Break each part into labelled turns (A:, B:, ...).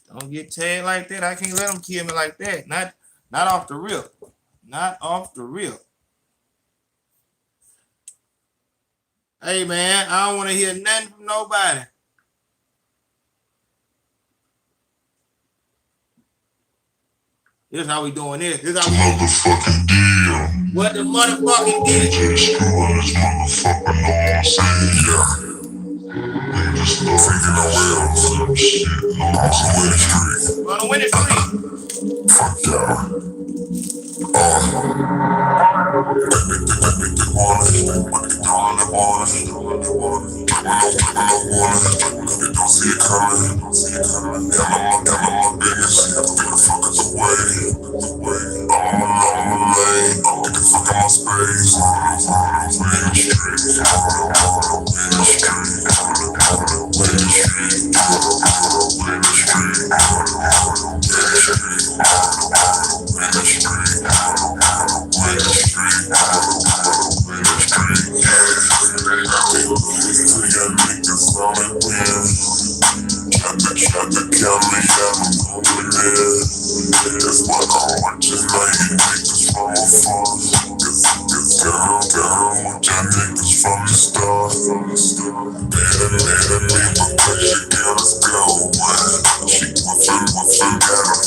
A: Don't get tagged like that. I can't let them kill me like that. Not off the rip. Not off the rip. Hey man, I don't want to hear nothing from nobody. This is how we doing this. This is how we
B: motherfucking deal.
A: What the motherfucking deal?
B: DJ screwing this motherfucker, know what I'm saying? Yeah. Nigga just start freaking away on some shit. No, I'm on the winning streak.
A: On the winning streak.
B: Fuck y'all. Don't see it coming. Handle my business. Get the fuckers away. I'm a lane. Get the fuck out my space. Winning streak. Winning streak. Winning streak. Winning streak. Winning streak. Winning streak. Try to count me out, I'm going there. That's why I'm watching like you niggas from afar. Cause girl, with your niggas from the start. Better me because you got us going. She whiffin', got him,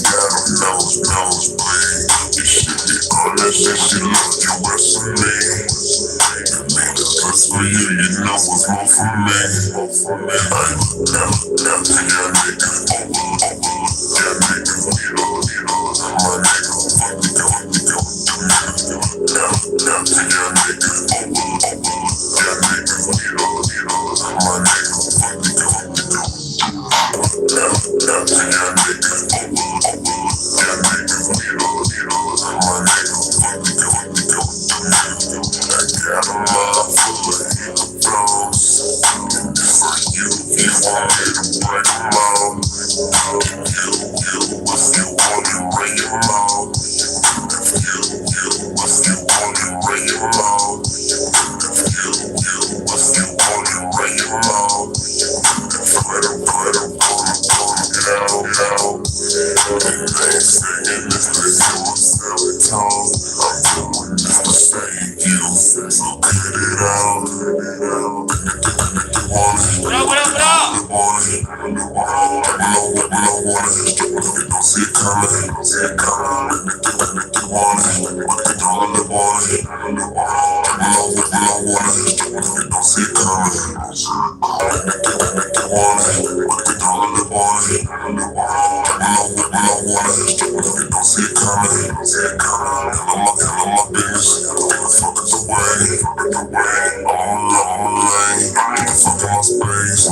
B: nose bleed. You should be honest, and she love you worse than me. That's for you, you know what's more for me. I look down to your niggas, overlook your niggas, my niggas, fuck you go, down to your niggas, overlook your niggas, my niggas, fuck you go, down to your niggas, overlook your niggas, my niggas, fuck you go, I got a mind full of flows. For you, if you want me to break them out. If you want to bring them out. If you want to bring them out. If you want to bring them out. Put them get out. And they ain't singing this, they do a silly tone. I'm doing this to save you, so cut it out. What up? Don't see it coming. Don't see it coming. They want it. But they don't live on it. Don't see it coming. They want it. But they don't live on it. Don't see it coming. Don't see it coming. Handle my business. Get the fuckers away. I'm a lane. Get the fuck out my space.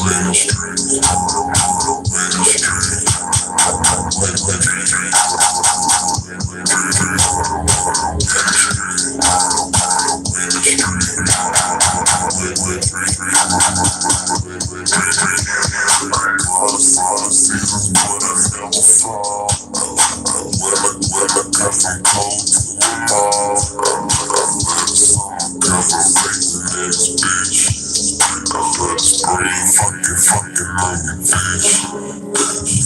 B: Winning streak. Winning streak. Seasons, but I never fall. When I come from cold to warm, I let the summer conversation in this bitch. I let it spring, fucking on your bitch.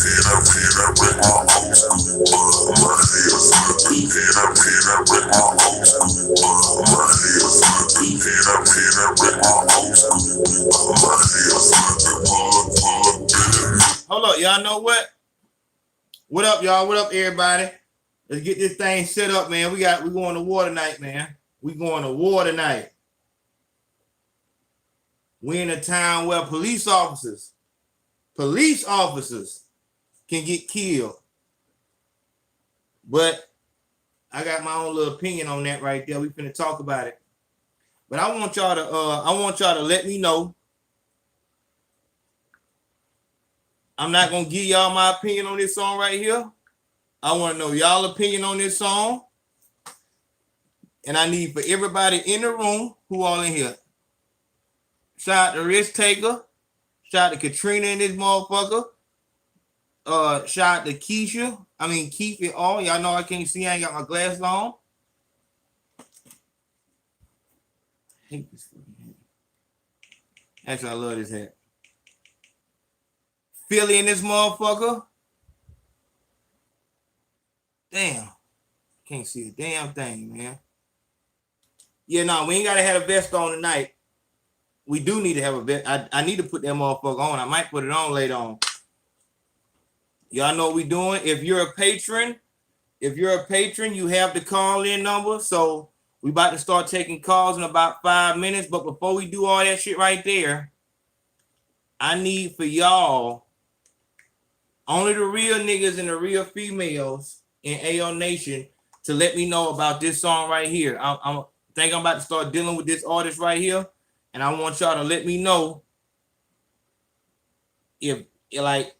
B: And I wreck my old school, but my head slipping. And I wreck my old school, but my head slipping. And I wreck my old school, but my head slipping. Pull up,
A: hold up, y'all know what? What up, y'all? What up, everybody? Let's get this thing set up, man. We going to war tonight, man. We going to war tonight. We in a town where police officers can get killed. But I got my own little opinion on that right there. We finna talk about it. But I want y'all to let me know. I'm not gonna give y'all my opinion on this song right here. I want to know y'all opinion on this song. And I need for everybody in the room who all in here. Shout out to Risk Taker. Shout out to Katrina and this motherfucker. Shout out to Keisha. I mean Keith it all. Y'all know I can't see. I ain't got my glasses on. I hate this. Actually, I love this hat. Philly in this motherfucker. Damn. Can't see a damn thing, man. Yeah, no, we ain't gotta have a vest on tonight. We do need to have a vest. I need to put that motherfucker on. I might put it on later on. Y'all know what we doing. If you're a patron, you have the call-in number. So we about to start taking calls in about 5 minutes. But before we do all that shit right there, I need for y'all, only the real niggas and the real females in AO Nation, to let me know about this song right here. I think I'm about to start dealing with this artist right here, and I want y'all to let me know if, like,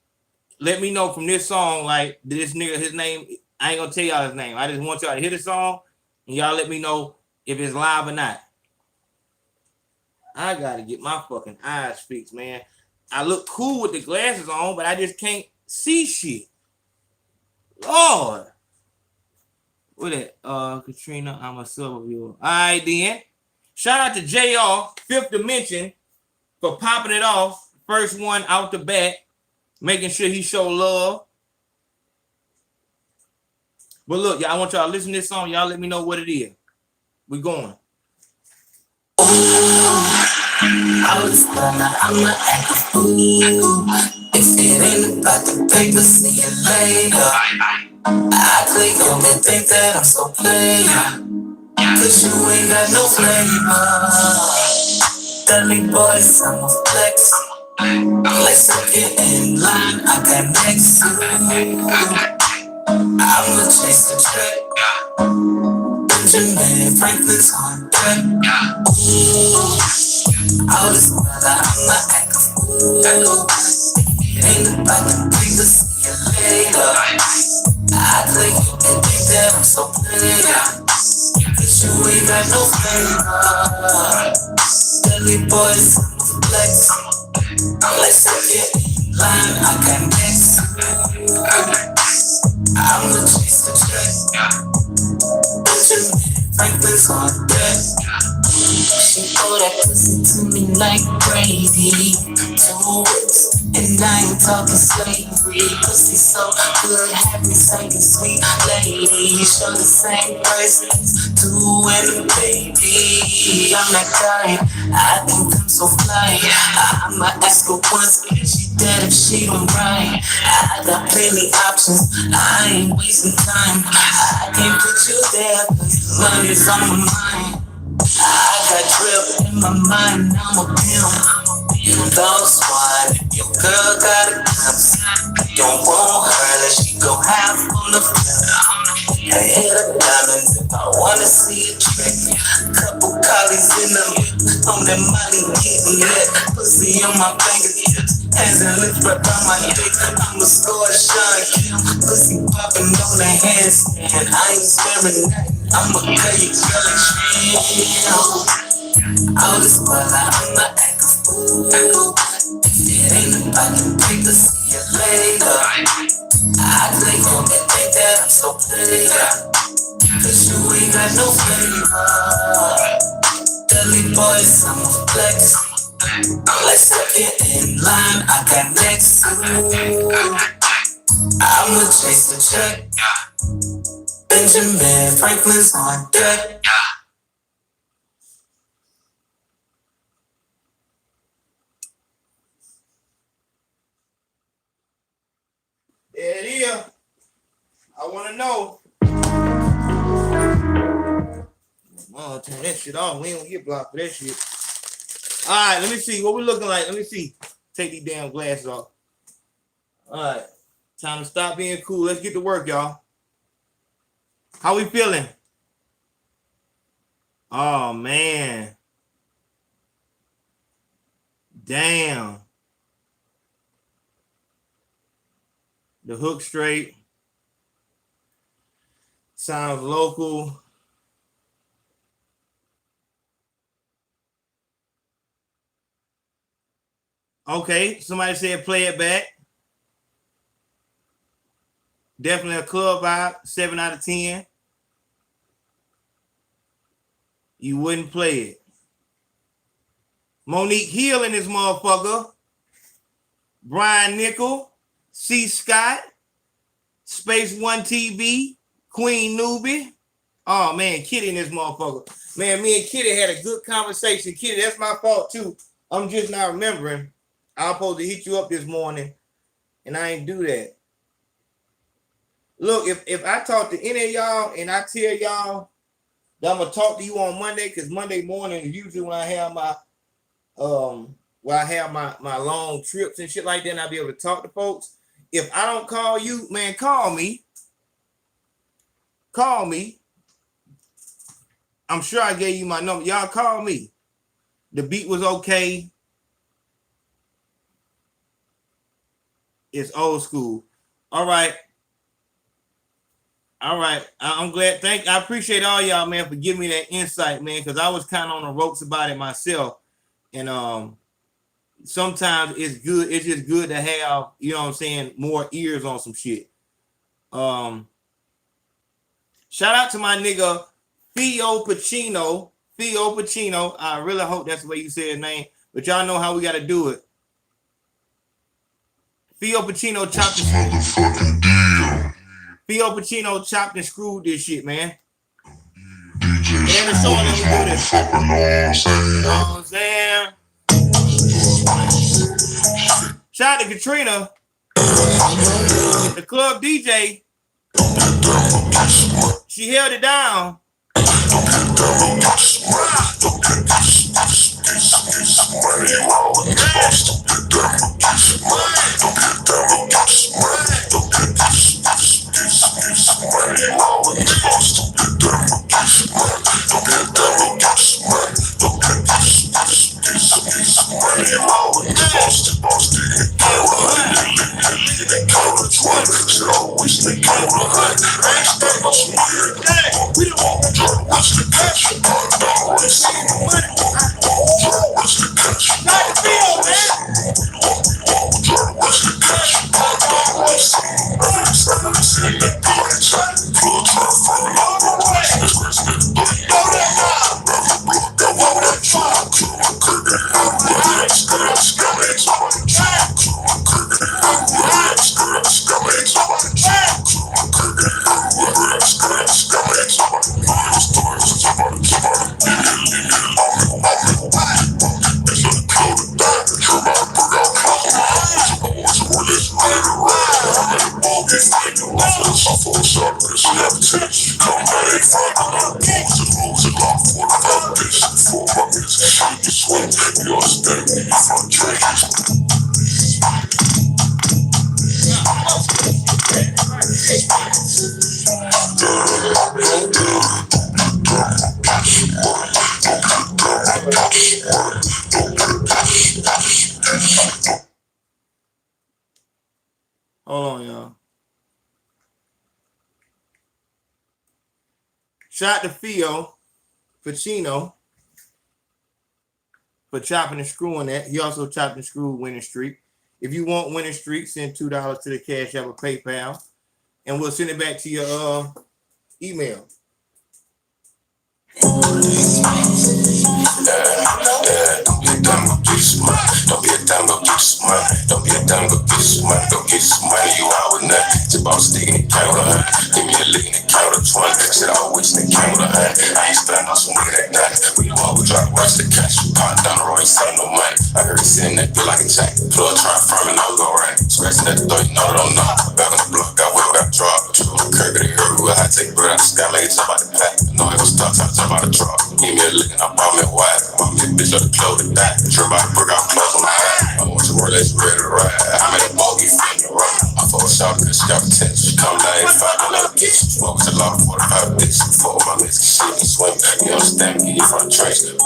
A: let me know from this song, like, this nigga, his name, I ain't gonna tell y'all his name. I just want y'all to hear the song, and y'all let me know if it's live or not. I gotta get my fucking eyes fixed, man. I look cool with the glasses on, but I just can't see shit. Lord. What that? Katrina, I'm a sub of you. All right, then. Shout out to JR, Fifth Dimension, for popping it off. First one out the bat, making sure he show love. But look, y'all, I want y'all to listen to this song. Y'all let me know what it is. We going.
C: I was gonna, I'ma act a fool. If it ain't about the paper, see you later. I click on and think that I'm so player, cause you ain't got no flavor. Dudley boys, I'm a flex. Like second in line, I got next to you. I'ma chase the track. Benjamin Franklin's on deck. Ooh, all this weather, I'ma act a fool. It ain't about the paper, see you later. I click and think that I'm so player, cause you ain't got no flavor. Dudley boys, I'm a flex. Like second in line, I got next. I'ma chase the track. Benjamin Franklin's on deck. She throw that pussy to me like gravy. 2 whips, and I ain't talking slavery. Pussy so good, have me thinking sweet lady. Show the same price as 2 and a baby. I'm that guy, I think I'm so fly. I'ma ask her once, is she dead if she don't ride? I got plenty options, I ain't wasting time. I can't put you there, cause money's on my mind. I got drip in my mind, I'm a pimp. Those one, if your girl got a glimpse, don't want her, let she go half on the flip. I hit a diamonds if I wanna see a trick. Couple collies in the lip, on that Molly getting lit. Pussy on my fingertips, hands and lips wrapped on my dick. I'ma score a Sean Kim, pussy popping on the handstand. I ain't sparing nothing, I'ma cut you girl extreme. All this while I'ma act a fool. It ain't about the paper, see you later. I click on and think that I'm so player, cause you ain't got no flavor. Dudley boys, I'm a flex. Like second in line, I got next to. I'ma chase the check. Benjamin Franklin's on deck.
A: There it is. I want to know. Oh, turn that shit off. We don't get blocked for that shit. All right, let me see what we looking like. Let me see. Take these damn glasses off. All right, time to stop being cool. Let's get to work, y'all. How we feeling? Oh man, damn. The hook straight. Sounds local. Okay, somebody said play it back. Definitely a club vibe, 7 out of 10. You wouldn't play it. Monique Hill in this motherfucker. Brian Nickel, C. Scott, Space One TV, Queen Newbie. Oh man, Kitty in this motherfucker. Man, me and Kitty had a good conversation. Kitty, that's my fault too. I'm just not remembering. I was supposed to hit you up this morning, and I ain't do that. Look, if I talk to any of y'all and I tell y'all that I'm gonna talk to you on Monday, because Monday morning is usually when I have my my long trips and shit like that, and I'll be able to talk to folks. If I don't call you, man, call me. Call me. I'm sure I gave you my number. Y'all call me. The beat was okay. It's old school. All right. All right. I'm glad. I appreciate all y'all, man, for giving me that insight, man, because I was kind of on the ropes about it myself. And sometimes it's good. It's just good to have, you know what I'm saying, more ears on some shit. Shout out to my nigga Theo Pacino. Theo Pacino. I really hope that's the way you say his name, but y'all know how we got to do it. Theo Pacino chopped the
B: motherfucking deal.
A: Theo Pacino chopped and screwed this shit, man.
B: DJ
A: And the song that we do this.
B: motherfucker, know what I'm saying?
A: Shout out to Katrina, the club DJ. She held it down. Hold on, y'all. Shout out to Theo Pacino for chopping and screwing that. He also chopped and screwed Winning Streak. If you want Winning Streak, send $2 to the Cash App or PayPal, and we'll send it back to your email.
C: Don't be a dumb, go get some money. Don't be a dumb, go get some money. Go get some money, you out with nothing. Tip off stick in the counter, huh? Give me a lick in the counter, 20. Shit, I always in the counter, huh? I ain't spending on some nigga that nothing. We know we try to watch the cash. Pop down the road, ain't selling no money. I heard he sitting that bill like a jack. Plug trying to firm and I'll go right. Scratching at the door, you know that I'm not. Back on the block, got whip, got drop. Kirk, they heard who I take bread out the sky, like it's about the pack. No, it was tough, time to jump out the truck. Give me a lick and I bought me a wide. Bought me a bitch up the clothes to die. Trip out the brick out clothes on my eye. I want your word, let's ready to ride. I'm in a bogey, feeling the ride. I fought shop, cause she got potential. Come down and find another bitch. Smoke with a lot of 45 bitches. Before my niggas can shit and swim. You understand me, you from the trace.
A: Man,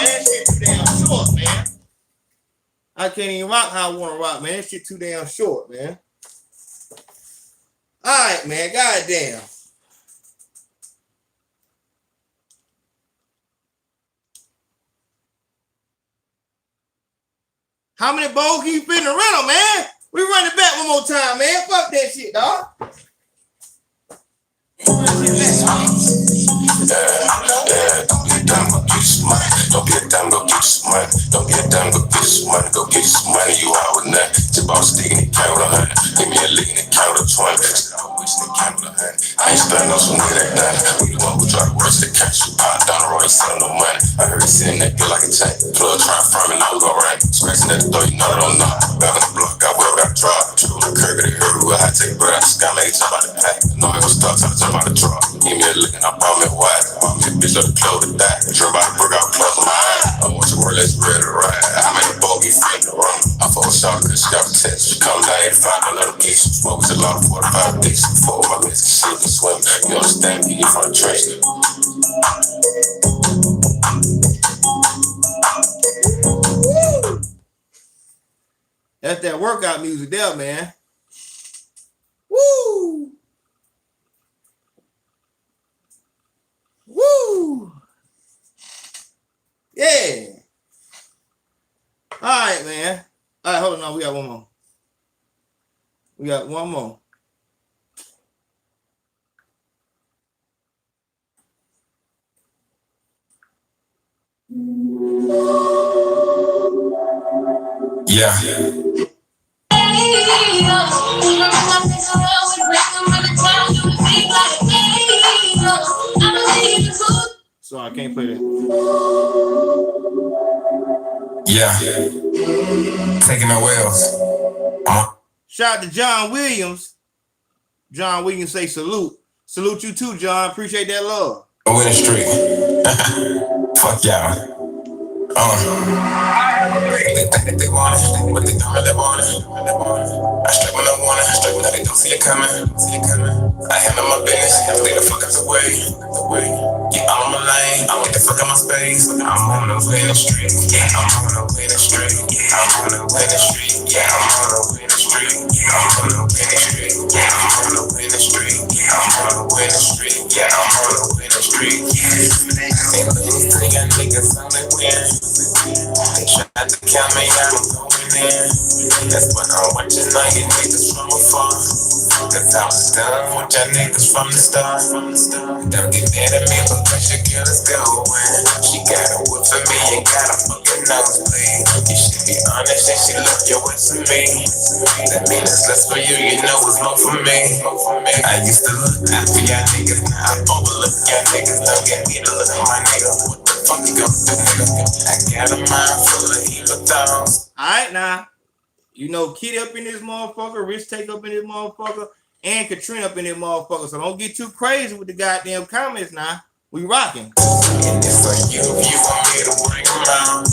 A: that shit too damn short, man. I can't even rock how I want to rock, man. That shit too damn short, man. All right, man. Goddamn. How many bowls can you fit in the rental, man? We run it back one more time, man. Fuck that shit, dog.
B: Yeah, don't be a dumb, go get some money. Don't be a dumb, go get some money. Don't be a dumb, go get some money. Go get some money, you out with nothing. Tip off stick in the count with 100. Give me a lick in the count with 20. Shit, I wish they count with 100. I ain't spending on some nigga that done. We the one who try to work the cash. You pop down the road, ain't selling no money. I heard it sitting that bill like a tank. Plug trying to front me, now we gon' run. Scratching at the door, you know that I'm not. Back on the block, got well, got dropped. Triple the curb, they heard who I take breath. I just got like jump out the pack. No, I was stuck, trying to jump out the truck. Give me a lick and I bought me a wide. Bought me a bitch up the clothes to die. Drove out the brick, out close my eye. I want your word, let's ready to ride. I made a bogey friend to run. I fought shot, cause she got a test. She come down 85, a little bitch. Smoke with a lot of 45 dicks. Before my bitch can shit and swim. You understand me, you from the trench.
A: That's that workout music there, man. Woo! Woo! Yeah. All right, man. All right, hold on. We got one more. We got one more.
B: Yeah.
A: So I can't play that.
B: Yeah. Taking my wheels.
A: Shout out to John Williams. John Williams say salute. Salute you too, John. Appreciate that love.
B: I'm in the street. Fuck y'all. They think that they want it, but they don't really want it. I strike when I want it, strike when they don't see it coming. I handle my business, stay the fuck out the way. Yeah, I'm on my lane, I want the fuck out my space. I'm on the way in the street, yeah, I'm on the way in the street, yeah, I'm on the way in the street, yeah, I'm on the way in the street, yeah, I'm on the way in the street, yeah, I'm on the way in the street, yeah, I'm on the way in the street, yeah, I'm on the way in the street, yeah. Ain't losing, got niggas on the win. They tried to count me out, I'm going in. That's what I'm watching, I get niggas from afar. Cause I was done with y'all niggas from the start. Don't get mad at me because your girl is going. She got a whip for me and got a fucking nosebleed. You should be honest and she look your way to me. That means it's less for you, you know it's more for me. I used to look out for y'all niggas, now I overlook y'all niggas. Don't get me to look at my nigga. What the fuck you gonna do, nigga? I got a mind full of evil thoughts.
A: Alright now. You know, Kid up in this motherfucker, Rich Take up in this motherfucker, and Katrina up in this motherfucker. So don't get too crazy with the goddamn comments now. We rocking.
B: And it's on you if you want me to bring them out.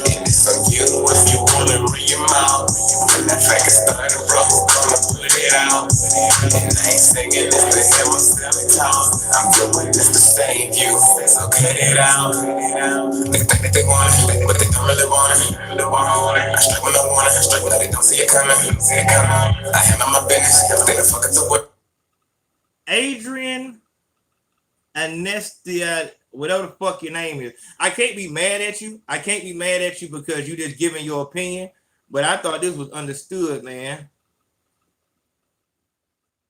B: And it's on you if you want to bring them out. When that fact started, bro, gonna put it out. And I ain't singing this to hear myself talk. I'm doing this to save you, so cut it out. They think that they want it, but they don't really want it. I strike when I want it, I strike when they don't see it coming. I handle my business, stay the fuck out the way.
A: Adrian Anestia, whatever the fuck your name is. I can't be mad at you. I can't be mad at you because you just giving your opinion. But I thought this was understood, man.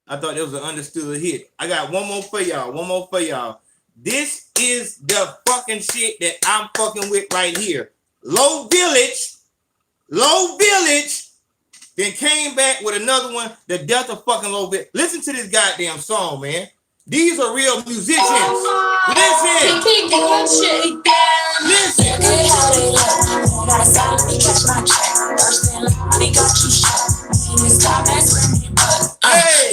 A: I thought it was an understood hit. I got one more for y'all. This is the fucking shit that I'm fucking with right here. Low Village, then came back with another one, The Death of Fucking Low Village. Listen to this goddamn song, man. These are real musicians. Listen. Hey.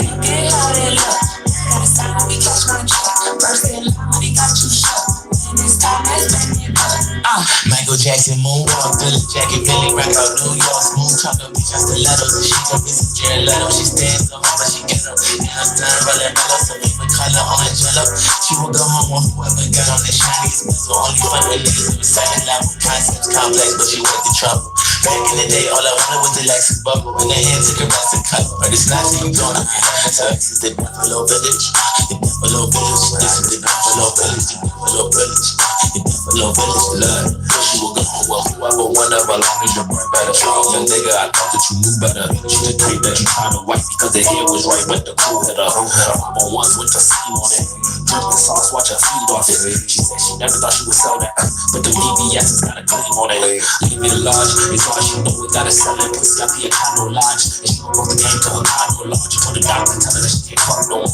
C: Michael Jackson moonwalk, Billy Jacket, Billy rock out New York, smooth talking bitch, I stilettos, and she gon' get some Jared Leto. She stands so hard, but she get up. And I'm done rolling mellow, so people call her on jello. She will go home on whoever got on that shiny so only fuck with niggas who was second level. Concepts complex, but she went through trouble. Back in the day, all I wanted was the Lexus bubble. And the hand took her back to cover. But it's not till you go to so this is the Buffalo Village. The Buffalo Village. This is the Buffalo Village. The Buffalo Village. The Buffalo Village. Love. you a good one, whoever, whenever, long as you bring better. Young nigga, I thought that you knew better. She the type that you try to wipe because the hair was right, but the cool hit her. On once with the steam on it, dripping sauce, watch her feed off it. She said she never thought she would sell that, but the BBS got a gleam on it. Leave it large, it's all she know, we gotta sell it. Pussy up here, condo lodge, and she broke the game to her condo lodge. For the doctor, tell her that she can't fuck no more.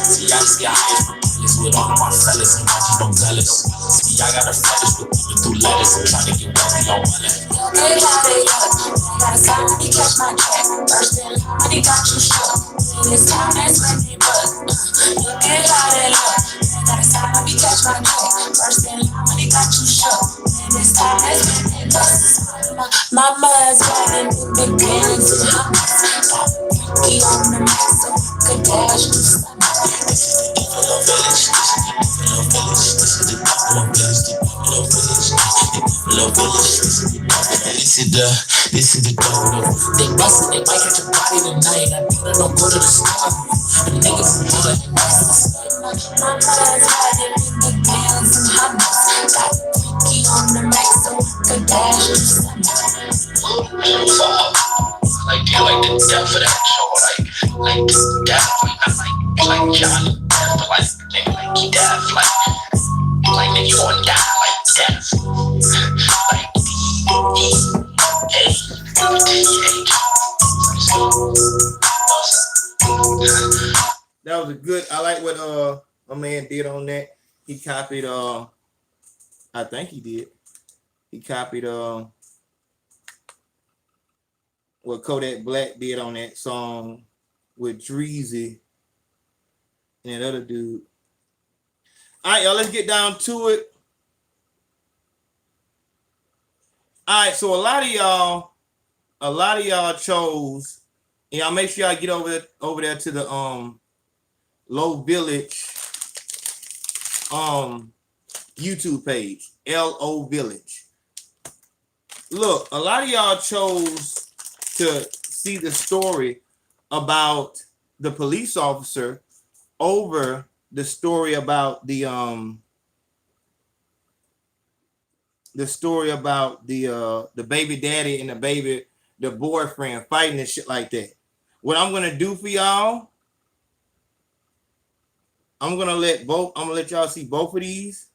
C: See, I just get high as with all of my fellas, and I just don't jealous. See, I got a fetish with people through letters and trying to get wealthy on money. Hey, how they look? Gotta stop when you catch my check. First in line, money got you shook. This time, that's when they bug. Look at how they look. Gotta stop when you catch my check. First in line, money got you shook. This time, that's when they bug. Mama's riding in big bands and hummus. Got Pinky on the mic so I could dash through some. This is the Buffalo Village. This is the Buffalo Village. This is the Buffalo Village. The Buffalo Village. This is the Buffalo. They bustin', they might catch a body tonight. I better don't go to the store. The niggas from Buffalo. My mother's riding in big bands and hummus. Got Pinky on the mic so I could dash through some. Like the death for that show, like death, not like John, but like he death, like nigga you gon' die like death, like
A: That was a good. I like what my man did on that. He copied I think he did. He copied what Kodak Black did on that song with Dreezy and that other dude. All right, y'all, let's get down to it. All right, so a lot of y'all chose, and y'all make sure y'all get over there to the Low Village YouTube page, LO Village. Look, a lot of y'all chose to see the story about the police officer over the story about the baby daddy and the boyfriend fighting and shit like that. What I'm gonna do for y'all, I'm gonna let y'all see both of these.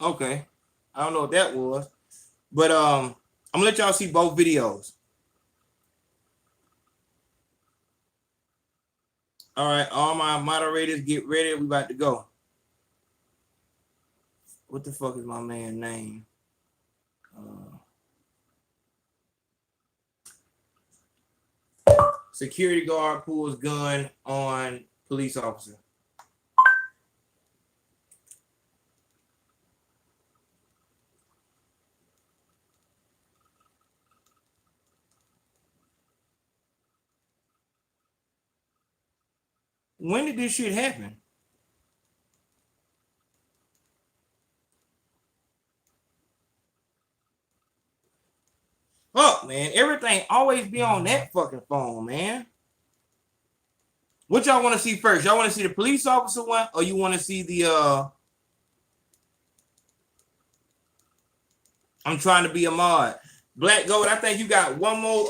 A: Okay, I don't know what that was, but I'm gonna let y'all see both videos. All right, all my moderators, get ready. We about to go. What the fuck is my man's name? Security guard pulls gun on police officer. When did this shit happen? Fuck, man. Everything always be on that fucking phone, man. What y'all want to see first? Y'all want to see the police officer one, or you want to see the I'm trying to be a mod. Black Gold, I think you got one more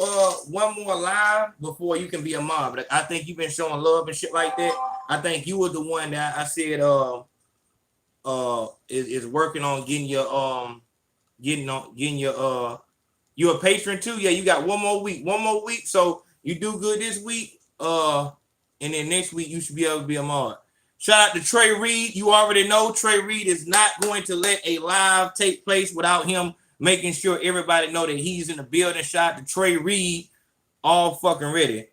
A: live before you can be a mod. But I think you've been showing love and shit like that. I think you were the one that I said is working on getting your you're a patron too. Yeah, you got one more week. So you do good this week. And then next week you should be able to be a mod. Shout out to Trey Reed. You already know Trey Reed is not going to let a live take place without him making sure everybody know that he's in the building. Shout out to Trey Reed, all fucking ready.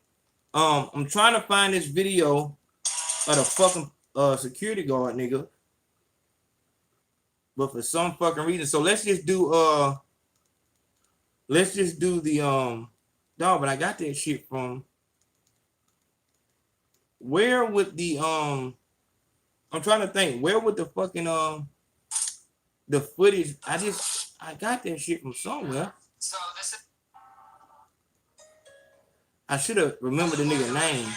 A: I'm trying to find this video of the fucking security guard nigga. But for some fucking reason, so let's just do the dog, but I got that shit from where would the I'm trying to think, where would the fucking the footage, I got that shit from somewhere.
C: So this is
A: I should have remembered the nigga name.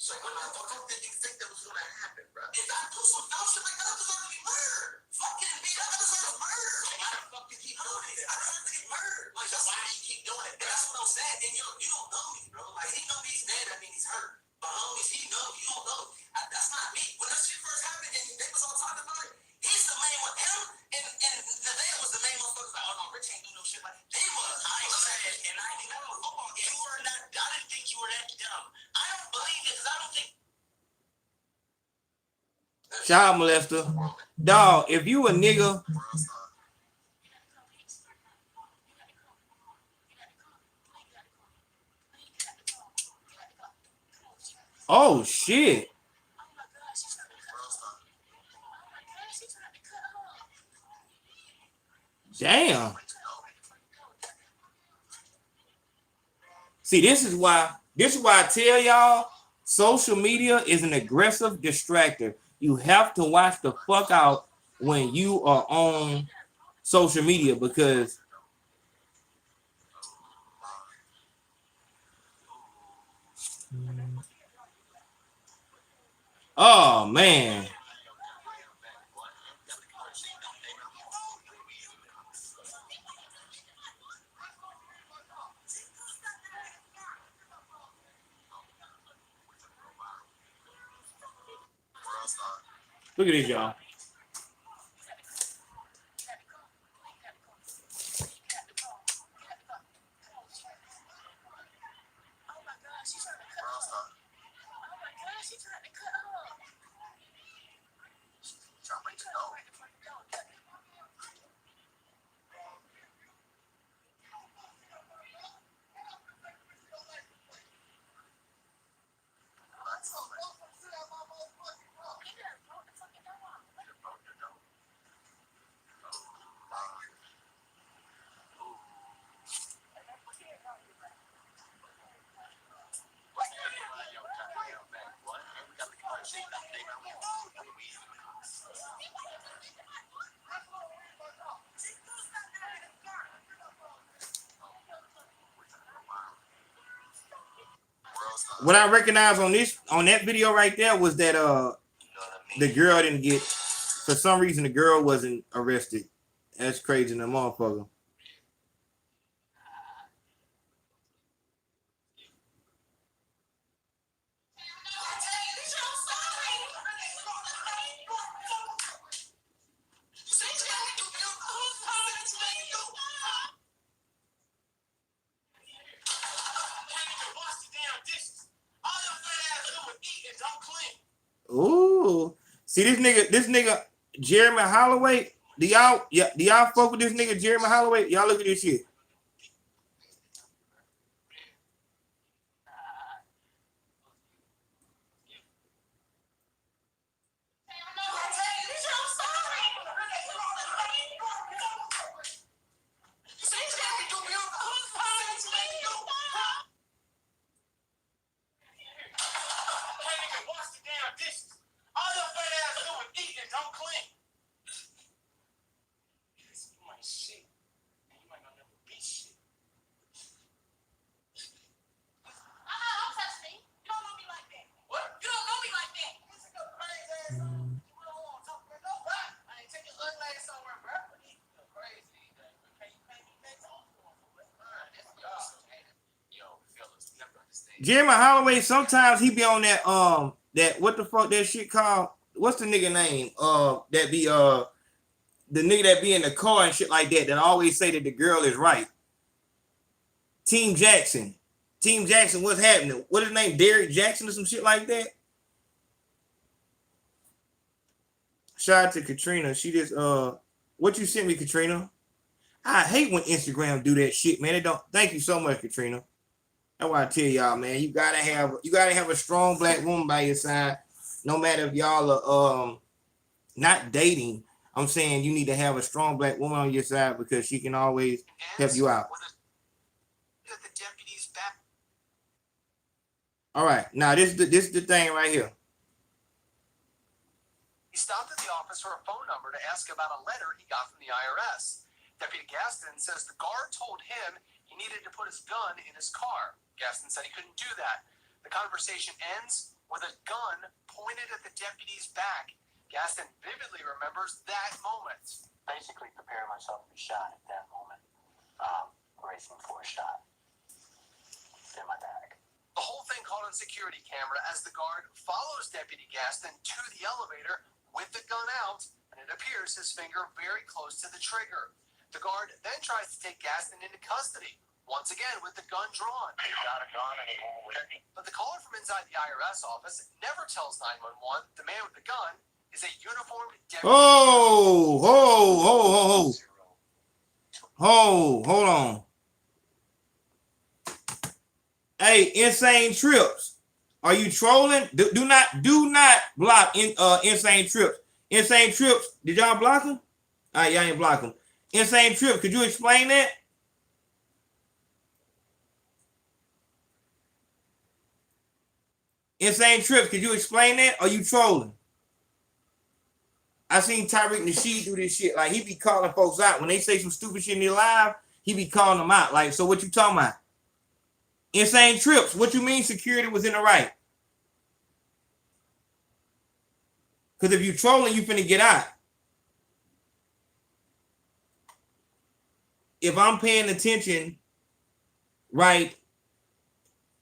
C: So what the fuck did you think that was gonna happen, bro? If I do some dumb shit like that, I deserve to be murdered. Fuck getting beat up, I deserve murder. So why the fuck you keep doing it? I deserve to be murdered. Like, that's why you keep doing it. That's what I'm saying. And you don't know me, bro. Like, he know he's dead, that means he's hurt. But homies, he know, you don't know. That's not me. When that shit first happened and they was all talking about it, he's the main one. Him and the day was the main motherfuckers like, oh no, Rich ain't do no shit like they was. I said, and I didn't know football game. You were not, I didn't think you were that dumb. I don't believe it because I don't think.
A: Child molester. Dog, if you a nigga. Oh shit. Damn. See, this is why I tell y'all social media is an aggressive distractor. You have to watch the fuck out when you are on social media because oh man. Look at this, y'all. What I recognize on that video right there was that the girl didn't get, for some reason the girl wasn't arrested. That's crazy, the motherfucker. Ooh, see this nigga Jeremy Holloway. Do y'all fuck with this nigga Jeremy Holloway? Y'all look at this shit. Jeremy Holloway, sometimes he be on that what the fuck that shit called? what's the nigga name? That be the nigga that be in the car and shit like that always say that the girl is right. Team Jackson. Team Jackson, what's happening? What is his name? Derek Jackson or some shit like that? Shout out to Katrina. She just what you sent me, Katrina? I hate when Instagram do that shit, man. It don't. Thank you so much, Katrina. That's why I tell y'all, man. You gotta have a strong black woman by your side, no matter if y'all are not dating. I'm saying you need to have a strong black woman on your side because she can always help you out. All right, now this is the thing right here.
D: He stopped at the office for a phone number to ask about a letter he got from the IRS. Deputy Gaston says the guard told him he needed to put his gun in his car. Gaston said he couldn't do that. The conversation ends with a gun pointed at the deputy's back. Gaston vividly remembers that moment.
E: Basically preparing myself to be shot at that moment. Racing for a shot. In my bag.
D: The whole thing caught on security camera as the guard follows Deputy Gaston to the elevator with the gun out, and it appears his finger very close to the trigger. The guard then tries to take Gaston into custody, once again with the gun drawn.
E: You got a gun and he won't let me.
D: But the caller from inside the IRS office never tells 911 the man with the gun is a uniformed deputy.
A: Hold on. Hey, Insane Trips, are you trolling? Do not block Insane Trips. Insane Trips, did y'all block him? All right, y'all ain't block him. Insane Trips, could you explain that? Insane Trips, could you explain that? Are you trolling? I seen Tyreek Nasheed do this shit. Like, he be calling folks out. When they say some stupid shit in their live, he be calling them out. Like, so what you talking about? Insane Trips, what you mean security was in the right? Because if you trolling, you finna get out. If I'm paying attention, right,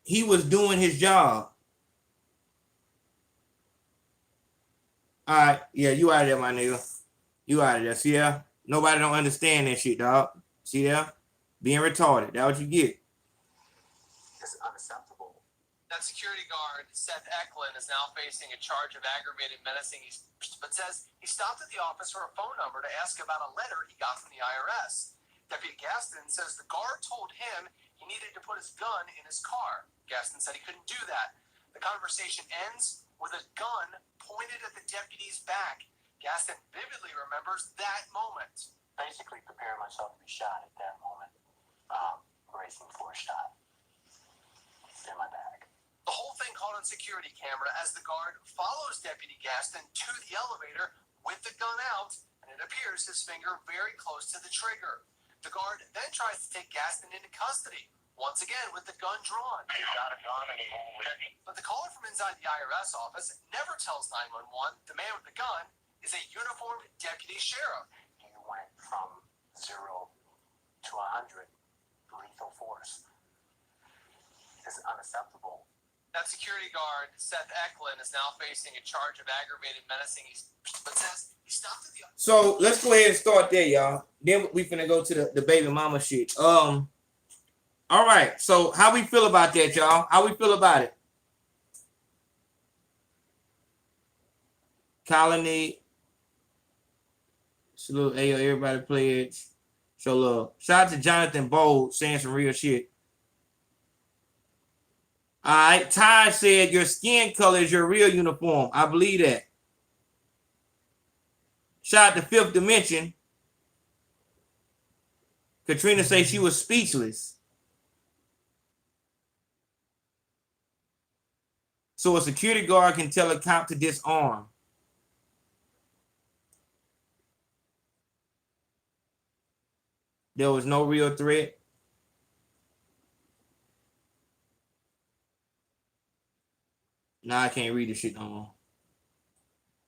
A: he was doing his job. All right, yeah, you out of there, my nigga. You out of there, see that? Nobody don't understand that shit, dog. See that? Being retarded, that's what you get.
E: It's unacceptable.
D: That security guard, Seth Eklund, is now facing a charge of aggravated menacing, but says he stopped at the office for a phone number to ask about a letter he got from the IRS. Deputy Gaston says the guard told him he needed to put his gun in his car. Gaston said he couldn't do that. The conversation ends with a gun pointed at the deputy's back. Gaston vividly remembers that moment.
E: Basically preparing myself to be shot at that moment. Racing for a shot. In my bag.
D: The whole thing caught on security camera as the guard follows Deputy Gaston to the elevator with the gun out, and it appears his finger very close to the trigger. The guard then tries to take Gaston into custody, once again with the gun drawn.
E: You got a gun and he won't let me.
D: But the caller from inside the IRS office never tells 911 the man with the gun is a uniformed deputy sheriff.
E: You went from 0 to 100 lethal force. Is unacceptable.
D: That security guard, Seth Eklund, is now facing a charge of aggravated menacing, but says he stopped at the...
A: So let's go ahead and start there, y'all. Then we finna go to the baby mama shit. All right. So how we feel about that, y'all? How we feel about it? Colony. Salute, Ayo, everybody pledge. Show love. Shout out to Jonathan Bold saying some real shit. All right, Ty said your skin color is your real uniform. I believe that. Shout out to Fifth Dimension. Katrina said she was speechless. So a security guard can tell a cop to disarm. There was no real threat. Nah, I can't read this shit no more.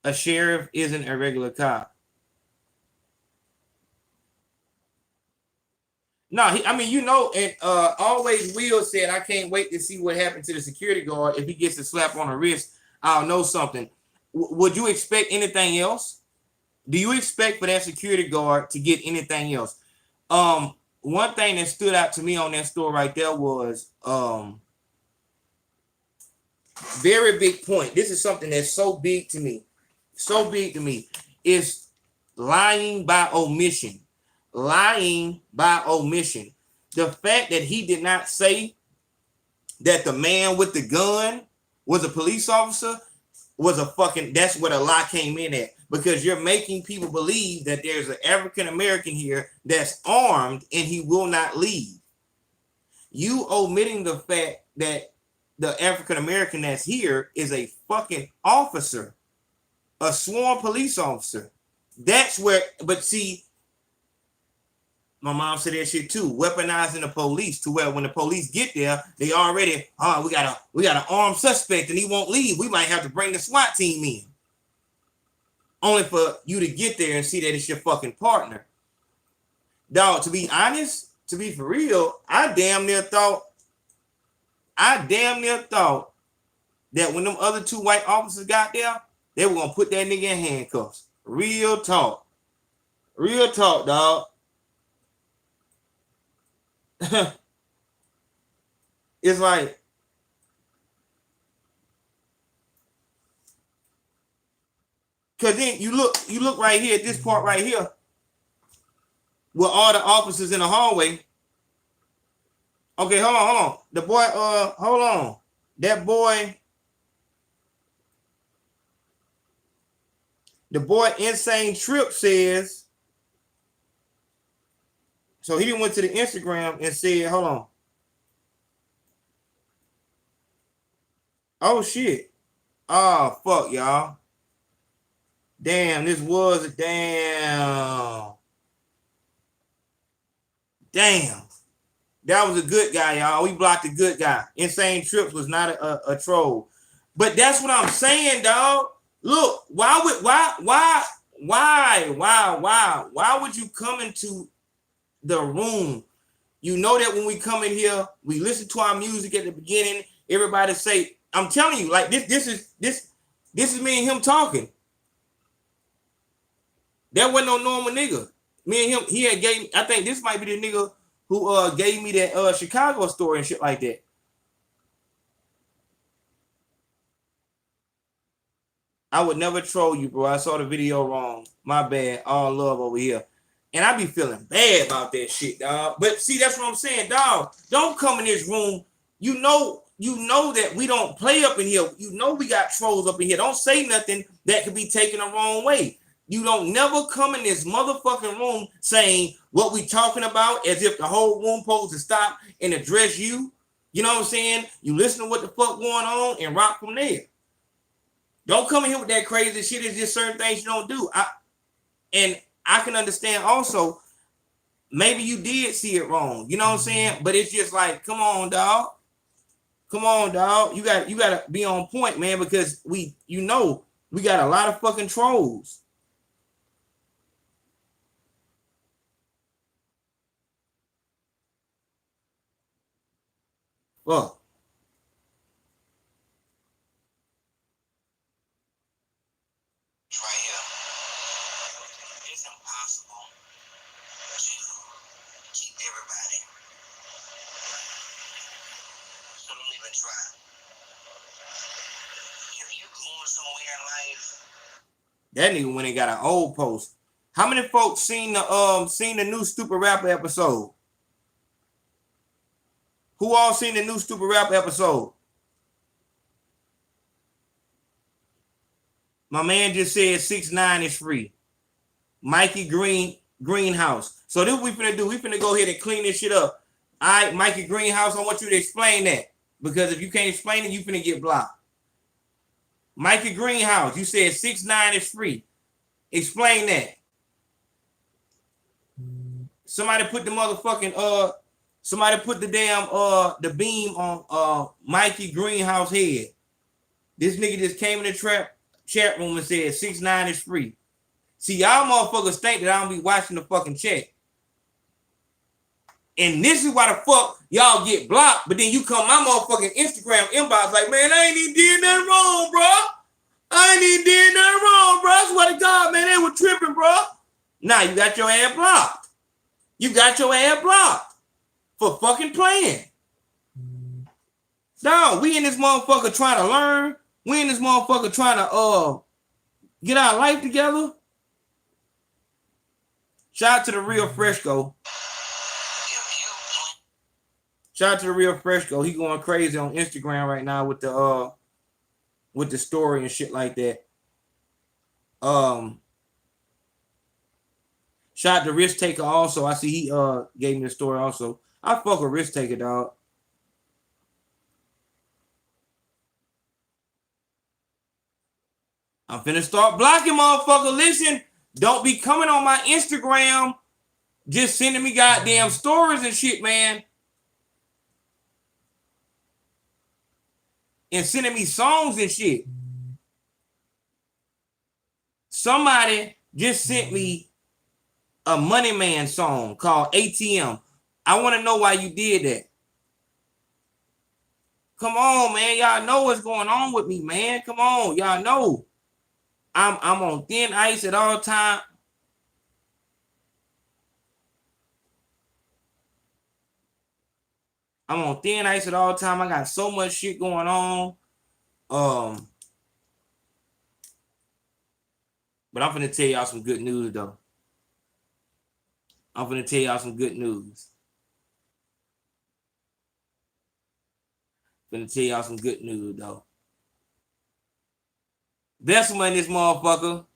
A: A sheriff isn't a regular cop. No, I mean, you know, and always Will said, I can't wait to see what happened to the security guard. If he gets a slap on the wrist, I'll know something. would you expect anything else? Do you expect for that security guard to get anything else? One thing that stood out to me on that story right there was very big point. This is something that's so big to me. So big to me. Is lying by omission. Lying by omission. The fact that he did not say that the man with the gun was a police officer was a fucking, that's what a lie came in at. Because you're making people believe that there's an African American here that's armed and he will not leave. You omitting the fact that the African American that's here is a fucking officer, a sworn police officer. That's where, but see, my mom said that shit too, weaponizing the police to where when the police get there, they already, we got an armed suspect and he won't leave. We might have to bring the SWAT team in. Only for you to get there and see that it's your fucking partner. Dog, to be honest, to be for real, I damn near thought that when them other two white officers got there, they were gonna put that nigga in handcuffs. Real talk. Real talk, dog. It's like, because then you look right here at this part right here with all the officers in the hallway. Okay, hold on. The boy, hold on. That boy, the boy Insane Trip says, so he went to the Instagram and said, hold on. Oh shit. Oh fuck, y'all. Damn, this was a damn. That was a good guy, y'all. We blocked a good guy. Insane Trips was not a troll. But that's what I'm saying, dog. Look, why would you come into the room? You know that when we come in here, we listen to our music at the beginning. Everybody say, I'm telling you, like this is me and him talking. That wasn't no normal nigga. Me and him, he had gave me, I think this might be the nigga who gave me that Chicago story and shit like that. I would never troll you, bro. I saw the video wrong. My bad. All love over here. And I be feeling bad about that shit, dog. But see, that's what I'm saying, dog. Don't come in this room. You know that we don't play up in here. You know we got trolls up in here. Don't say nothing that could be taken the wrong way. You don't never come in this motherfucking room saying what we talking about as if the whole room supposed to stop and address you. You know what I'm saying? You listen to what the fuck going on and rock from there. Don't come in here with that crazy shit. It's just certain things you don't do. I can understand also, maybe you did see it wrong. You know what I'm saying? But it's just like, come on, dog. Come on, dog. You got to be on point, man, because we got a lot of fucking trolls. Fuck.
C: Right here. It's impossible to keep everybody. So don't even try. If you going somewhere in life,
A: That nigga went and got an old post. How many folks seen the new Stupid Rapper episode? Who all seen the new Stupid Rapper episode? My man just said 6ix9ine is free. Mikey Greenhouse. So this what we finna do. We finna go ahead and clean this shit up. All right, Mikey Greenhouse, I want you to explain that. Because if you can't explain it, you finna get blocked. Mikey Greenhouse, you said 6ix9ine is free. Explain that. Somebody put the motherfucking somebody put the damn the beam on Mikey Greenhouse head. This nigga just came in the chat room and said 6ix9ine is free. See, y'all motherfuckers think that I don't be watching the fucking chat. And this is why the fuck y'all get blocked, but then you come my motherfucking Instagram inbox like, man, I ain't even did nothing wrong, bro. I ain't even did nothing wrong, bro. I swear to God, man, they were tripping, bro. Now you got your ass blocked. You got your ass blocked for fucking playing. Dog, we in this motherfucker trying to learn. We in this motherfucker trying to get our life together. Shout out to the real Fresco. Shout out to the real Fresco. He going crazy on Instagram right now with the story and shit like that. Shout out to Risk Taker also. I see he gave me the story also. I fuck with Risk Taker, dog. I'm finna start blocking motherfucker. Listen, don't be coming on my Instagram just sending me goddamn stories and shit, man. And sending me songs and shit. Somebody just sent me a Money Man song called ATM. I want to know why you did that. Come on, man. Y'all know what's going on with me, man. Come on. Y'all know. I'm on thin ice at all time. I'm on thin ice at all time. I got so much shit going on. But I'm finna tell y'all some good news, though. I'm finna tell y'all some good news. Finna tell y'all some good news, though. Best money, this motherfucker.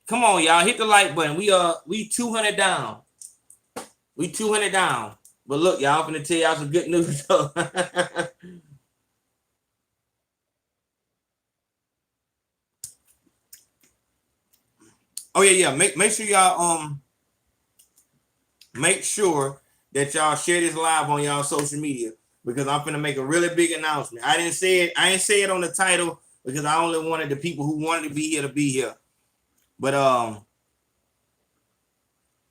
A: Come on, y'all. Hit the like button. We 200 down. We 200 down. But look, y'all, I'm finna tell y'all some good news, though. Oh yeah. Make sure y'all make sure that y'all share this live on y'all social media because I'm finna make a really big announcement. I didn't say it on the title because I only wanted the people who wanted to be here. But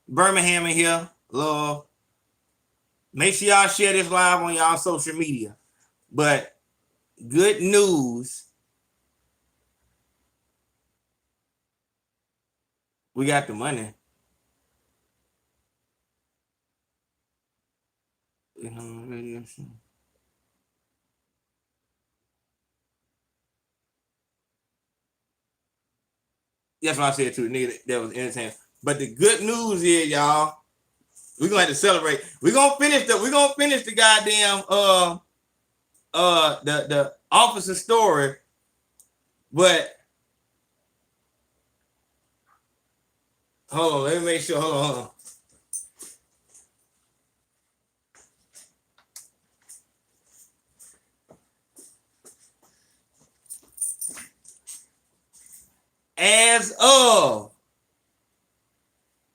A: Birmingham in here, love. Make sure y'all share this live on y'all social media. But good news. We got the money. That's what I said too, nigga. That was entertaining. But the good news is, y'all, we're gonna have to celebrate. We're gonna finish the goddamn the officer story, but hold on, let me make sure. Hold on.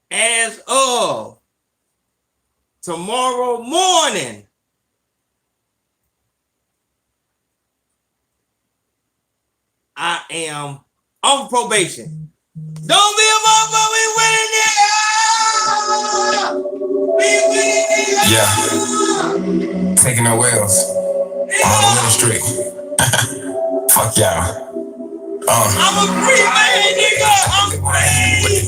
A: As of tomorrow morning, I am on probation. Don't be a motherfucker, we winning it!
B: Yeah. Taking the wheels. I'm on the winning streak. Fuck y'all.
A: I'm a free man, nigga! I'm free!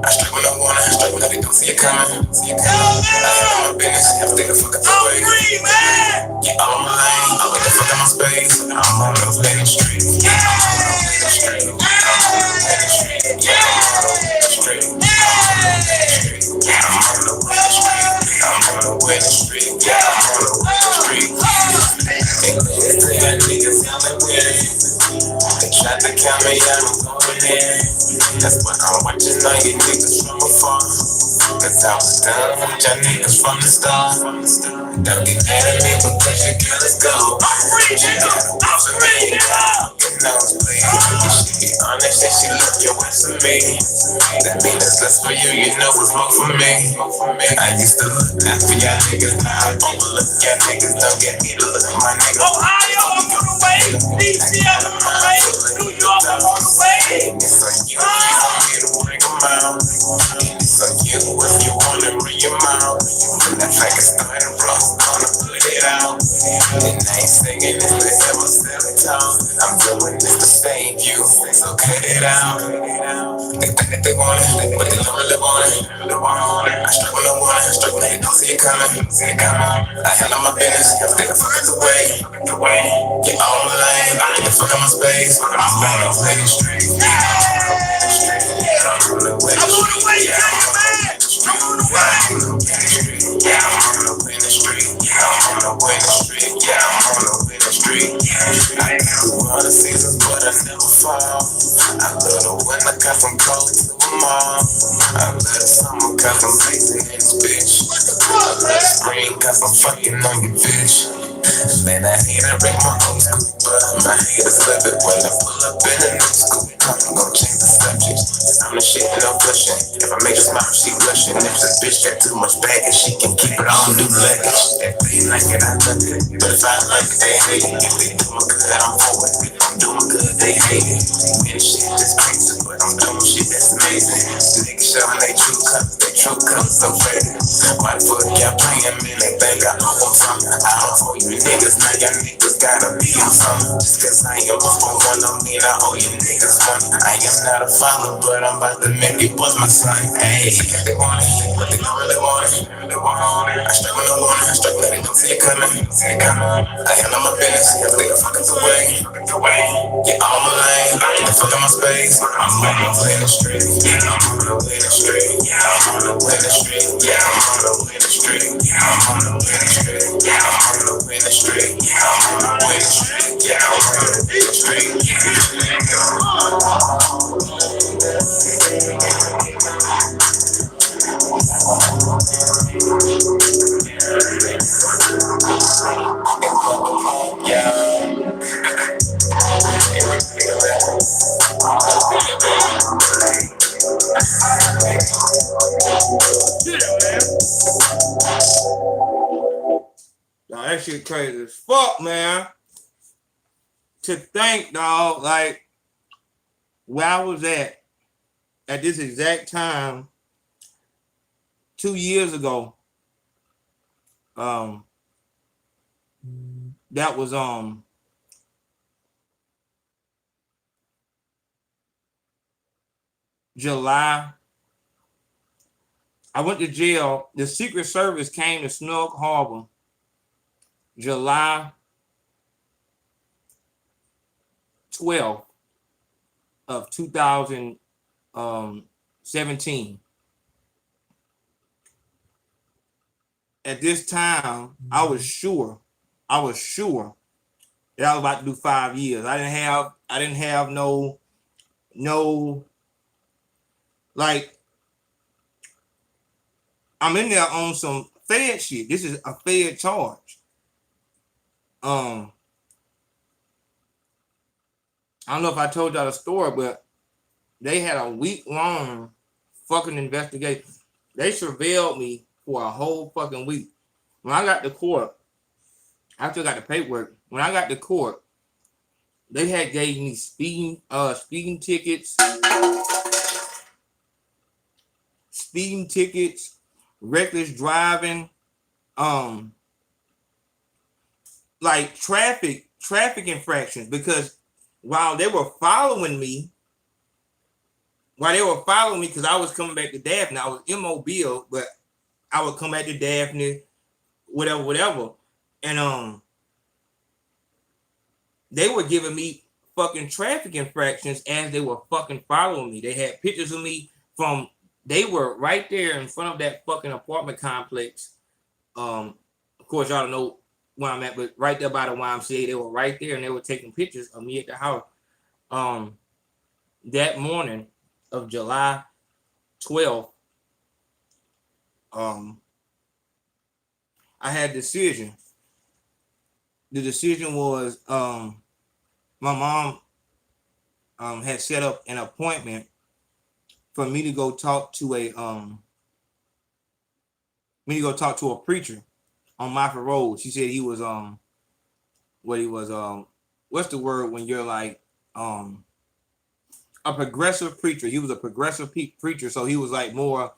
B: I straight when I wanna, straight when I don't see it coming. I handle my business, I stay the fuck up
A: I'm
B: away.
A: free, man!
B: Yeah, I'm my lane, I get the fuck out my space. I'm on the winning streak. Yeah, I'm on the winning streak. I'm on the winning streak. Yeah, I'm on the winning streak. Yeah, I'm on the winning streak. I'm on the winning streak. Yeah, I'm on the winning streak. That niggas sound like weird. They tried to count me out, I'm going in. That's what I'm watching all you niggas from afar. Cause I was done with y'all niggas from the start. Don't get mad at me because your girl is gone.
A: I'm free, nigga! I'm free, nigga!
B: You know, please. She be honest and she love your ass for me. That mean it's less for you, you know it's more for me. I used to look after y'all niggas, now I overlook y'all niggas. Don't get me to look at my niggas.
A: Ohio, I'm on the way! DC, I'm on the way! New York, I'm on the way!
B: It's on you if you want me to bring them out. It's on you if you want to bring them out. When that faggot started, bro, I'm gonna put it out. And I ain't
C: singing this to hear myself talk. I'm doing this to save you, so cut it out. They think that they want it, but they don't really want it. I struggle no one, struggle they don't see it coming. I handle my business, they can fuck it away. Get all my lane, get the fuck out my space. I'm gonna play the street. I'm gonna play the street. I'm gonna play the street. I'm gonna play the street. Yeah, I'm gonna play the street. I through all the seasons, but I never fall. I love the winter cause I'm cold to the mall. I love the summer cause I'm blazing in this bitch. I love the spring cause I'm fucking on your bitch. Man, I hate to break my own school, but my haters love it when I pull up in a new school. I'm gonna change the subject. I'm the shit and I'm blushing. If I make her smile, she blushing. If the bitch got too much baggage, she can keep it on new luggage. If they like it, I love it. But if I like it, they hate it. If they doing good, I'm for it. If I'm doing good, they hate it. Man, shit just crazy, but I'm doing shit that's amazing. Niggas showing they true colors so faded. Why the fuck y'all playing, man? They think I owe them something. I don't owe you niggas, now y'all niggas gotta be on something. Just cause I am on one, don't mean I owe you niggas one. I am not a father, but I'm about to make it bust my son. Hey, they want it, but they don't really want it. I struggle no one, I struggle, they don't see it coming. I handle my business, they can fuck it away. Get all my lane, get the fuck out my space. I'm gonna play the street, yeah, I'm gonna play the street, yeah, I'm gonna play the street, yeah, I'm gonna play the street, yeah, I'm gonna play the street, yeah, I'm gonna play the street, yeah, I'm gonna play the street, yeah, I'm gonna play the street,
A: Nah, that shit crazy as fuck, man. To think, dog, like where I was at this exact time 2 years ago. That was July. I went to jail. The Secret Service came to Snug Harbor July 12th of 2017. At this time, I was sure that I was about to do 5 years. I didn't have no like, I'm in there on some Fed shit. This is a Fed charge. I don't know if I told y'all the story, but they had a week-long fucking investigation. They surveilled me for a whole fucking week. When I got to court, I still got the paperwork. When I got to court, they had gave me speeding tickets, reckless driving, like traffic infractions, because while they were following me, because I was coming back to Daphne, I was in Mobile, but I would come back to Daphne, whatever. And they were giving me fucking traffic infractions as they were fucking following me. They had pictures of me they were right there in front of that fucking apartment complex. Of course, y'all don't know where I'm at, but right there by the YMCA, they were right there and they were taking pictures of me at the house. That morning of July 12th, I had a decision. The decision was my mom had set up an appointment for me to go talk to a preacher on Moffitt Road. She said he was what's the word when you're like a progressive preacher. He was a progressive preacher, so he was like more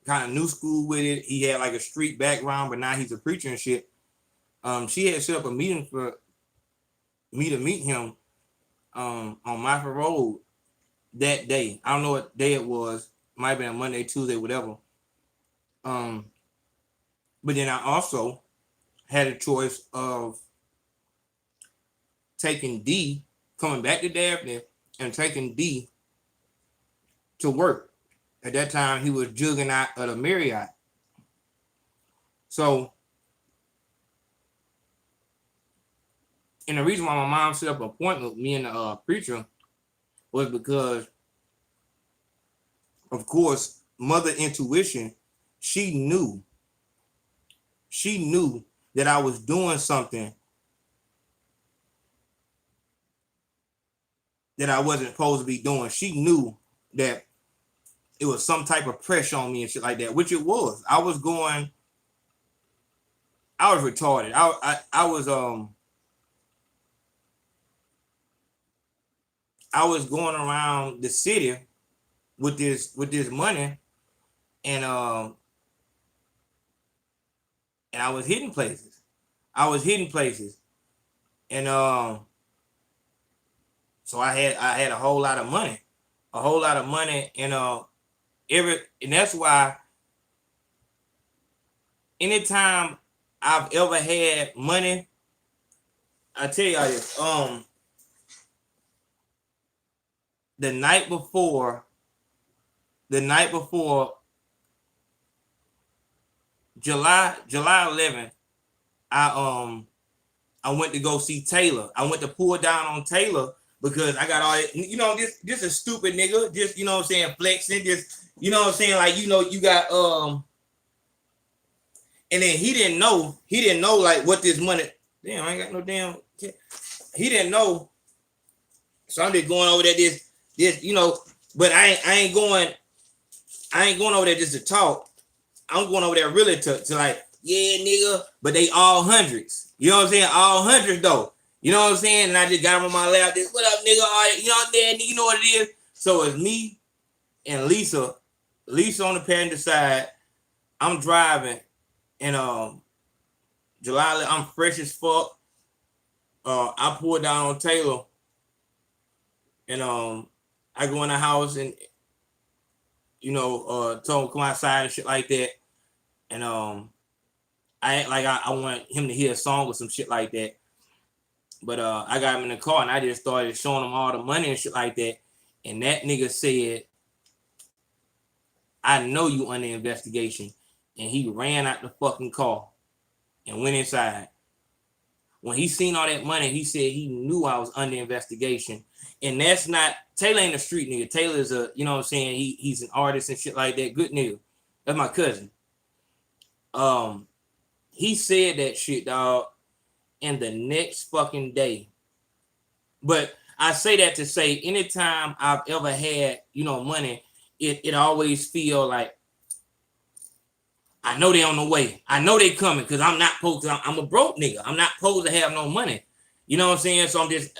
A: kind of new school with it. He had like a street background, but now he's a preacher and shit. She had set up a meeting me to meet him on Mafia Road that day. I don't know what day it was. Might have been a Monday, Tuesday, whatever. But then I also had a choice of taking D, coming back to Daphne, and taking D to work. At that time, he was jugging out at a Marriott. So, and the reason why my mom set up an appointment with me and the preacher was because, of course, mother intuition, she knew that I was doing something that I wasn't supposed to be doing. She knew that it was some type of pressure on me and shit like that, which it was. I was retarded. I was going around the city with this money, and I was hitting places. And so I had a whole lot of money, and and that's why anytime I've ever had money, I tell y'all this, the night before July 11th, I went to go see Taylor. I went to pull down on Taylor because I got all that, this a stupid nigga, just, you know what I'm saying, flexing, just, you know what I'm saying, like, you got and then he didn't know like what this money, damn, I ain't got no damn, he didn't know. So I'm just going over there this, but I ain't going over there just to talk. I'm going over there really to like, yeah, nigga, but they all hundreds. You know what I'm saying? All hundreds though. You know what I'm saying? And I just got him on my lap. This, what up, nigga? All right, you know what I'm saying? You know what it is? So it's me and Lisa. Lisa on the passenger side. I'm driving, and July, I'm fresh as fuck. I pulled down on Taylor, and I go in the house and told him come outside and shit like that, and I act like I want him to hear a song or some shit like that. But I got him in the car and I just started showing him all the money and shit like that. And that nigga said, I know you under investigation. And he ran out the fucking car and went inside. When he seen all that money, he said he knew I was under investigation. And that's not, Taylor ain't a street nigga. Taylor's a, you know what I'm saying, he's an artist and shit like that. Good nigga. That's my cousin. He said that shit, dog, and the next fucking day. But I say that to say, anytime I've ever had, money, it always feel like I know they on the way. I know they coming because I'm not supposed to, I'm a broke nigga. I'm not supposed to have no money. You know what I'm saying? So I'm just,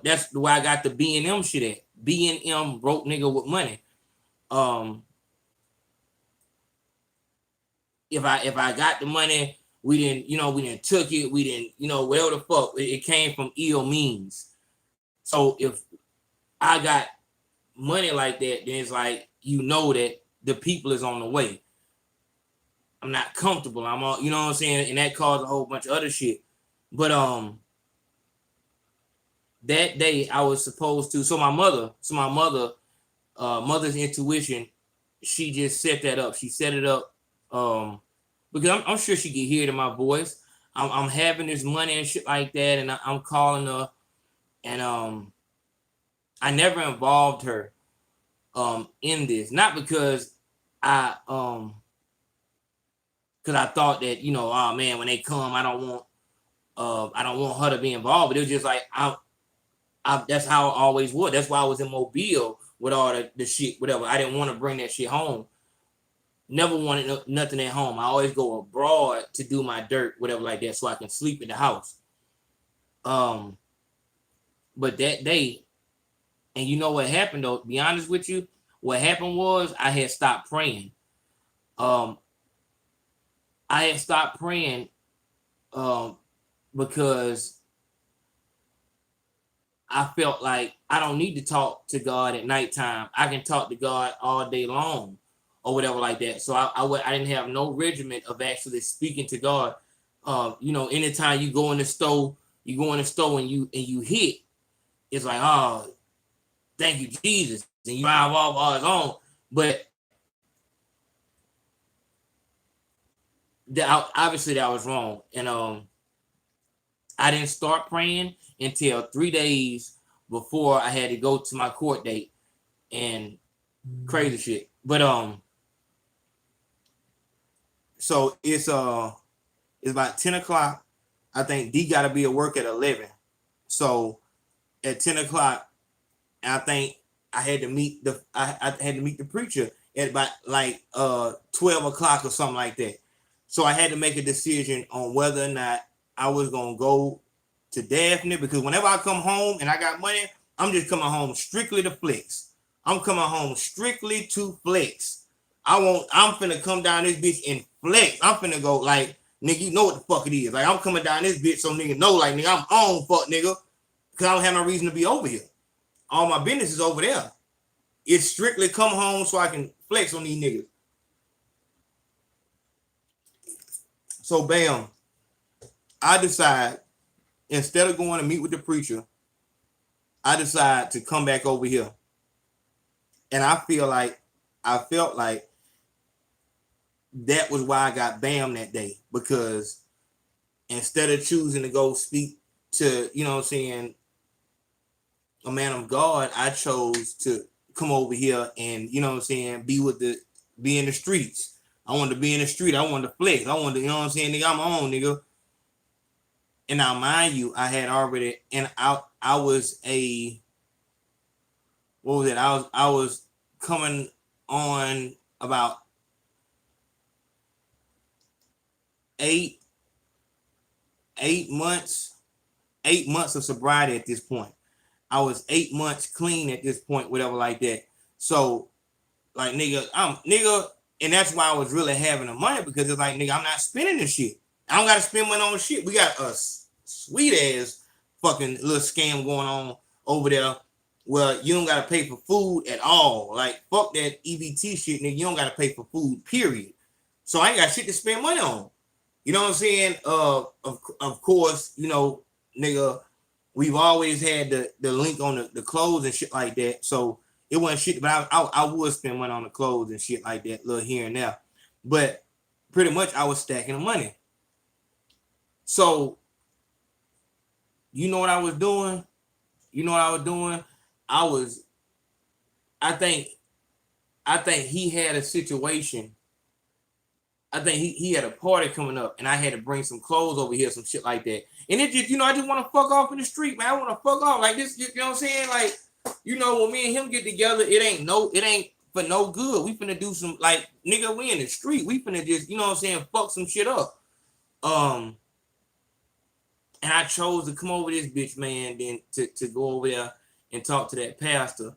A: that's the way I got the B&M shit at. B&M broke nigga with money. If I got the money, we didn't took it. We didn't, whatever the fuck. It came from ill means. So if I got money like that, then it's like, that the people is on the way. I'm not comfortable. I'm all, you know what I'm saying? And that caused a whole bunch of other shit. But that day I was supposed to, so my mother's intuition, she just set that up. She set it up because I'm sure she could hear it in my voice. I'm having this money and shit like that, and I'm calling her, and I never involved her in this, not because I thought that, oh man, when they come, I don't want her to be involved. But it was just like that's how it always was. That's why I was in Mobile with all the shit, whatever. I didn't want to bring that shit home. Never wanted nothing at home. I always go abroad to do my dirt, whatever like that, so I can sleep in the house. But that day, and you know what happened though, to be honest with you, what happened was I had stopped praying. because
F: I felt like I don't need to talk to God at nighttime. I can talk to God all day long or whatever like that. So I didn't have no regiment of actually speaking to God. Anytime you go in the store, and you hit, it's like, oh, thank you, Jesus. And you drive off on his own. But obviously that was wrong. And I didn't start praying until 3 days before I had to go to my court date and crazy shit. But so it's about 10 o'clock. I think D gotta be at work at 11. So at 10 o'clock, I think I had to meet the preacher at about like 12 o'clock or something like that. So I had to make a decision on whether or not I was gonna go to Daphne, because whenever I come home and I got money, I'm just coming home strictly to flex. I'm coming home strictly to flex. I'm finna come down this bitch and flex. I'm finna go like, nigga, you know what the fuck it is. Like, I'm coming down this bitch so nigga know, like, nigga, I'm on, fuck nigga, because I don't have no reason to be over here. All my business is over there. It's strictly come home so I can flex on these niggas. So bam, I decide, instead of going to meet with the preacher, I decide to come back over here. And I felt like that was why I got bam that day, because instead of choosing to go speak to, you know what I'm saying, a man of God, I chose to come over here and, you know what I'm saying, be in the streets. I wanted to be in the street. I wanted to flex. I wanted to, you know what I'm saying, nigga, I'm on, nigga. And now, mind you, I had already, and I was what was it? I was coming on about 8 months of sobriety at this point. I was 8 months clean at this point, whatever like that. So, like, nigga, and that's why I was really having the money, because it's like, nigga, I'm not spending this shit. I don't got to spend money on shit. We got a sweet ass fucking little scam going on over there where you don't got to pay for food at all. Like, fuck that EBT shit, nigga. You don't got to pay for food, period. So I ain't got shit to spend money on. You know what I'm saying? Of course, you know, nigga, we've always had the link on the clothes and shit like that. So it wasn't shit, but I would spend money on the clothes and shit like that, little here and there. But pretty much I was stacking the money. So you know what I was doing? I think he had a situation. I think he had a party coming up, and I had to bring some clothes over here, some shit like that. And it just, I just want to fuck off in the street, man. I want to fuck off like this. You know what I'm saying? Like, when me and him get together, it ain't for no good. We finna do some, like, nigga, we in the street. We finna just, you know what I'm saying, fuck some shit up. And I chose to come over this bitch, man, then to go over there and talk to that pastor.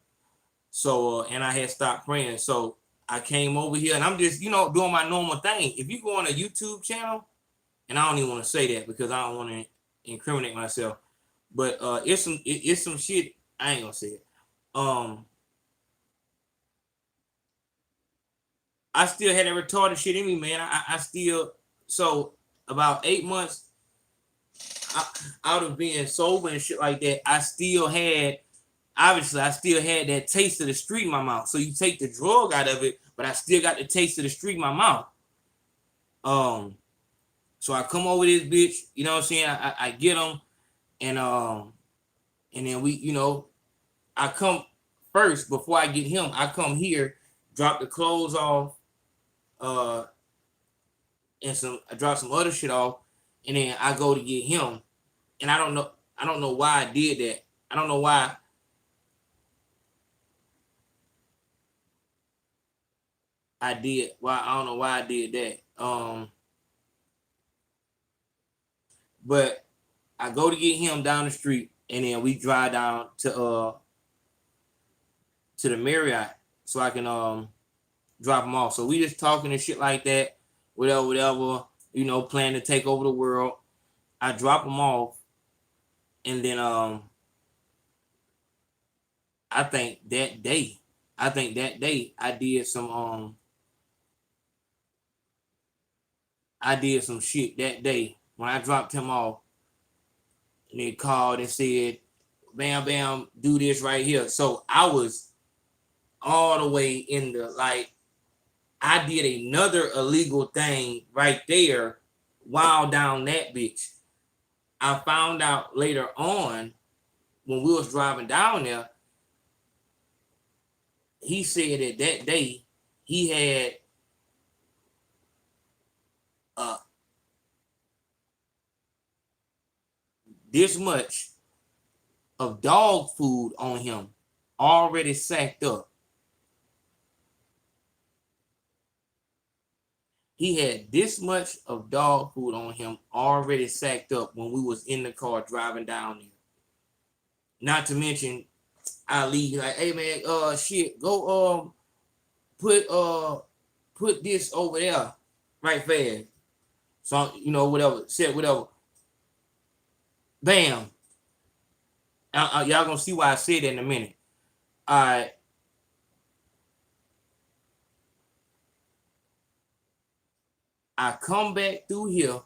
F: So, and I had stopped praying. So I came over here, and I'm just, doing my normal thing. If you go on a YouTube channel, and I don't even want to say that because I don't want to incriminate myself, but it's some shit, I ain't gonna say it. I still had that retarded shit in me, man. I still, so about 8 months out of being sober and shit like that, I still had that taste of the street in my mouth. So you take the drug out of it, but I still got the taste of the street in my mouth. So I come over this bitch, you know what I'm saying? I get them, and then we, I come first before I get him. I come here, drop the clothes off, and I drop some other shit off, and then I go to get him. And I don't know why I did that. I don't know why. I don't know why I did that. But I go to get him down the street, and then we drive down to the Marriott so I can drop him off. So we just talking and shit like that, whatever, plan to take over the world. I drop him off, and then I think that day I did some shit that day when I dropped him off, and they called and said, "Bam, bam, do this right here." So I was all the way in the like. I did another illegal thing right there while down that bitch. I found out later on when we was driving down there. He said that day he had this much of dog food on him already sacked up. He had this much of dog food on him already sacked up when we was in the car driving down there. Not to mention, I leave like, hey man, shit, go put this over there right fast. So whatever, said whatever. Bam. Y'all gonna see why I said that in a minute. All right. I come back through here.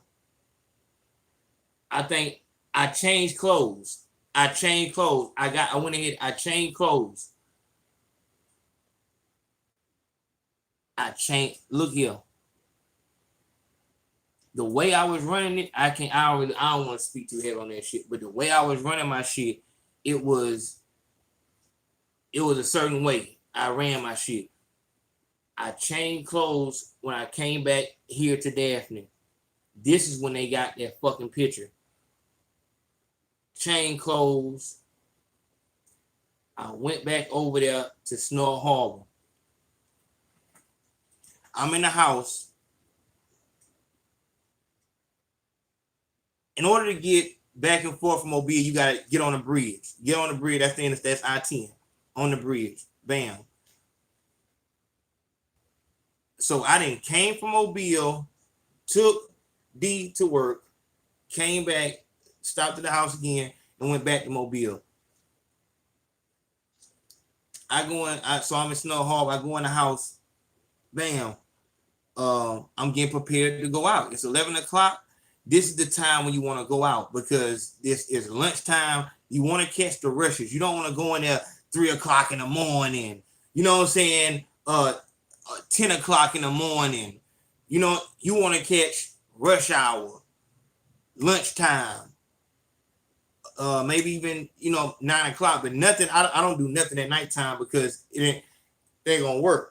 F: I think I changed clothes. I went ahead. I changed clothes. Look here. The way I was running it, I don't want to speak too heavy on that shit. But the way I was running my shit, it was a certain way I ran my shit. I changed clothes when I came back here to Daphne. This is when they got that fucking picture. Changed clothes. I went back over there to Snow Harbor. I'm in the house. In order to get back and forth from Mobile, you gotta get on the bridge. Get on the bridge. That's I-10 on the bridge. Bam. So I didn't came from Mobile, took D to work, came back, stopped at the house again, and went back to Mobile. So I'm in Snow Harbor. I go in the house. Bam. I'm getting prepared to go out. It's 11 o'clock. This is the time when you want to go out because this is lunchtime. You want to catch the rushes. You don't want to go in there 3 o'clock in the morning. You know what I'm saying? 10 o'clock in the morning. You want to catch rush hour, lunchtime, maybe even 9 o'clock. But nothing. I don't do nothing at nighttime because it ain't gonna work.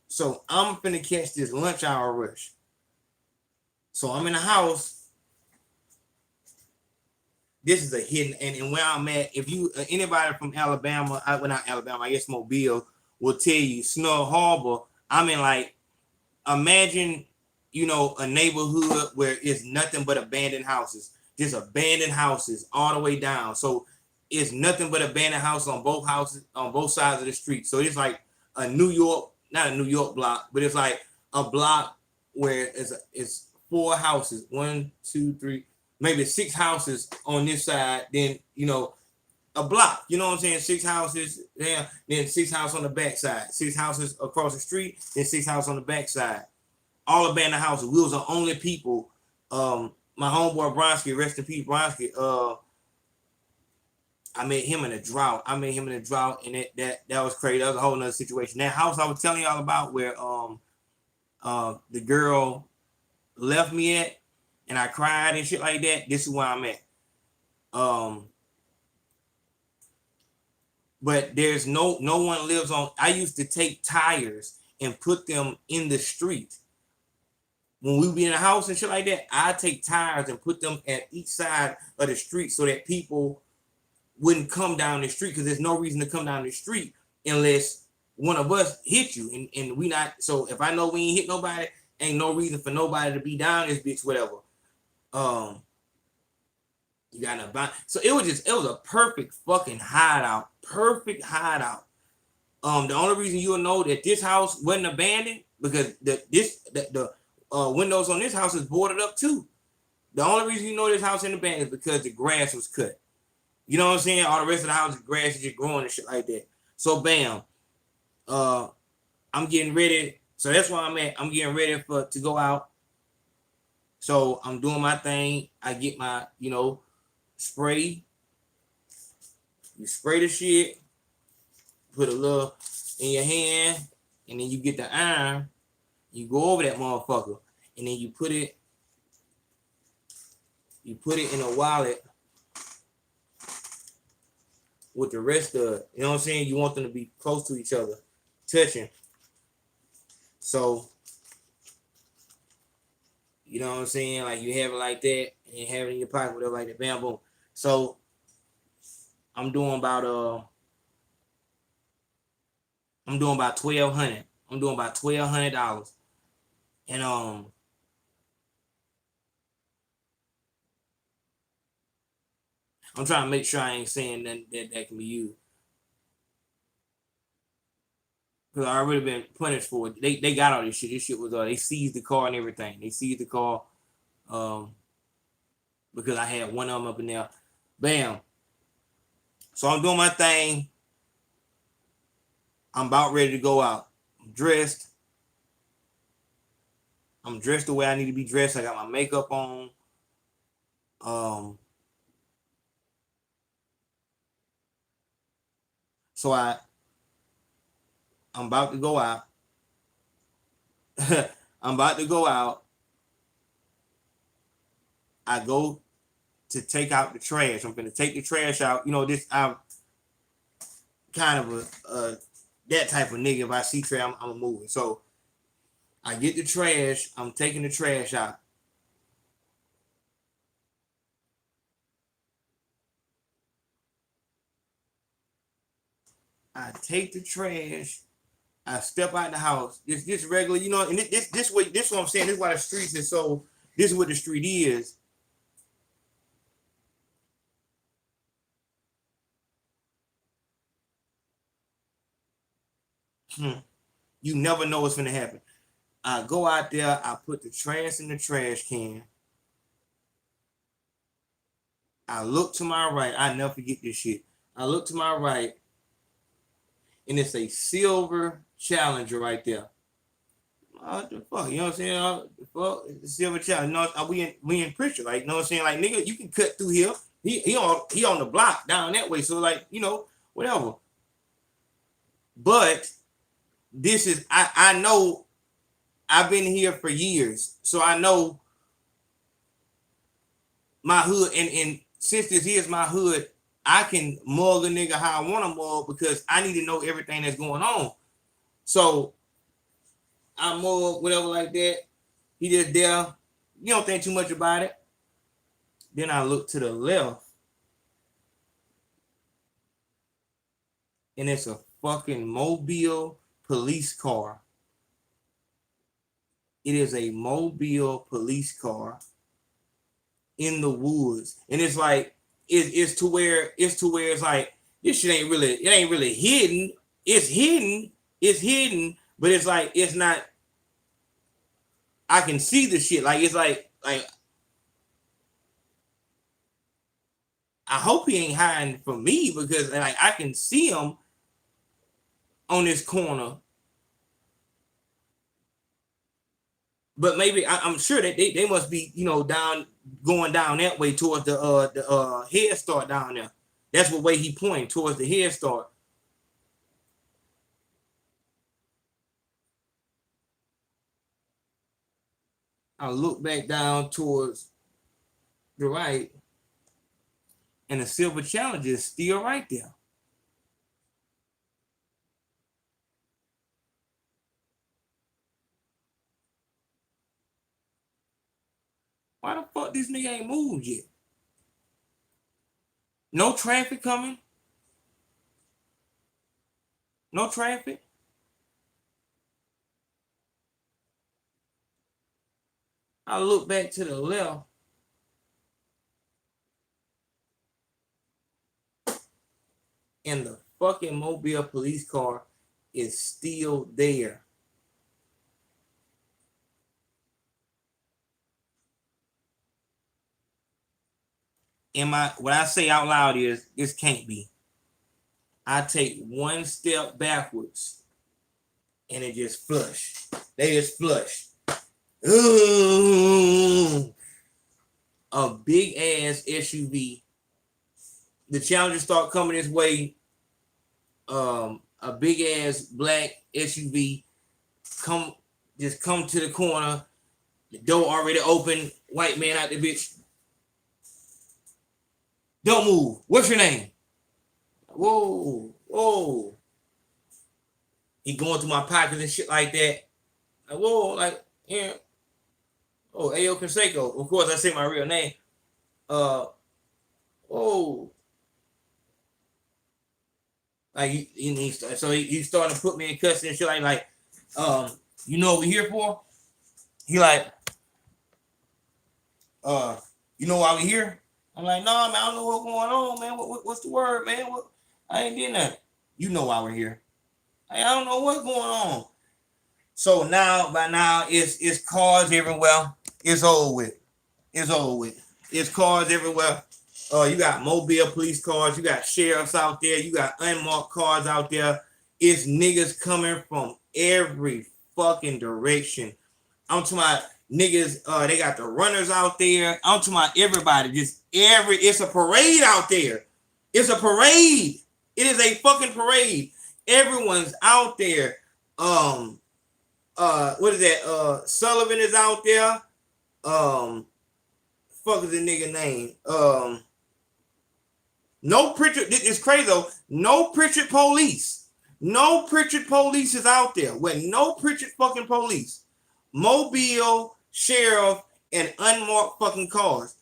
F: So I'm finna catch this lunch hour rush. So I'm in the house. This is a hidden, and where I'm at, if you anybody from Alabama, not Alabama, I guess Mobile, will tell you Snow Harbor. I'm in like, imagine, a neighborhood where it's nothing but abandoned houses, just abandoned houses all the way down. So it's nothing but abandoned houses on both sides of the street. So it's like a New York, not a New York block, but it's like a block where it's 4 houses, 1, 2, 3. Maybe 6 houses on this side, then a block. You know what I'm saying? 6 houses there, then 6 houses on the back side, 6 houses across the street, then 6 houses on the back side. All abandoned houses. We was the only people. My homeboy Bronsky, rest in peace, Bronsky. I met him in a drought. And that was crazy. That was a whole nother situation. That house I was telling y'all about where the girl left me at, and I cried and shit like that. This is where I'm at. But there's no one lives on. I used to take tires and put them in the street. When we be in a house and shit like that, I take tires and put them at each side of the street so that people wouldn't come down the street, because there's no reason to come down the street unless one of us hit you. And we not. So if I know we ain't hit nobody, ain't no reason for nobody to be down this bitch, whatever. You got to buy. So it was a perfect fucking hideout. Perfect hideout. The only reason you'll know that this house wasn't abandoned because the windows on this house is boarded up too. The only reason you know this house ain't abandoned is because the grass was cut. You know what I'm saying? All the rest of the house, grass is just growing and shit like that. So bam, I'm getting ready. So that's where I'm at. I'm getting ready to go out. So I'm doing my thing. I get my, spray. You spray the shit, put a little in your hand, and then you get the iron. You go over that motherfucker, and then you put it in a wallet with the rest of it. You know what I'm saying? You want them to be close to each other, touching. So, you know what I'm saying? Like you have it like that, and you have it in your pocket, whatever, like that. Bam, boom. So I'm doing about $1,200. I'm doing about $1,200, and I'm trying to make sure I ain't saying that can be used. Because I already been punished for it. They got all this shit. This shit was they seized the car and everything. They seized the car because I had one of them up in there. Bam. So I'm doing my thing. I'm about ready to go out. I'm dressed. I'm dressed the way I need to be dressed. I got my makeup on. So I'm about to go out. I'm about to go out. I go to take out the trash. I'm gonna take the trash out. I'm kind of a that type of nigga. If I see trash, I'm moving. So I get the trash. I'm taking the trash out. I take the trash. I step out the house. This regular, and this what I'm saying. This is why the streets is so. This is what the street is. You never know what's gonna happen. I go out there. I put the trash in the trash can. I look to my right. I never forget this shit. I look to my right, and it's a silver Challenger right there. What the fuck? You know what I'm saying? The fuck? Silver Challenger. We in Pritchard. Like, you know what I'm saying? Like, nigga, you can cut through here. He on the block down that way. So like, whatever. But this is I know I've been here for years. So I know my hood, and since this is my hood, I can mug a nigga how I want to mug because I need to know everything that's going on. So I mug whatever like that. He just there. You don't think too much about it. Then I look to the left, and it's a fucking Mobile police car. It is a Mobile police car in the woods, and it's like it's to where it's like this shit ain't really hidden. It's hidden, but it's like it's not. I can see the shit. Like it's like I hope he ain't hiding from me because like I can see him on this corner. But maybe I'm sure that they must be going down that way towards the head start down there. That's what way he pointing towards the head start. I look back down towards the right, and the silver Challenger is still right there. Why the fuck this nigga ain't moved yet? No traffic coming. No traffic. I look back to the left, and the fucking Mobile police car is still there. what I say out loud is this can't be. I take one step backwards and it just flush. They just flush. Ooh, a big ass SUV. The Challengers start coming this way. A big ass black SUV come to the corner. The door already open. White man out the bitch. Don't move. What's your name? Whoa. He going through my pockets and shit like that. Like, whoa, like, yeah. Oh, Ayo Consaco. Of course, I say my real name. Whoa. Like, he started to put me in custody and shit like, you know what we're here for? He like, you know why we here? I'm like, no, man, I don't know what's going on, man. What's the word, man? I ain't did nothing. You know why we're here. I don't know what's going on. So by now, it's cars everywhere. It's over with. It's cars everywhere. You got mobile police cars. You got sheriffs out there. You got unmarked cars out there. It's niggas coming from every fucking direction. I'm talking about niggas. They got the runners out there. I'm talking about everybody. It's a parade out there. It's a parade. It is a fucking parade. Everyone's out there. What is that? Sullivan is out there. Fuck is the nigga name? No Pritchard. It's crazy though. No Pritchard police. No Pritchard police is out there. With no Pritchard fucking police. Mobile, sheriff, and unmarked fucking cars.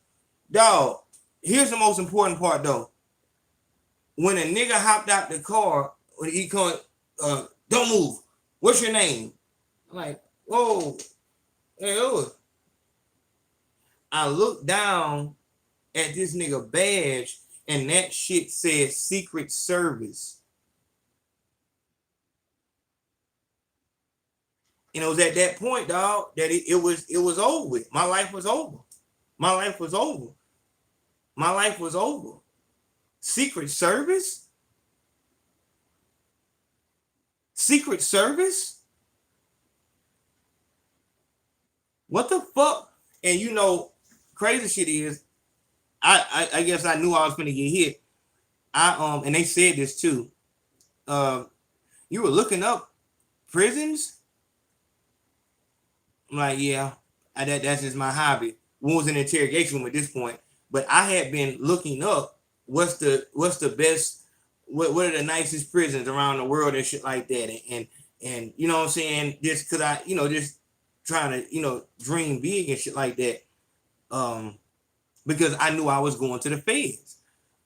F: Dog, here's the most important part though. When a nigga hopped out the car, when he called, don't move. What's your name? I'm like, whoa. Hey, I looked down at this nigga badge and that shit said Secret Service. And it was at that point, dog, that it was over with. My life was over. Secret Service? Secret Service? What the fuck? And you know, crazy shit is, I guess I knew I was gonna get hit. And they said this too. You were looking up prisons? I'm like, yeah, that's just my hobby. One was an interrogation room at this point, but I had been looking up what's the best, what are the nicest prisons around the world and shit like that, and you know what I'm saying, just because I just trying to dream big and shit like that, because I knew I was going to the feds.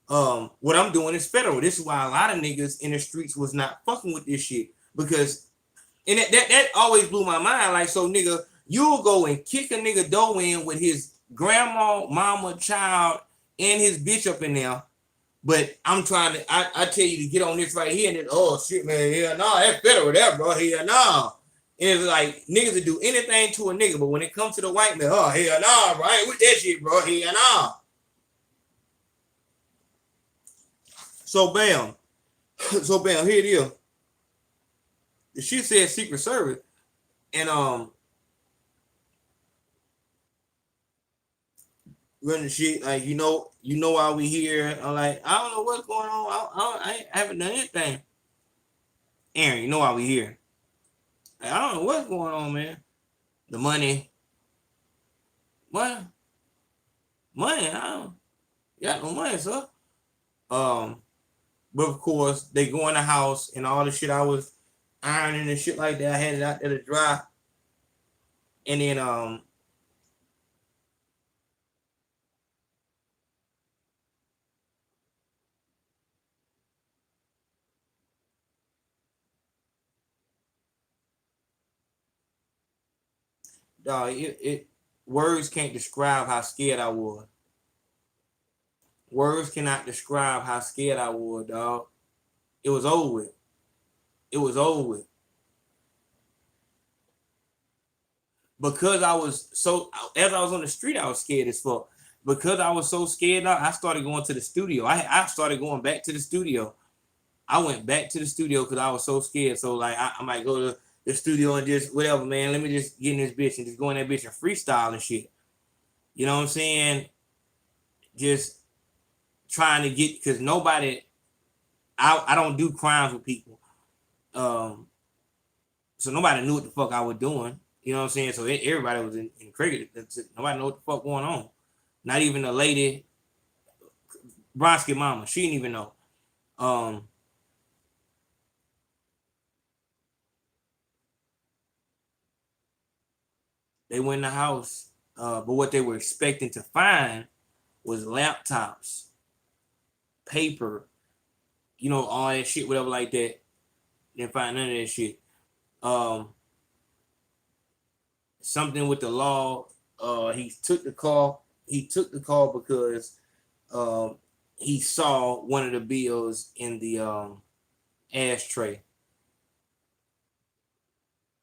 F: What I'm doing is federal. This is why a lot of niggas in the streets was not fucking with this shit, because and that always blew my mind. Like, so nigga, you'll go and kick a nigga door in with his grandma, mama, child, and his bitch up in there. But I'm trying to, I tell you to get on this right here, and then, oh shit, man, hell no, that's federal, that bro, hell no. And it's like niggas will do anything to a nigga, but when it comes to the white man, oh hell no, right with that shit, bro, hell no. So bam, here it is. She said Secret Service, and running shit like you know why we here. I'm like, I don't know what's going on. I haven't done anything. Aaron, you know why we here? Like, I don't know what's going on, man. The money. What? Money? I don't got no money, sir. But of course they go in the house and all the shit I was ironing and shit like that. I had it out there to dry. And then dog, words can't describe how scared I was. Words cannot describe how scared I was, dog. It was over with. Because I was as I was on the street, I was scared as fuck. because I was so scared, I started going to the studio. I started going back to the studio. I went back to the studio because I was so scared. So like I might go to the studio and just whatever, man. Let me just get in this bitch and just go in that bitch and freestyle and shit. You know what I'm saying? Just trying to get, because nobody, I don't do crimes with people. So nobody knew what the fuck I was doing. You know what I'm saying? So everybody was in cricket. Nobody knew what the fuck going on. Not even the lady, Bronski mama. She didn't even know. They went in the house, but what they were expecting to find was laptops, paper, you know, all that shit, whatever like that. Didn't find none of that shit. Something with the law. He took the call. He took the call because he saw one of the bills in the ashtray.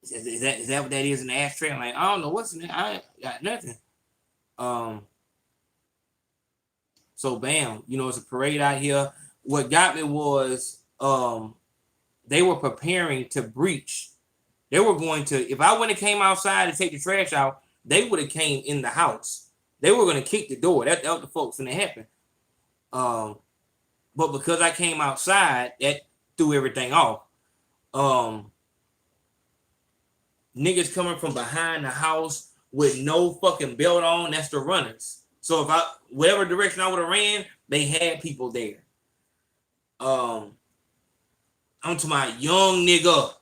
F: Is that what that is, an ashtray? I'm like, I don't know what's in there. I ain't got nothing. So bam, you know, it's a parade out here. What got me was they were preparing to breach. They were going to, if I wouldn't have came outside to take the trash out, they would have came in the house. They were going to kick the door. That was the folks when it happened. But because I came outside, that threw everything off. Niggas coming from behind the house with no fucking belt on, that's the runners. So if whatever direction I would have ran, they had people there. I'm to my young niggas,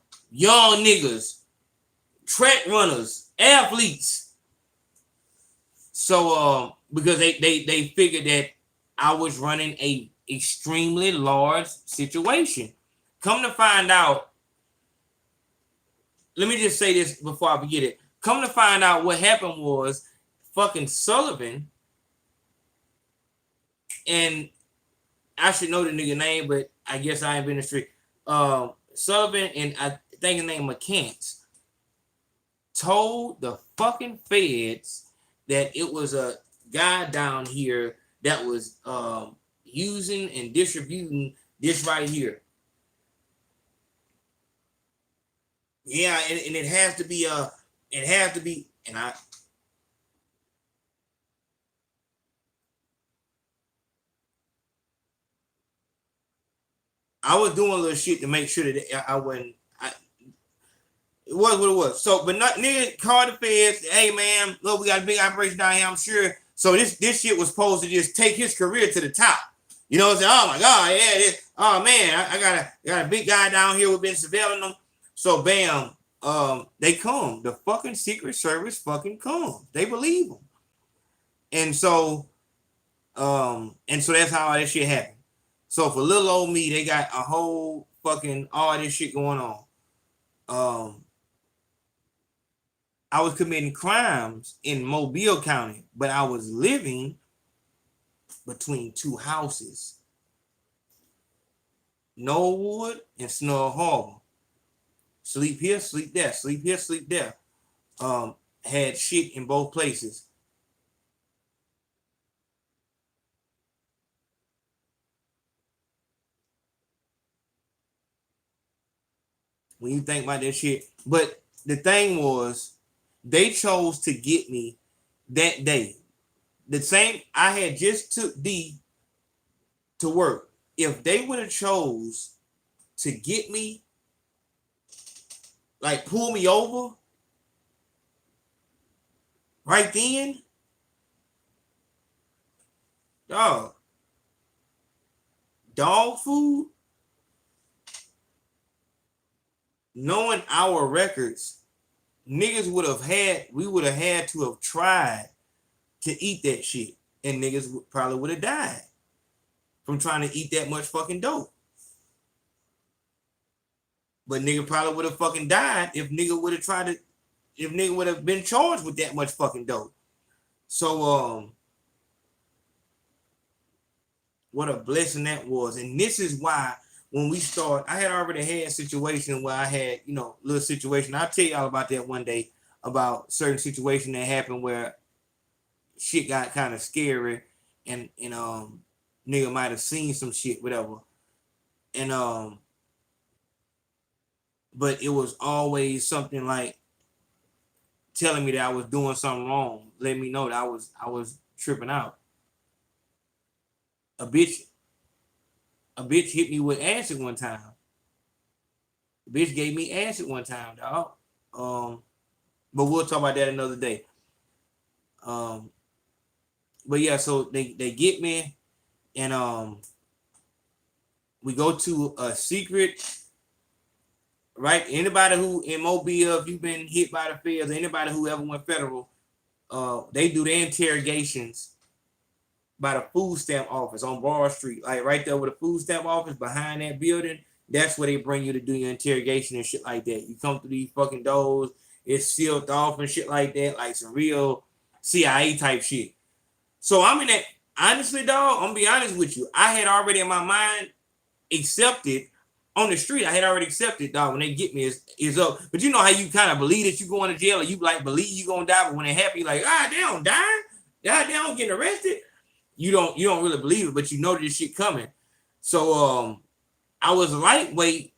F: track runners, athletes. So because they figured that I was running a extremely large situation. Come to find out, let me just say this before I forget it. Come to find out, what happened was fucking Sullivan, and I should know the nigga name, but I guess I ain't been in the street. Sullivan and I think his name McCants told the fucking feds that it was a guy down here that was using and distributing this right here. Yeah, and it has to be and I was doing a little shit to make sure that I wasn't. It was what it was. So, but not nigga called the feds. Hey man, look, we got a big operation down here. I'm sure. So this shit was supposed to just take his career to the top. You know what I'm saying? Oh my god, yeah. Oh man, I got a big guy down here. We've been surveilling them. So bam, they come. The fucking Secret Service fucking come. They believe them. And so that's how all that shit happened. So for little old me, they got a whole fucking all this shit going on. I was committing crimes in Mobile County, but I was living between two houses, Knollwood and Snow Harbor. Sleep here, sleep there, sleep here, sleep there. Had shit in both places. When you think about that shit, but the thing was, they chose to get me that day. The same, I had just took D to work. If they would have chose to get me, like pull me over right then, dog food, knowing our records, niggas would have had to have tried to eat that shit, and niggas probably would have died from trying to eat that much fucking dope. But nigga probably would have fucking died if nigga would have been charged with that much fucking dope. So what a blessing that was. And this is why when we start, I had already had a situation where I had, little situation. I'll tell y'all about that one day, about certain situation that happened where shit got kind of scary, and nigga might have seen some shit, whatever. And but it was always something like telling me that I was doing something wrong, letting me know that I was tripping out. A bitch hit me with acid one time. A bitch gave me acid one time, dog. But we'll talk about that another day. But yeah, so they get me, and we go to a secret. Right, anybody who in Mobile, if you've been hit by the feds, anybody who ever went federal, they do their interrogations by the food stamp office on Broad Street, like right there with the food stamp office behind that building. That's where they bring you to do your interrogation and shit like that. You come through these fucking doors, it's sealed off and shit like that, like some real CIA type shit. So I'm in that. Honestly, dog, I'm gonna be honest with you. I had already in my mind accepted. On the street, I had already accepted, dog. When they get me, is up. But you know how you kind of believe that you going to jail, or you like believe you gonna die, but when they happen, you like, they don't die, they don't get arrested. You don't really believe it, but you know that this shit coming. So I was lightweight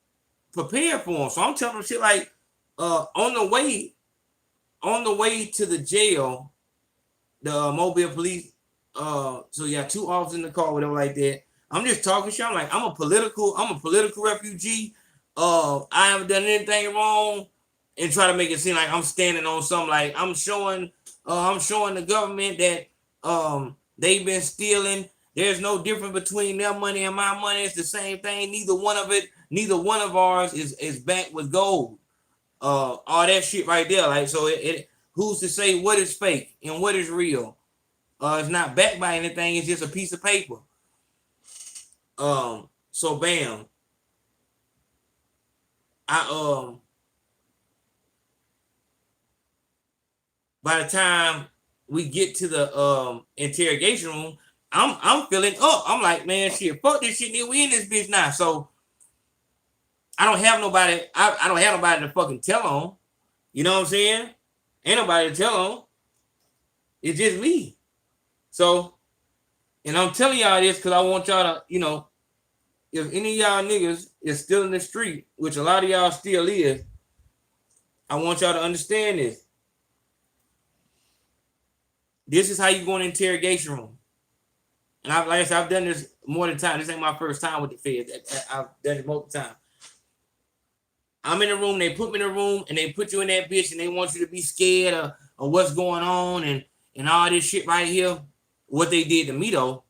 F: prepared for them. So I'm telling them shit like, on the way to the jail, the Mobile police. So you got 2 officers in the car, whatever like that. I'm just talking shit. I'm like, I'm a political refugee. I haven't done anything wrong, and try to make it seem like I'm standing on something. Like I'm showing the government that they've been stealing. There's no difference between their money and my money. It's the same thing. Neither one of ours is backed with gold. All that shit right there. Like, so it who's to say what is fake and what is real? It's not backed by anything. It's just a piece of paper. So bam. By the time we get to the interrogation room, I'm feeling up. I'm like, man, shit, fuck this shit, nigga. We in this bitch now. So I don't have nobody. I don't have nobody to fucking tell on. You know what I'm saying? Ain't nobody to tell on. It's just me. So, and I'm telling y'all this because I want y'all to, if any of y'all niggas is still in the street, which a lot of y'all still is, I want y'all to understand this. This is how you go in the interrogation room. And like I said, I've done this more than time. This ain't my first time with the feds. I've done it multiple times. I'm in the room, they put me in the room, and they put you in that bitch, and they want you to be scared of what's going on and all this shit right here. What they did to me, though,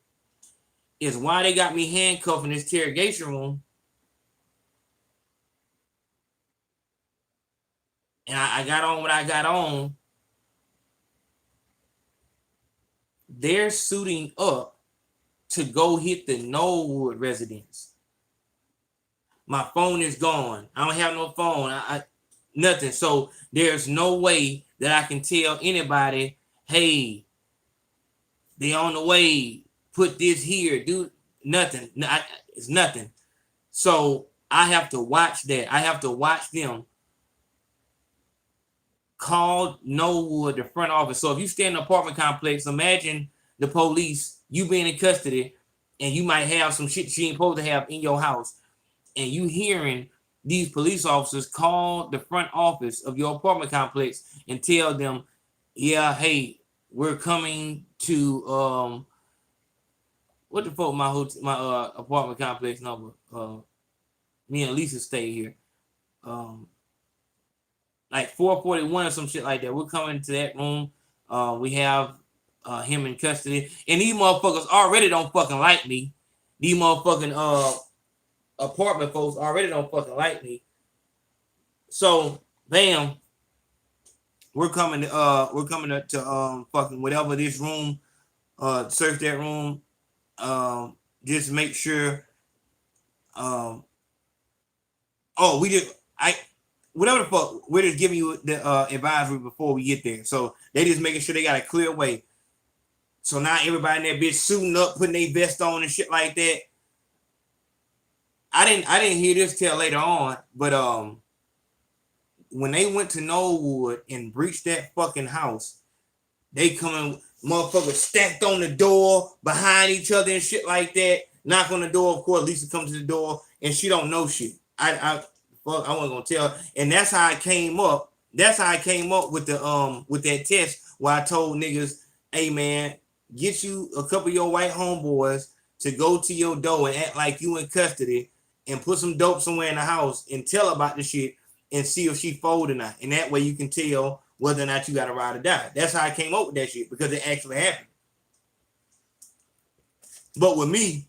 F: is why they got me handcuffed in this interrogation room. And I got on what I got on. They're suiting up to go hit the Knollwood residence. My phone is gone. I don't have no phone. Nothing. So there's no way that I can tell anybody, hey, they on the way, put this here, do nothing. It's nothing. So I have to watch that. I have to watch them call Knollwood, the front office. So if you stay in an apartment complex, imagine the police, you being in custody, and you might have some shit you ain't supposed to have in your house. And you hearing these police officers call the front office of your apartment complex and tell them, yeah, hey, we're coming to what the fuck my apartment complex number? Me and Lisa stay here. Like 441 or some shit like that. We're coming to that room. We have him in custody. And these motherfuckers already don't fucking like me. These motherfucking apartment folks already don't fucking like me. So bam, we're coming to fucking whatever this room, search that room, just make sure. Whatever the fuck, we're just giving you the advisory before we get there. So they just making sure they got a clear way. So now everybody in that bitch suiting up, putting their vest on and shit like that. I didn't hear this till later on, but when they went to Knollwood and breached that fucking house, they coming Motherfuckers stacked on the door behind each other and shit like that. Knock on the door, of course. Lisa comes to the door and she don't know shit. I wasn't gonna tell her. And that's how I came up. That's how I came up with the with that test where I told niggas, hey man, get you a couple of your white homeboys to go to your door and act like you in custody and put some dope somewhere in the house and tell about the shit and see if she fold or not. And that way you can tell whether or not you got to ride or die. That's how I came up with that shit because it actually happened. But with me,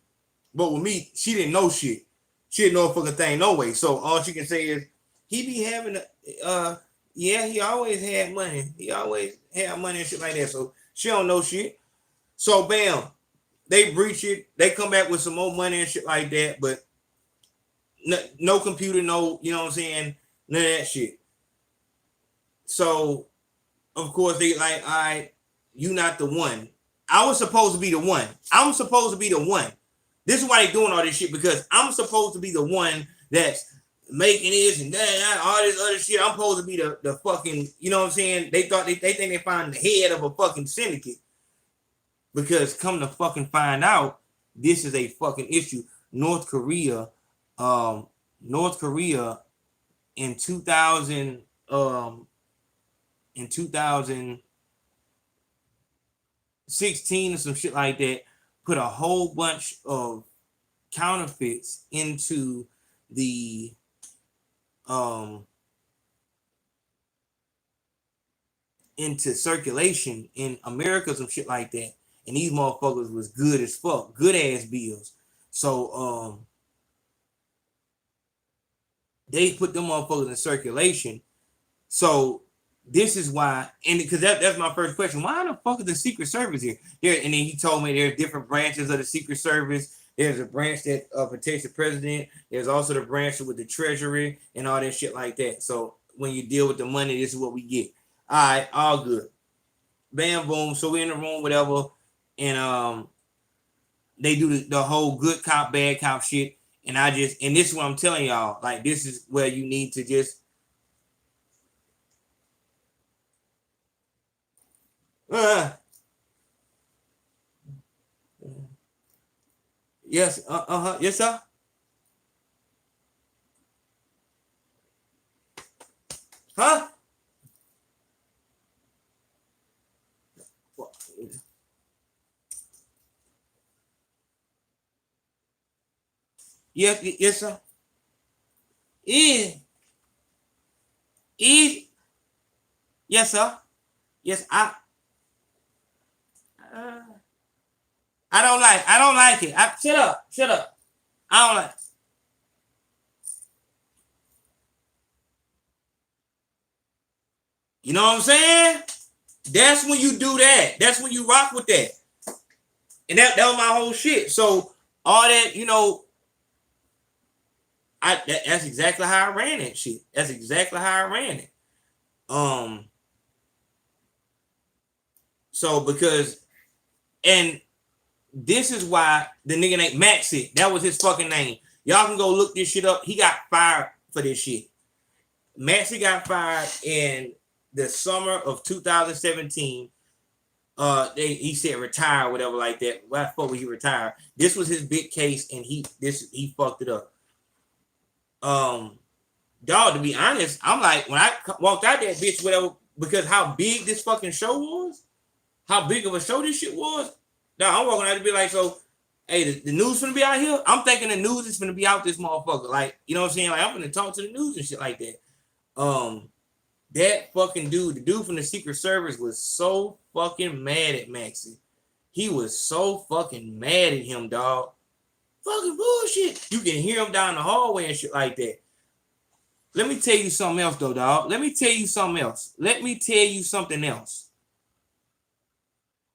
F: she didn't know shit. She didn't know a fucking thing no way. So all she can say is, he be having yeah, he always had money. He always had money and shit like that. So she don't know shit. So bam, they breach it. They come back with some more money and shit like that. But no computer, no, you know what I'm saying? None of that shit. So of course they like, all right, you not the one. I was supposed to be the one. I'm supposed to be the one. This is why they doing all this shit, because I'm supposed to be the one that's making this and that, all this other shit. I'm supposed to be the fucking, you know what I'm saying? They thought they think they found the head of a fucking syndicate. Because come to fucking find out, this is a fucking issue. North Korea in 2016 or some shit like that, put a whole bunch of counterfeits into the into circulation in America, some shit like that. And these motherfuckers was good as fuck, good ass bills. So they put them motherfuckers in circulation. So this is why, and because that's my first question. Why the fuck is the Secret Service here? And then he told me there's different branches of the Secret Service. There's a branch that protects the president. There's also the branch with the Treasury and all that shit like that. So when you deal with the money, this is what we get. All right, all good. Bam, boom. So we're in the room, whatever, and they do the whole good cop, bad cop shit. And this is what I'm telling y'all. Like, this is where you need to just yes, yes, sir. Huh? Yes, yes, sir. Yes, sir. Yes, I don't like it. Shut up. I don't like it. You know what I'm saying? That's when you do that. That's when you rock with that. And that was my whole shit. So all that, you know, that's exactly how I ran that shit. That's exactly how I ran it. So because, and this is why the nigga named Maxie, that was his fucking name. Y'all can go look this shit up. He got fired for this shit. Maxie got fired in the summer of 2017. He said retire, whatever like that. Why the fuck would he retire? This was his big case, and he fucked it up. Dog, to be honest, I'm like, when I walked out that bitch, whatever, because how big this fucking show was, how big of a show this shit was. Dog, I'm walking out to be like, so, hey, the news finna be out here? I'm thinking the news is finna be out this motherfucker. Like, you know what I'm saying? Like, I'm finna talk to the news and shit like that. That fucking dude, the dude from the Secret Service was so fucking mad at Maxie. He was so fucking mad at him, dog. Fucking bullshit. You can hear him down the hallway and shit like that. Let me tell you something else, though, dog. Let me tell you something else.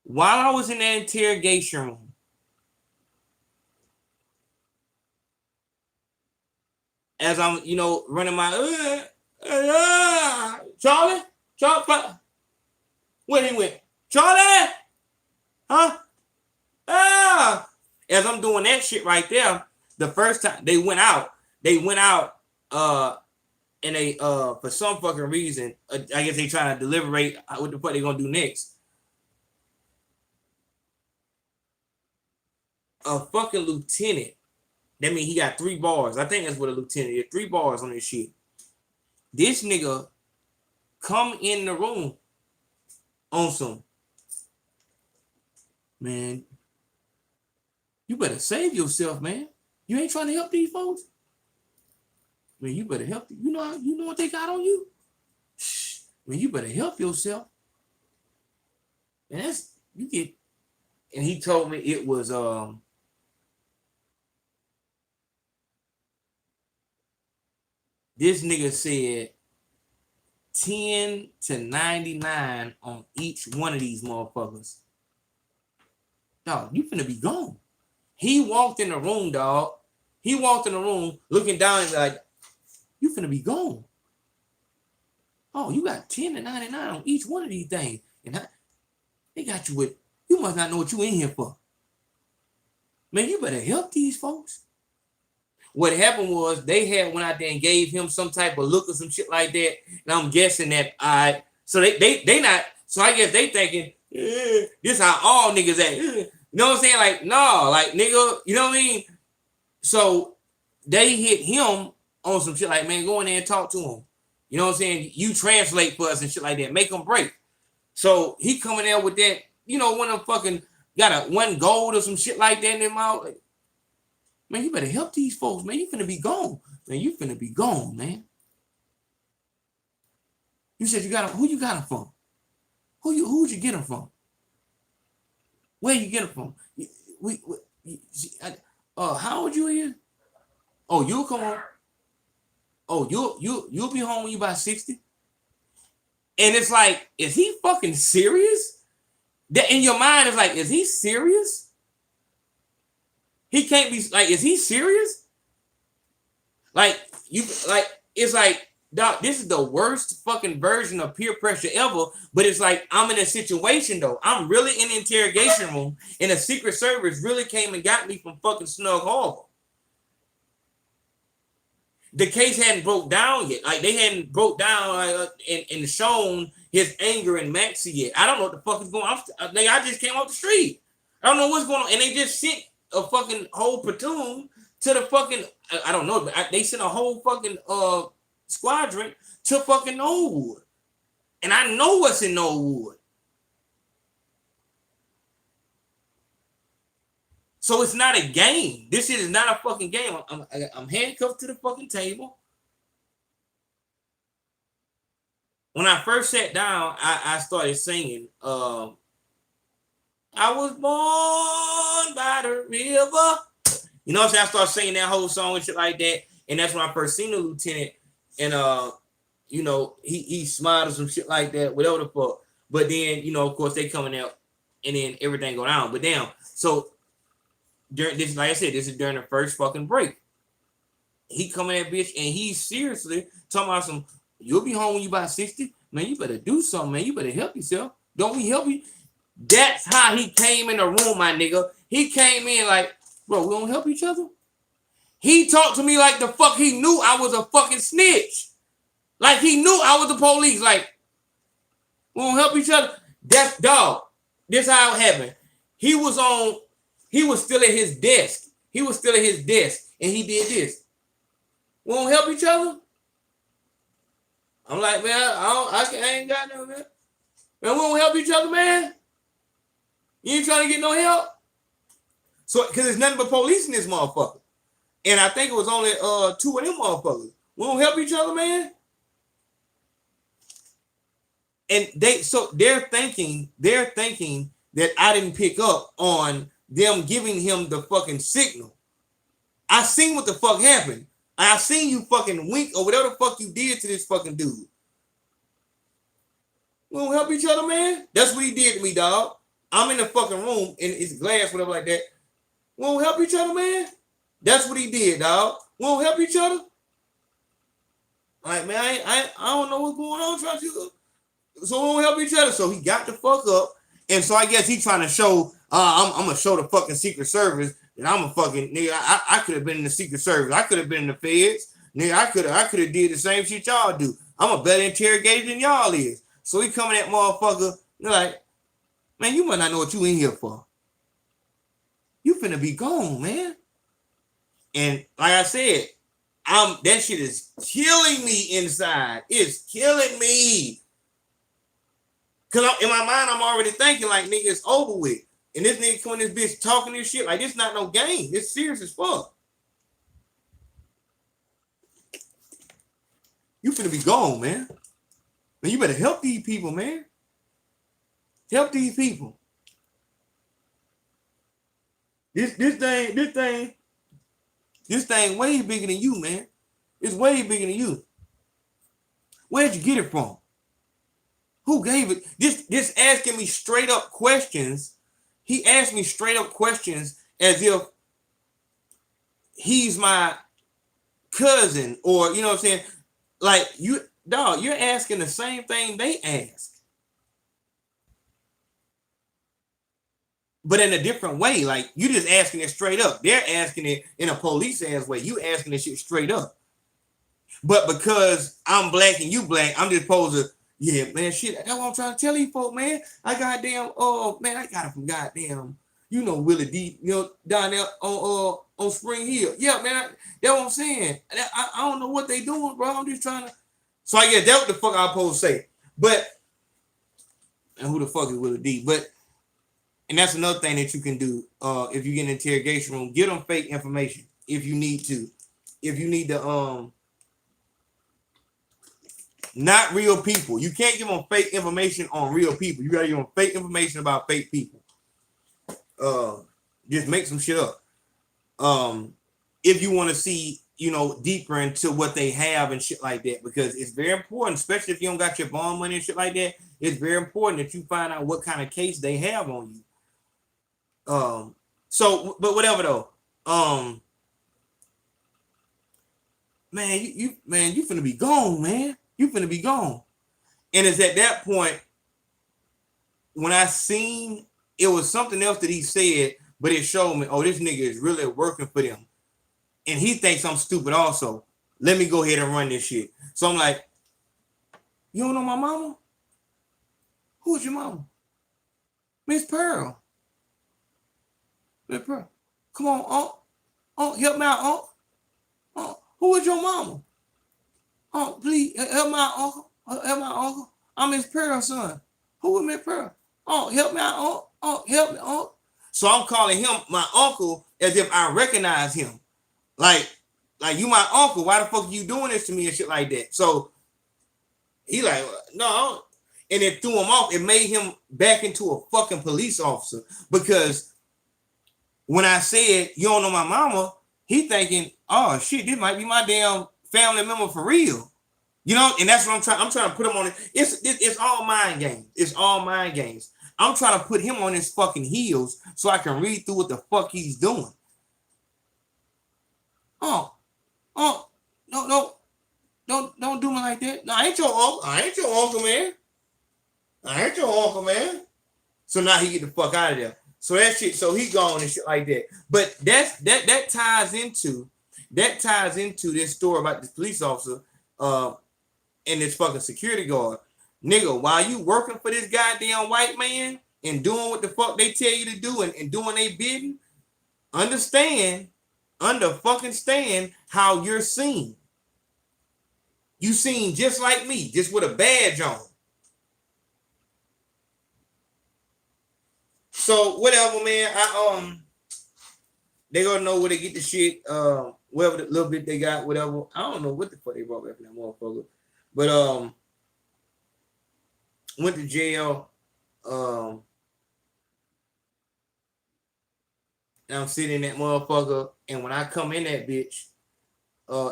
F: While I was in that interrogation room, as I'm, you know, running my, Charlie, where he went? Charlie, huh? As I'm doing that shit right there, the first time they went out, and they, for some fucking reason, I guess they trying to deliberate what the fuck they gonna do next. a fucking lieutenant. That means he got 3 bars. I think that's what a lieutenant is. 3 bars on this shit. This nigga come in the room on some, man, you better save yourself, man. You ain't trying to help these folks. Man, you better help. You know what they got on you? Shh. Man, you better help yourself. And that's, you get, and he told me it was, this nigga said 10 to 99 on each one of these motherfuckers. Dog, you finna be gone. He walked in the room, dog. He walked in the room looking down and like, you finna be gone. Oh, you got 10 to 99 on each one of these things. And they got you with, you must not know what you in here for. Man, you better help these folks. What happened was they had went out there and gave him some type of look or some shit like that. And I'm guessing that so they not, so I guess they thinking, this how all niggas act. You know what I'm saying? Like, no, like nigga, you know what I mean? So they hit him on some shit like, man, go in there and talk to him. You know what I'm saying? You translate for us and shit like that. Make them break. So he coming there with that, you know, one of them fucking got one gold or some shit like that in their mouth. Like, man, you better help these folks, man. You finna be gone. Man, you finna be gone, man. You said you got him. Who you got him from? Who'd you get him from? Where you get him from? How old you here? Oh, you'll come home. Oh, you'll be home when you about 60. And it's like, is he fucking serious? That in your mind is like, is he serious? He can't be like, is he serious? Like, it's like, Doc, this is the worst fucking version of peer pressure ever. But it's like, I'm in a situation though. I'm really in the interrogation room, and the Secret Service really came and got me from fucking Snug Harbor. The case hadn't broke down yet. Like, they hadn't broke down and shown his anger in Maxie yet. I don't know what the fuck is going on. I just came off the street. I don't know what's going on. And they just sent a fucking whole platoon to the fucking, I don't know, but they sent a whole fucking squadron to fucking Knollwood. And I know what's in Knollwood. So it's not a game. This shit is not a fucking game. I'm handcuffed to the fucking table. When I first sat down, I started singing, I was born by the river. You know what I'm saying? I started singing that whole song and shit like that. And that's when I first seen the lieutenant. And, you know, he smiled or some shit like that, whatever the fuck. But then, you know, of course, they coming out and then everything go down. But damn, so during this, like I said, this is during the first fucking break. He coming at bitch and he's seriously talking about some, you'll be home when you about 60. Man, you better do something, man. You better help yourself. Don't we help you? That's how he came in the room, my nigga. He came in like, bro, we don't help each other. He talked to me like the fuck he knew I was a fucking snitch. Like he knew I was the police. Like, we don't help each other. That's dog. This how it happened. He was still at his desk. And he did this. We don't help each other. I'm like, man, I ain't got no, man. Man, we don't help each other, man. You ain't trying to get no help. So, because there's nothing but police in this motherfucker. And I think it was only 2 of them motherfuckers. We don't help each other, man. And they're thinking that I didn't pick up on them giving him the fucking signal. I seen what the fuck happened. I seen you fucking wink or whatever the fuck you did to this fucking dude. We don't help each other, man. That's what he did to me, dog. I'm in the fucking room and it's glass, whatever like that. We don't help each other, man. That's what he did, dog. We don't help each other. Like, man, I don't know what's going on. Trying to, so we don't help each other. So he got the fuck up. And so I guess he's trying to show, I'm going to show the fucking Secret Service that I'm a fucking, nigga, I could have been in the Secret Service. I could have been in the feds. Nigga, I could have did the same shit y'all do. I'm a better interrogator than y'all is. So he coming at motherfucker, they're like, man, you might not know what you in here for. you finna be gone, man. And like I said, that shit is killing me inside. It's killing me. Cause in my mind, I'm already thinking like, nigga, it's over with. And this nigga coming, this bitch talking this shit like this not no game. It's serious as fuck. You finna be gone, man. Man, you better help these people, man. Help these people. This thing way bigger than you, man. It's way bigger than you. Where'd you get it from? Who gave it? This asking me straight up questions. He asked me straight up questions as if he's my cousin, or you know what I'm saying? Like, you're asking the same thing they ask. But in a different way. Like, you just asking it straight up. They're asking it in a police ass way. You asking this shit straight up. But because I'm black and you black, I'm just supposed to, yeah, man, shit. That's what I'm trying to tell you folks, man. I got it from goddamn, Willie D, down there on Spring Hill. Yeah, man, that's what I'm saying. I don't know what they doing, bro. I'm just trying to. So I guess that's what the fuck I'm supposed to say. But, and who the fuck is Willie D? But, and that's another thing that you can do if you get an interrogation room. Get them fake information if you need to. If you need to, not real people. You can't give them fake information on real people. You gotta give them fake information about fake people. Just make some shit up. If you want to see, deeper into what they have and shit like that, because it's very important, especially if you don't got your bond money and shit like that. It's very important that you find out what kind of case they have on you. So, but whatever though. Man, you finna be gone, man. You finna be gone. And it's at that point when I seen it was something else that he said, but it showed me, oh, this nigga is really working for them. And he thinks I'm stupid also. Let me go ahead and run this shit. So I'm like, you don't know my mama? Who's your mama? Miss Pearl. Miss Pearl. Come on, Unc, help me out, Unc. Who is your mama? Oh, please help my uncle. Help my uncle. I'm Miss Pearl's son. Who is Miss Pearl? Oh, help me out, Uncle. Oh, help me, Uncle. So I'm calling him my uncle as if I recognize him. Like you my uncle. Why the fuck are you doing this to me and shit like that? So he like, no. And it threw him off. It made him back into a fucking police officer. Because when I said, you don't know my mama, he thinking, oh shit, this might be my damn family member for real. And that's what I'm trying to put him on it. It's all mind games. It's all mind games. I'm trying to put him on his fucking heels so I can read through what the fuck he's doing. Oh, no, don't do me like that. No, I ain't your uncle. I ain't your uncle, man. I ain't your uncle, man. So now he get the fuck out of there. So that shit, so he gone and shit like that. But that ties into this story about this police officer and this fucking security guard. Nigga, while you working for this goddamn white man and doing what the fuck they tell you to do and doing they bidding, understand how you're seen. You seen just like me, just with a badge on. So whatever, man. They gonna know where they get the shit. Whatever the little bit they got, whatever. I don't know what the fuck they brought back from that motherfucker. But went to jail. And I'm sitting in that motherfucker. And when I come in that bitch,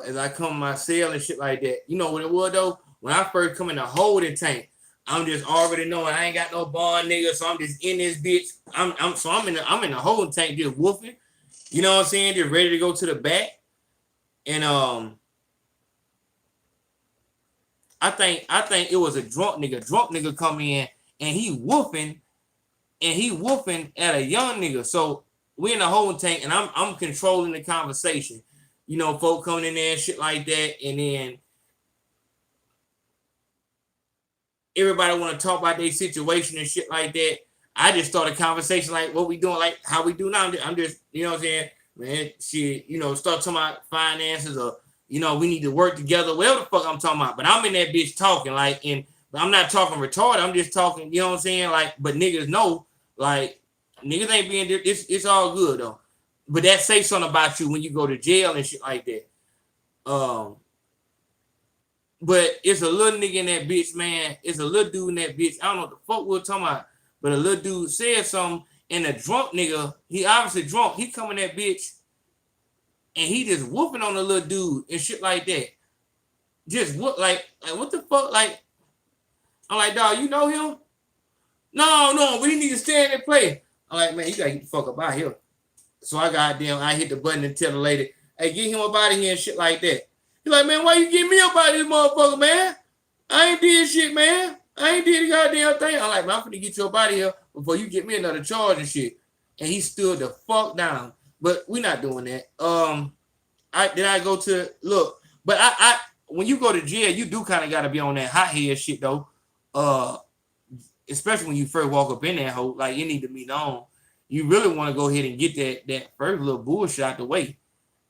F: as I come in my cell and shit like that, you know what it was though? When I first come in the holding tank, I'm just already knowing I ain't got no bond, nigga. So I'm just in this bitch. I'm in the holding tank just woofing. You know what I'm saying? Just ready to go to the back. And I think it was a drunk nigga come in and he woofing at a young nigga. So we in the holding tank and I'm controlling the conversation. Folk coming in there and shit like that, and then everybody want to talk about their situation and shit like that. I just started a conversation like what we doing, like how we do now. I'm just, you know what I'm saying, man, shit, you know, start talking about finances or, you know, we need to work together, whatever the fuck I'm talking about. But I'm in that bitch talking like, and I'm not talking retarded. I'm just talking, you know what I'm saying? Like, but niggas know, like, niggas ain't being, it's all good though. But that say something about you when you go to jail and shit like that. But it's a little nigga in that bitch, man. It's a little dude in that bitch. I don't know what the fuck we were talking about, but a little dude said something, and a drunk nigga, he obviously drunk. He coming that bitch, and he just whooping on the little dude and shit like that. Just whoop, like what the fuck? Like, I'm like, dog, you know him? No, we need to stand and play. I'm like, man, you gotta get the fuck up out here. So I hit the button and tell the lady, hey, get him up out of here and shit like that. He's like, man, why you get me up out of this motherfucker, man? I ain't did shit, man. I ain't did the goddamn thing. I'm like, man, I'm finna get you up out of here before you get me another charge and shit. And he stood the fuck down. But we not doing that. I go to look, but I when you go to jail, you do kind of gotta be on that hot head shit though. Especially when you first walk up in that hole, like you need to be known. You really want to go ahead and get that first little bullshit out the way.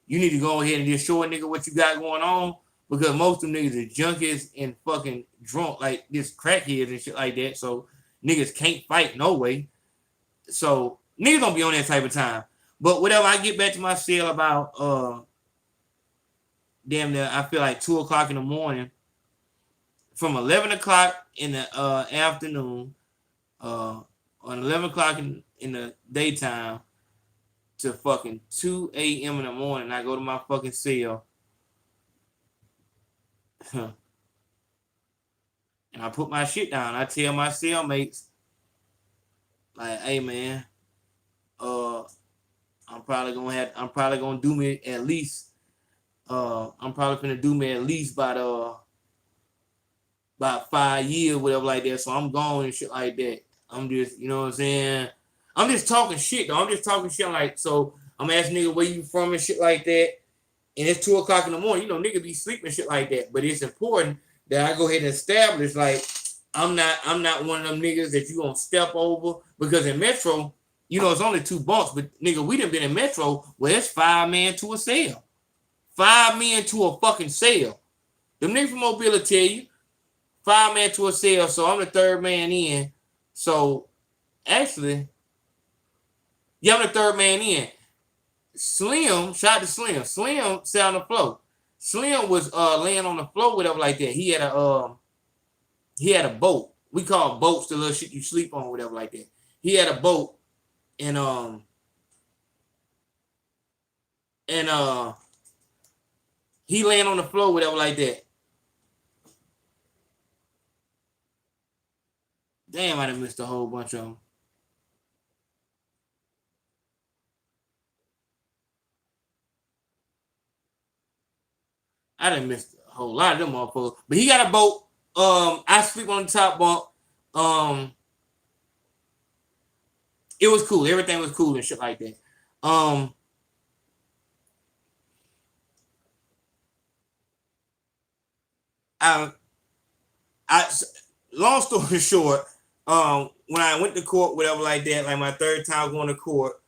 F: You need to go ahead and just show a nigga what you got going on, because most of them niggas are junkies and fucking drunk, like this crackheads and shit like that. So niggas can't fight no way. So niggas don't be on that type of time. But whatever, I get back to my cell about damn near, I feel like 2:00 in the morning. From 11 o'clock in the afternoon, on 11 o'clock in the daytime to fucking 2 a.m. in the morning, I go to my fucking cell. And I put my shit down. I tell my cellmates, like, hey man, I'm probably gonna do me at least. I'm probably gonna do me at least about 5 years, whatever like that. So I'm gone and shit like that. I'm just, you know what I'm saying? I'm just talking shit though. I'm just talking shit like, so I'm asking nigga where you from and shit like that. And it's 2:00 in the morning. You know, nigga be sleeping shit like that. But it's important that I go ahead and establish like I'm not one of them niggas that you gonna step over, because in Metro, you know, it's only 2 bunks, but nigga, we done been in Metro where it's 5 men to a cell. 5 men to a fucking cell. Them niggas from Mobile will tell you. 5 men to a cell, so I'm the 3rd man in. So actually, yeah, I'm the 3rd man in. Slim, shout out to Slim. Slim sat on the floor. Slim was laying on the floor, whatever like that. He had a boat. We call boats the little shit you sleep on, whatever like that. He had a boat, and he laying on the floor, whatever like that. Damn, I done missed a whole bunch of them. I done missed a whole lot of them motherfuckers. But he got a boat. I sleep on the top bunk. It was cool. Everything was cool and shit like that. I long story short, when I went to court, whatever like that, like my 3rd time going to court,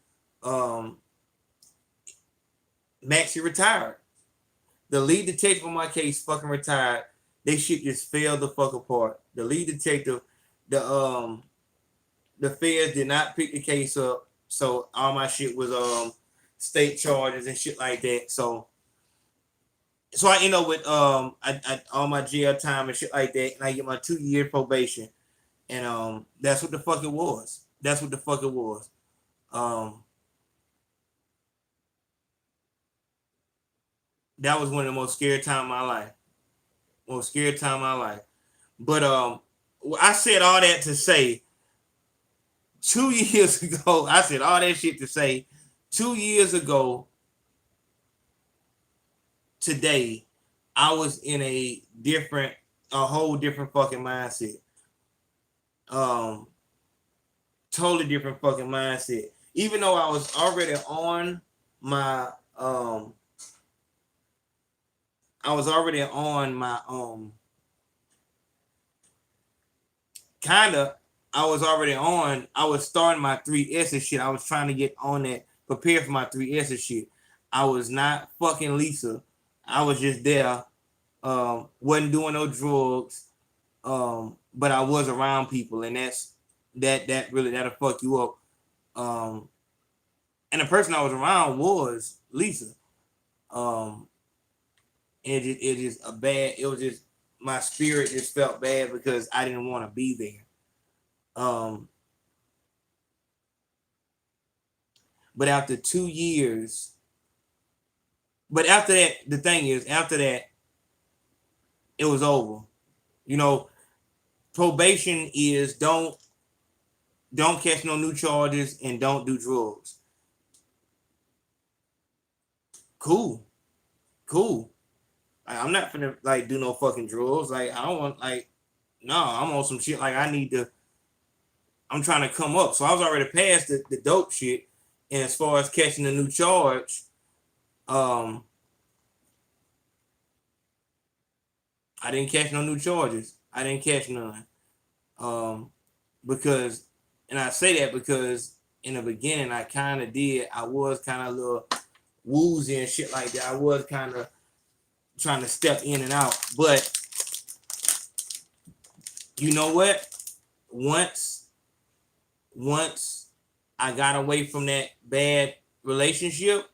F: Maxie retired. The lead detective on my case fucking retired. They shit just fell the fuck apart. The lead detective, the feds did not pick the case up, so all my shit was state charges and shit like that. So I end up with I all my jail time and shit like that, and I get my 2-year probation, and that's what the fuck it was. That's what the fuck it was. That was one of the most scary times of my life. Most scary time of my life. But I said all that to say 2 years ago, I said all that shit to say 2 years ago today, I was in a whole different fucking mindset. Totally different fucking mindset. Even though I was already on my kind of I was already on. I was starting my 3S and shit. I was trying to get on that, prepare for my 3S and shit. I was not fucking Lisa. I was just there. Wasn't doing no drugs. But I was around people, and that really that'll fuck you up. And the person I was around was Lisa. It just a bad. It was just my spirit just felt bad because I didn't want to be there. But after 2 years, but after that, the thing is, after that, it was over. You know, probation is don't catch no new charges and don't do drugs. Cool. Like, I'm not gonna like do no fucking drugs. Like I don't want like no, I'm on some shit like I'm trying to come up. So I was already past the dope shit. And as far as catching a new charge, I didn't catch no new charges. I didn't catch none. Because, and I say that because in the beginning I was kind of a little woozy and shit like that. I was kind of trying to step in and out. But you know what? Once I got away from that bad relationship,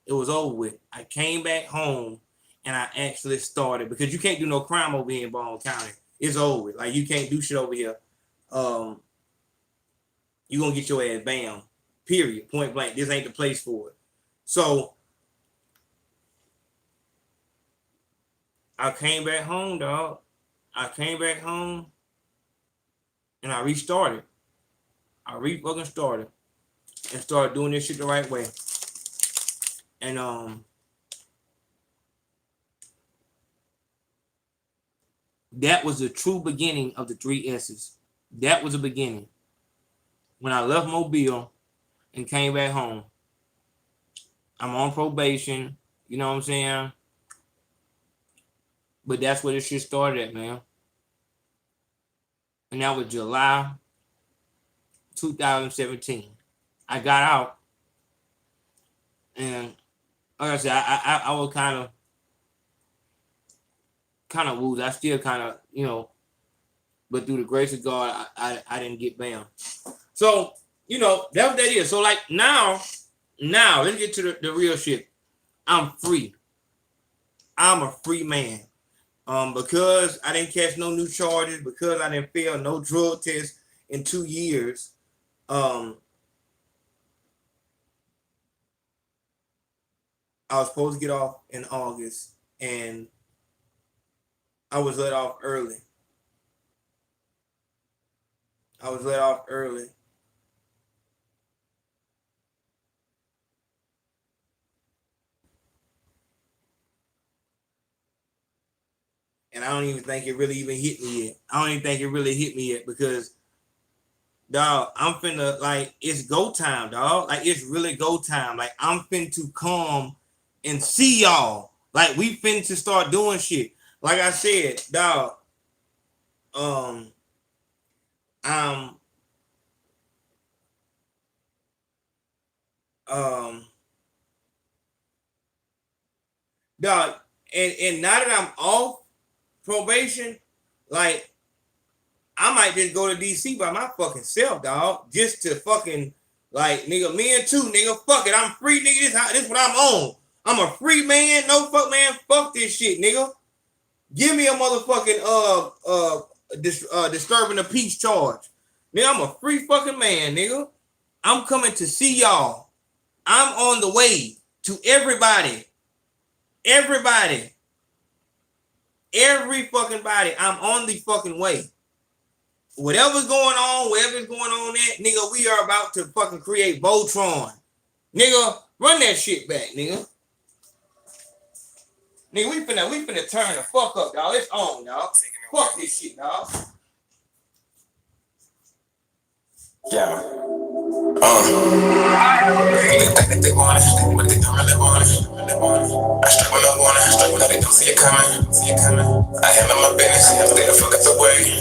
F: it was over with. I came back home and I actually started, because you can't do no crime over here in Baldwin County. It's over with. Like, you can't do shit over here. You're gonna get your ass bam. Period. Point blank. This ain't the place for it. So I came back home, dog. I came back home and I restarted. I fucking started and started doing this shit the right way. And that was the true beginning of the 3 S's. That was the beginning. When I left Mobile and came back home, I'm on probation. You know what I'm saying? But that's where this shit started at, man. And that was July 2017. I got out, and like I said, I was kind of woozy. I still kind of, but through the grace of God, I didn't get banned. So, that what that is. So, like, now, let's get to the real shit. I'm free. I'm a free man. Because I didn't catch no new charges, because I didn't fail no drug test in 2 years, I was supposed to get off in August, and I was let off early. And I don't even think it really even hit me yet. I don't even think it really hit me yet because, dog, I'm finna, like, it's go time, dog. Like, it's really go time. Like, I'm finna to come and see y'all. Like, we finna to start doing shit. Like I said, dog, dog, and now that I'm off probation, like, I might just go to DC by my fucking self, dog, just to fucking, like, nigga, me and two, nigga, fuck it, I'm free, nigga, this what I'm on. I'm a free man, no fuck, man, fuck this shit, nigga. Give me a motherfucking, disturbing the peace charge. Nigga, I'm a free fucking man, nigga. I'm coming to see y'all. I'm on the way to everybody. Every fucking body, I'm on the fucking way. Whatever's going on, wherever's going on at, nigga, we are about to fucking create Voltron. Nigga, run that shit back, nigga. Nigga, we finna turn the fuck up, dog. It's on, dog. Fuck this shit, dog.
G: Yeah.
C: They think that they want it, but they don't really want it. I strike when I want it, strike when they don't see it coming. I handle my business, stay the fuck out the way.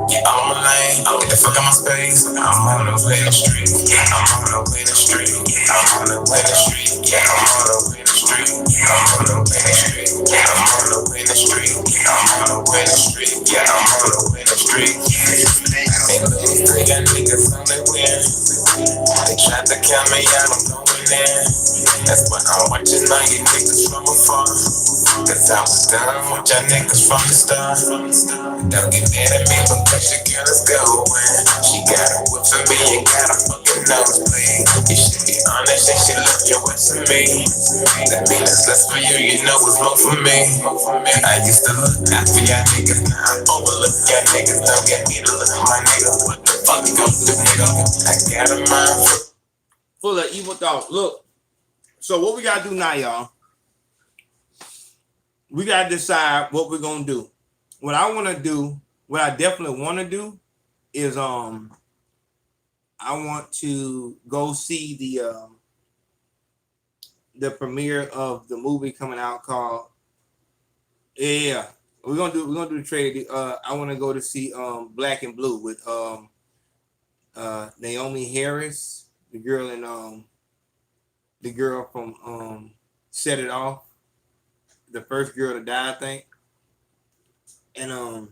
C: Yeah, I'm on my lane, get the fuck out my space. I'm on the winning street, I'm on the winning street. I'm on the winning street, yeah, I'm on the winning street. I'm on the winning street, I'm on the winning street. I'm on the winning street, yeah, I'm on the winning street. And those three got niggas on the win. They tried to count me out, I'm going in. That's why I'm watching all you niggas from afar. Cause I was done with y'all niggas from the start. Don't get mad at me because your girl is going. She got a whip for me and got a fucking nosebleed. You should be honest and she left your ass to me. That means it's less for you, you know it's more for me. I used to look out for y'all niggas, now I overlook y'all niggas. Don't get me to look at my nigga. What the fuck you gon' do, nigga? I got a mind
F: full of evil thoughts. Look, so what we gotta do now, y'all? We gotta decide what we're gonna do. What I want to do, what I definitely want to do, is I want to go see the premiere of the movie coming out called we're gonna do the trailer. I want to go to see Black and Blue with Naomi Harris, the girl from Set It Off, the first girl to die, I think. And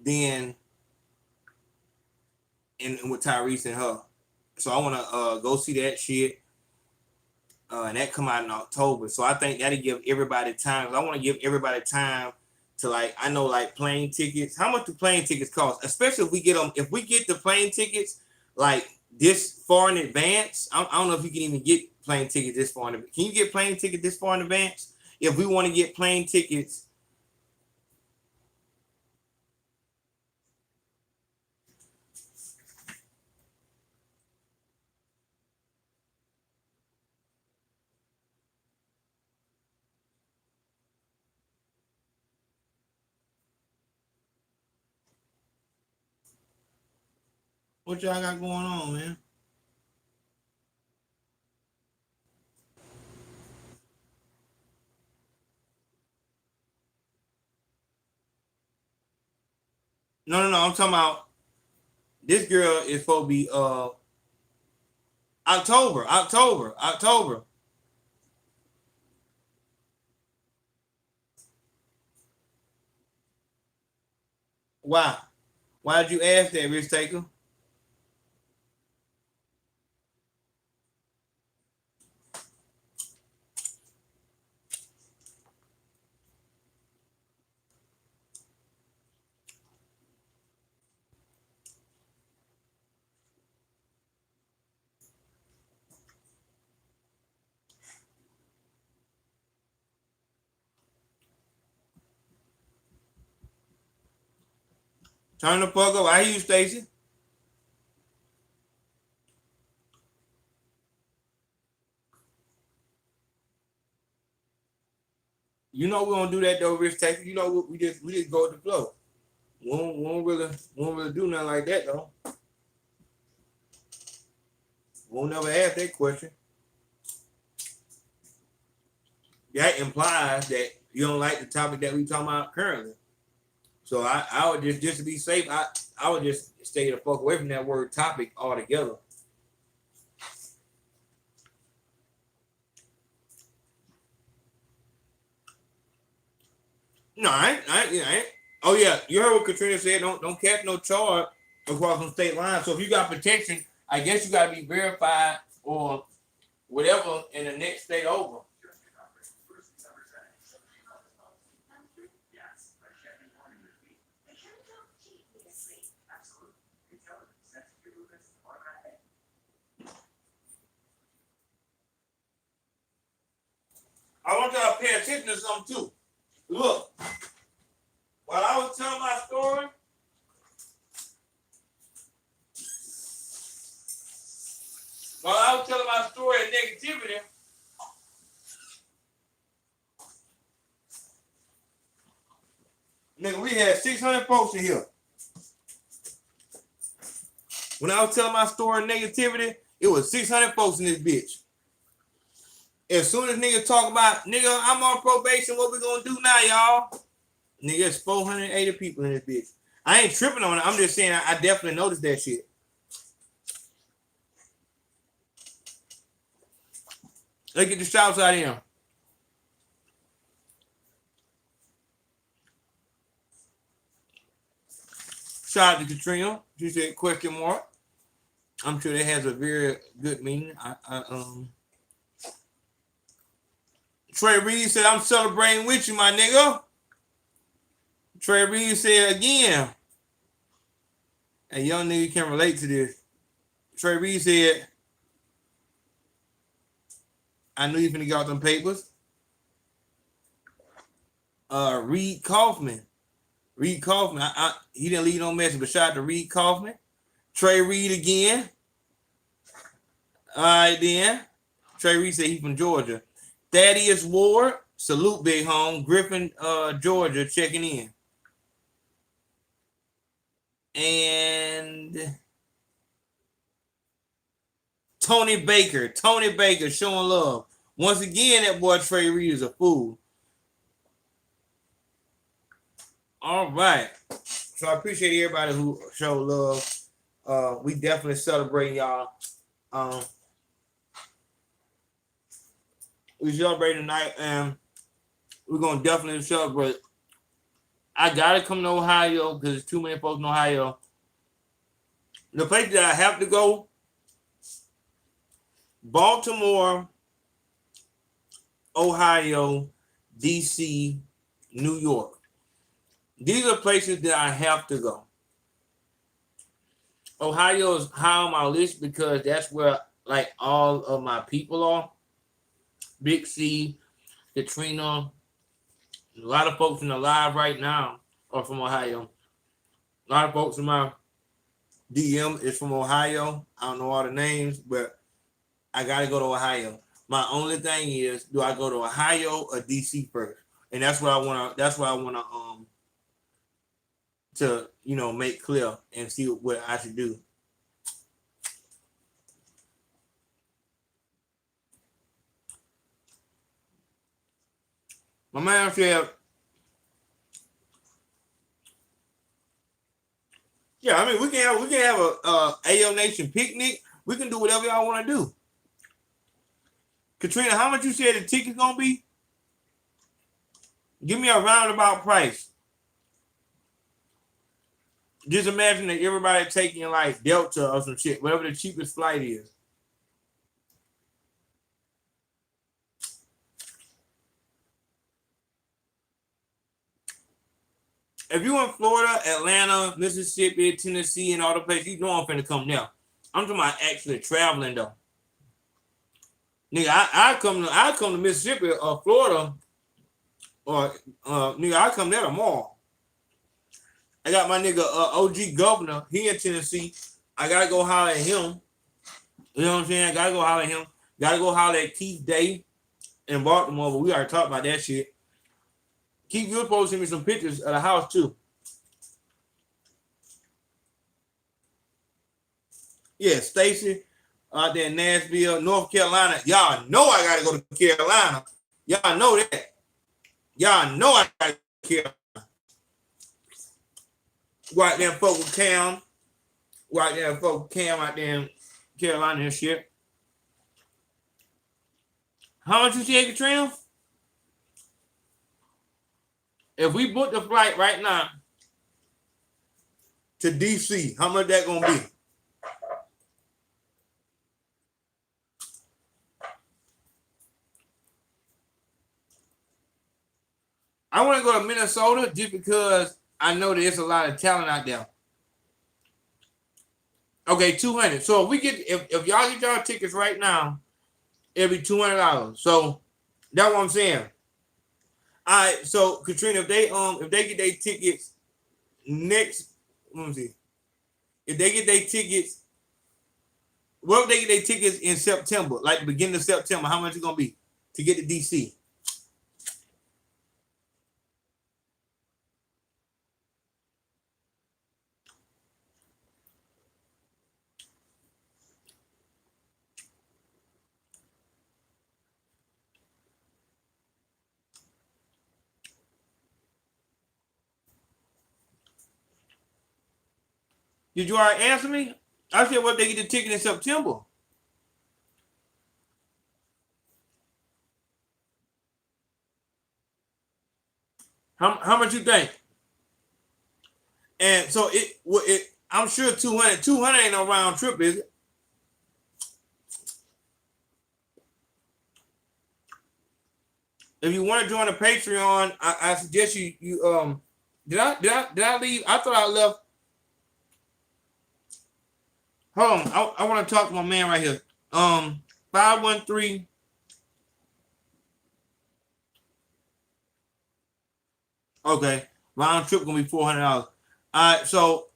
F: then and with Tyrese and her. So I want to go see that shit. And that come out in October. So I think that'll give everybody time. I want to give everybody time to, like, I know, like, plane tickets. How much do plane tickets cost? Especially if we get them, if we get the plane tickets like this far in advance. I don't know if you can even get plane tickets this far in advance. Can you get plane tickets this far in advance? If we want to get plane tickets. What y'all got going on, man? No. I'm talking about this girl is supposed to be October. Why? Why'd you ask that, Rich Taker? Turn the fuck up. I hear you, Stacy. You know we're gonna do that though, Rich Taker. You know we just go with the flow. We won't really do nothing like that though. Won't never ask that question. That implies that you don't like the topic that we talking about currently. So I would just to be safe, I would just stay the fuck away from that word topic altogether. No, I ain't. Oh yeah, you heard what Katrina said. Don't catch no charge across some state lines. So if you got protection, I guess you gotta be verified or whatever in the next state over. I want y'all to pay attention to something too. Look, while I was telling my story, of negativity, nigga, we had 600 folks in here. When I was telling my story of negativity, it was 600 folks in this bitch. As soon as niggas talk about, nigga, I'm on probation, what we gonna do now, y'all? Nigga, it's 480 people in this bitch. I ain't tripping on it. I'm just saying I definitely noticed that shit. Let's get the shouts out of here. Shout out to Katrina. She said question mark. I'm sure that has a very good meaning. Trey Reed said, I'm celebrating with you, my nigga. Trey Reed said again. A young nigga can relate to this. Trey Reed said, I knew you finna get out them papers. Reed Kaufman. He didn't leave no message, but shout out to Reed Kaufman. Trey Reed again. All right, then. Trey Reed said he's from Georgia. Thaddeus Ward, salute big home. Griffin, Georgia, checking in. And Tony Baker showing love. Once again, that boy Trey Reed is a fool. All right. So I appreciate everybody who showed love. We definitely celebrate y'all. We celebrate tonight, and we're gonna definitely celebrate. I gotta come to Ohio because there's too many folks in Ohio. The place that I have to go, Baltimore, Ohio, DC, New York. These are places that I have to go. Ohio is high on my list because that's where like all of my people are. Big C, Katrina, a lot of folks in the live right now are from Ohio. A lot of folks in my DM is from Ohio. I don't know all the names, but I gotta go to Ohio. My only thing is, do I go to Ohio or DC first? And that's what I wanna to make clear and see what I should do. My man said, yeah, I mean we can have a AO Nation picnic. We can do whatever y'all want to do. Katrina, how much you said the ticket's gonna be? Give me a roundabout price. Just imagine that everybody taking like Delta or some shit, whatever the cheapest flight is. If you in Florida, Atlanta, Mississippi, Tennessee, and all the places, you know I'm finna come now. I'm talking about actually traveling though. Nigga, I come to Mississippi or Florida, or nigga, I come there tomorrow. I got my nigga OG Governor. He in Tennessee. I gotta go holler at him. You know what I'm saying? I gotta go holler at him. Gotta go holler at Keith Day in Baltimore, but we already talked about that shit. Keith, you're supposed to send me some pictures of the house too. Yeah, Stacy out there in Nashville, North Carolina. Y'all know I gotta go to Carolina. Y'all know that. Y'all know I gotta go to Carolina. Go out there and fuck with Cam. Go out there and fuck with Cam out there in Carolina and shit. How much you say, Katrina? If we book the flight right now to DC, how much that gonna be? I want to go to Minnesota just because I know there's a lot of talent out there. Okay, 200. So if we get if y'all get y'all tickets right now, it'll be $200. So that's what I'm saying. All right, so Katrina, if they get their tickets next, let me see. If they get their tickets, what if they get their tickets in September, like the beginning of September, how much it gonna be to get to DC? Did you already answer me? I said what they get the ticket in September. How much you think? And so it I'm sure 200 ain't no round trip, is it? If you want to join the Patreon, I suggest you did I leave? I thought I left. Hold on, I want to talk to my man right here. 513. Okay, round trip gonna be $400. All right, so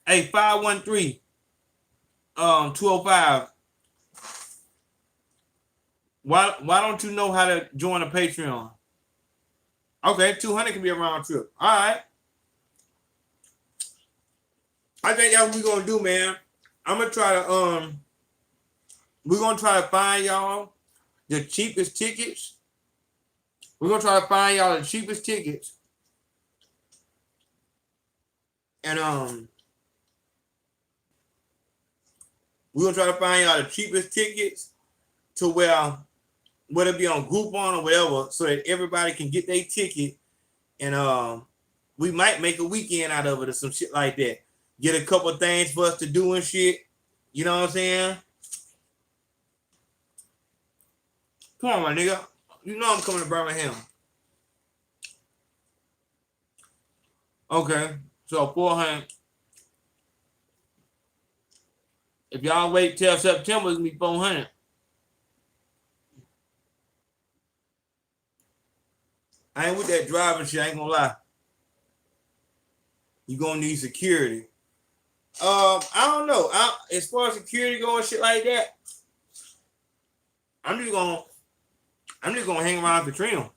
F: hey, 513 205. Why don't you know how to join a Patreon? Okay, 200 can be a round trip. All right. I think that's what we're gonna do, man. I'm gonna try to we're gonna try to find y'all the cheapest tickets. We're gonna try to find y'all the cheapest tickets. And we're gonna try to find y'all the cheapest tickets to where whether it be on Groupon or whatever, so that everybody can get their ticket, and we might make a weekend out of it or some shit like that. Get a couple things for us to do and shit. You know what I'm saying? Come on, my nigga. You know I'm coming to Birmingham. Okay, so 400. If y'all wait till September, it's gonna be 400. I ain't with that driving shit. I ain't gonna lie. You gonna need security. I don't know. As far as security go and shit like that, I'm just gonna hang around Katrina.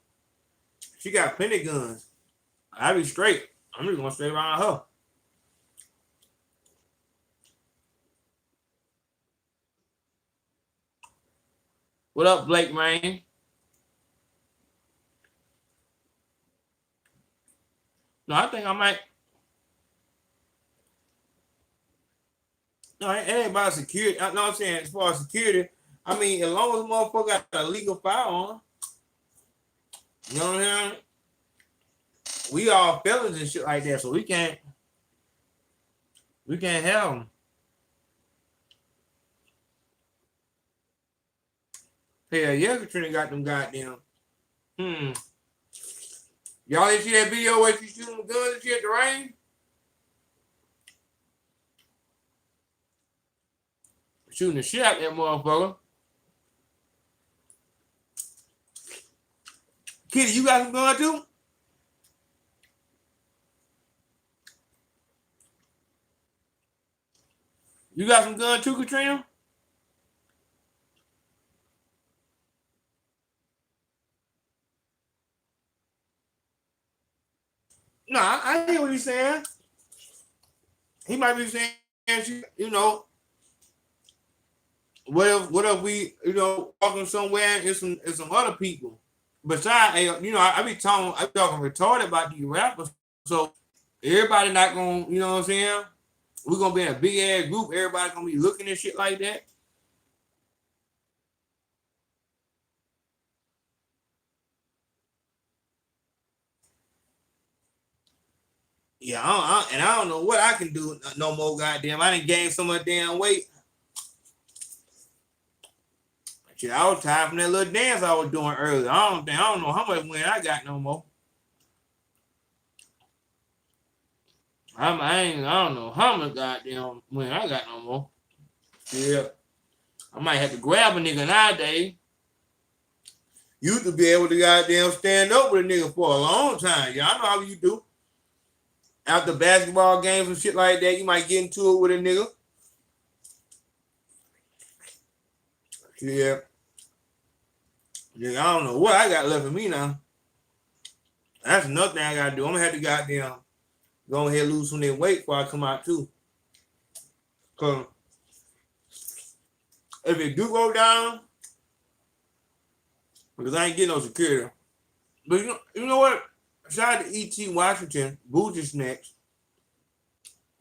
F: She got plenty of guns. I be straight. I'm just gonna stay around her. What up, Blake, man? No, I think I might. No, it ain't about security. I know what I'm saying. As far as security, I mean, as long as a motherfucker got a legal firearm, you know what I'm saying? We all felons and shit like that, so we can't have them. Hell yeah, Katrina got them goddamn. Y'all didn't see that video where she shooting guns and shit at the range? Shooting the shit out that motherfucker. Kitty, you got some gun too? You got some gun too, Katrina? No, I hear what he's saying. He might be saying, you know, what if we, you know, walking somewhere and some other people. Besides, you know, I be talking retarded about these rappers. So everybody not gonna, you know what I'm saying? We're gonna be in a big ass group. Everybody gonna be looking at shit like that. Yeah, I don't know what I can do no more. Goddamn, I didn't gain so much damn weight. Shit, I was tired from that little dance I was doing earlier. I don't know how much weight I got no more. I don't know how much goddamn weight I got no more. Yeah, I might have to grab a nigga nowadays. You used to be able to goddamn stand up with a nigga for a long time. Yeah, I know how you do. After basketball games and shit like that, you might get into it with a nigga. Yeah. Yeah, I don't know what I got left of me now. That's another thing I gotta do. I'm gonna have to goddamn go ahead and lose some of that weight before I come out too. Cause if it do go down, because I ain't getting no security. But you know what? Shout out to E.T. Washington, Booty Snacks.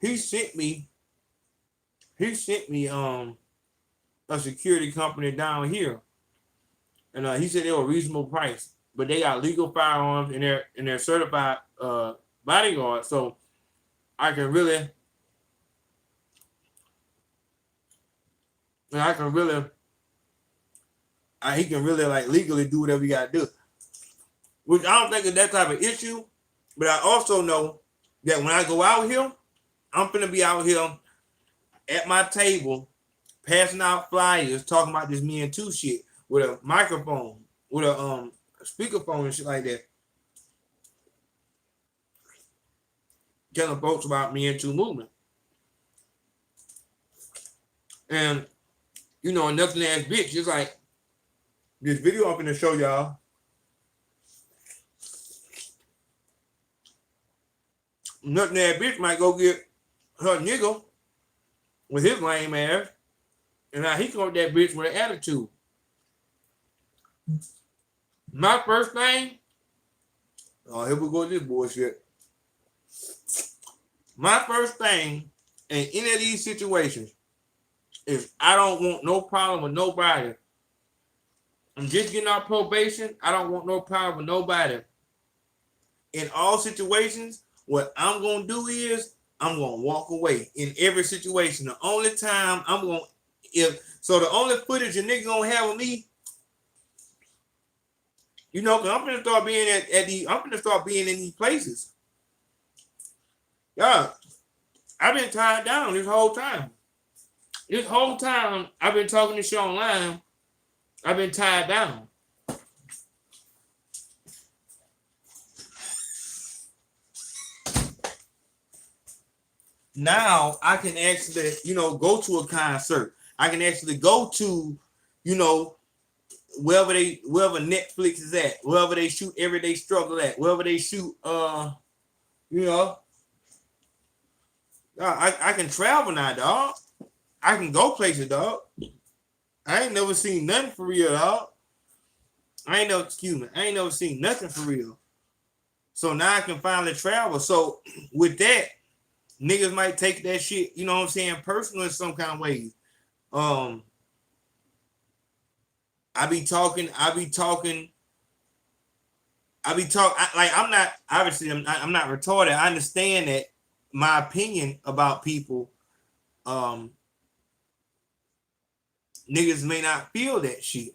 F: he sent me a security company down here, and he said they were reasonable price, but they got legal firearms and they're certified bodyguards, so I can really he can really like legally do whatever you gotta do. Which I don't think is that type of issue, but I also know that when I go out here, I'm gonna be out here at my table passing out flyers talking about this Me and Too shit with a microphone, with a speakerphone and shit like that. Telling folks about Me and Too movement. And you know, nothing ass bitch, it's like this video I'm gonna show y'all. Nothing ass bitch might go get her nigga with his lame ass, and now he caught that bitch with an attitude. My first thing, oh, here we go with this bullshit. My first thing in any of these situations is I don't want no problem with nobody. I'm just getting out probation. I don't want no problem with nobody. In all situations, what I'm going to do is I'm going to walk away in every situation. The only time I'm going to, the only footage a nigga going to have with me, you know, cause I'm going to start being I'm going to start being in these places. Yeah, I've been tied down this whole time. This whole time I've been talking this shit online, I've been tied down. Now I can actually, you know, go to a concert. I can actually go to, you know, wherever Netflix is at, wherever they shoot Everyday Struggle at, wherever they shoot, you know, I can travel now, dog. I can go places, dog. I ain't never seen nothing for real, dog. I ain't never seen nothing for real. So now I can finally travel. So with that, niggas might take that shit, you know what I'm saying, personal in some kind of ways. I be talking, like I'm not retarded. I understand that my opinion about people, niggas may not feel that shit.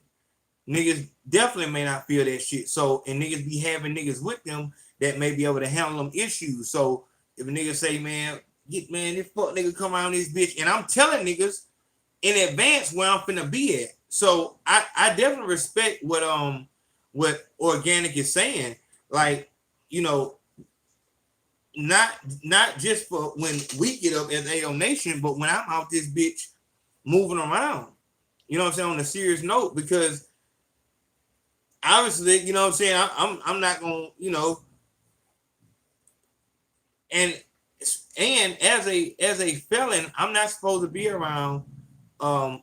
F: Niggas definitely may not feel that shit. So, and niggas be having niggas with them that may be able to handle them issues. So if a nigga say, man, this fuck nigga come around this bitch, and I'm telling niggas in advance where I'm finna be at. So I definitely respect what Organic is saying. Like, you know, not just for when we get up as AO Nation, but when I'm out this bitch moving around. You know what I'm saying, on a serious note, because obviously, you know what I'm saying, I'm not gonna, you know, and as a felon, I'm not supposed to be around and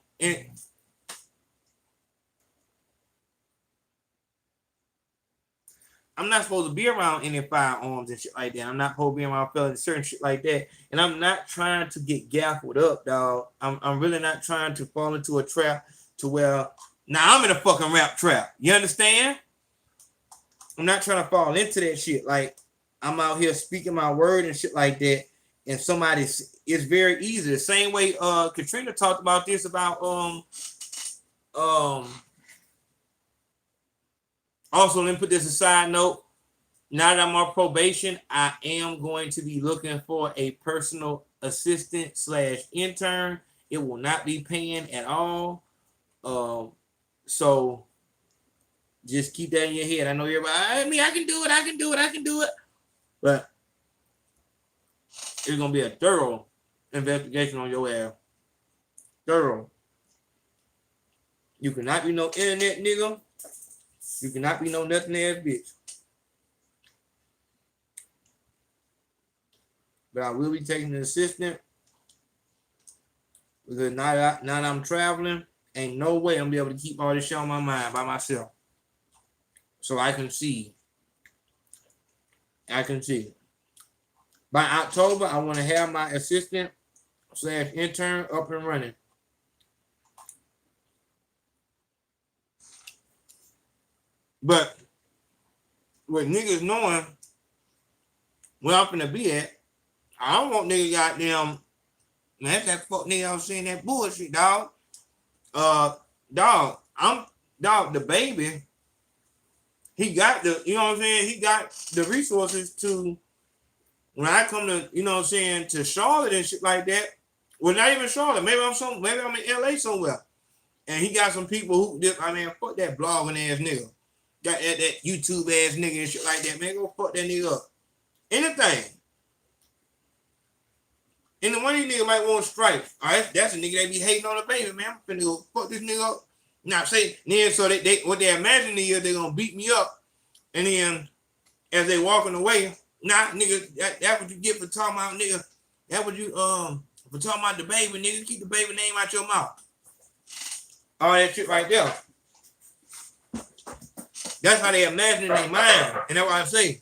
F: I'm not supposed to be around any firearms and shit like that. I'm not supposed to be around felons and certain shit like that. And I'm not trying to get gaffled up, dog. I'm really not trying to fall into a trap to where now I'm in a fucking rap trap. You understand? I'm not trying to fall into that shit. Like, I'm out here speaking my word and shit like that. And it's very easy. The same way Katrina talked about this about also, let me put this aside note. Now that I'm on probation, I am going to be looking for a personal assistant / intern. It will not be paying at all. So just keep that in your head. I know everybody, I can do it. But it's going to be a thorough investigation on your ass. Thorough. You cannot be no internet nigga. You cannot be no nothing ass bitch. But I will be taking an assistant because now that I'm traveling, ain't no way I'm gonna be able to keep all this shit on my mind by myself. So I can see. By October, I want to have my assistant / intern up and running. But with niggas knowing where I'm finna be at, I don't want niggas goddamn, man, that fuck nigga I was saying that bullshit, dog. Dog, the baby, he got the, you know what I'm saying? He got the resources to, when I come to, you know what I'm saying, to Charlotte and shit like that. Well, not even Charlotte. Maybe I'm in LA somewhere. And he got some people who just, I mean, fuck that blogging ass nigga. Got that YouTube ass nigga and shit like that, man. Go fuck that nigga up. Anything. And the one of these niggas might want to strike. All right, that's a nigga that be hating on the baby, man. I'm finna go fuck this nigga up. Now say, then so they what they imagine is they're gonna beat me up. And then as they walking away, nah, nigga, that's what you get for talking about, nigga. That's what you for talking about the baby, nigga. Keep the baby name out your mouth. All that shit right there. That's how they imagine in their mind. And that's why I say,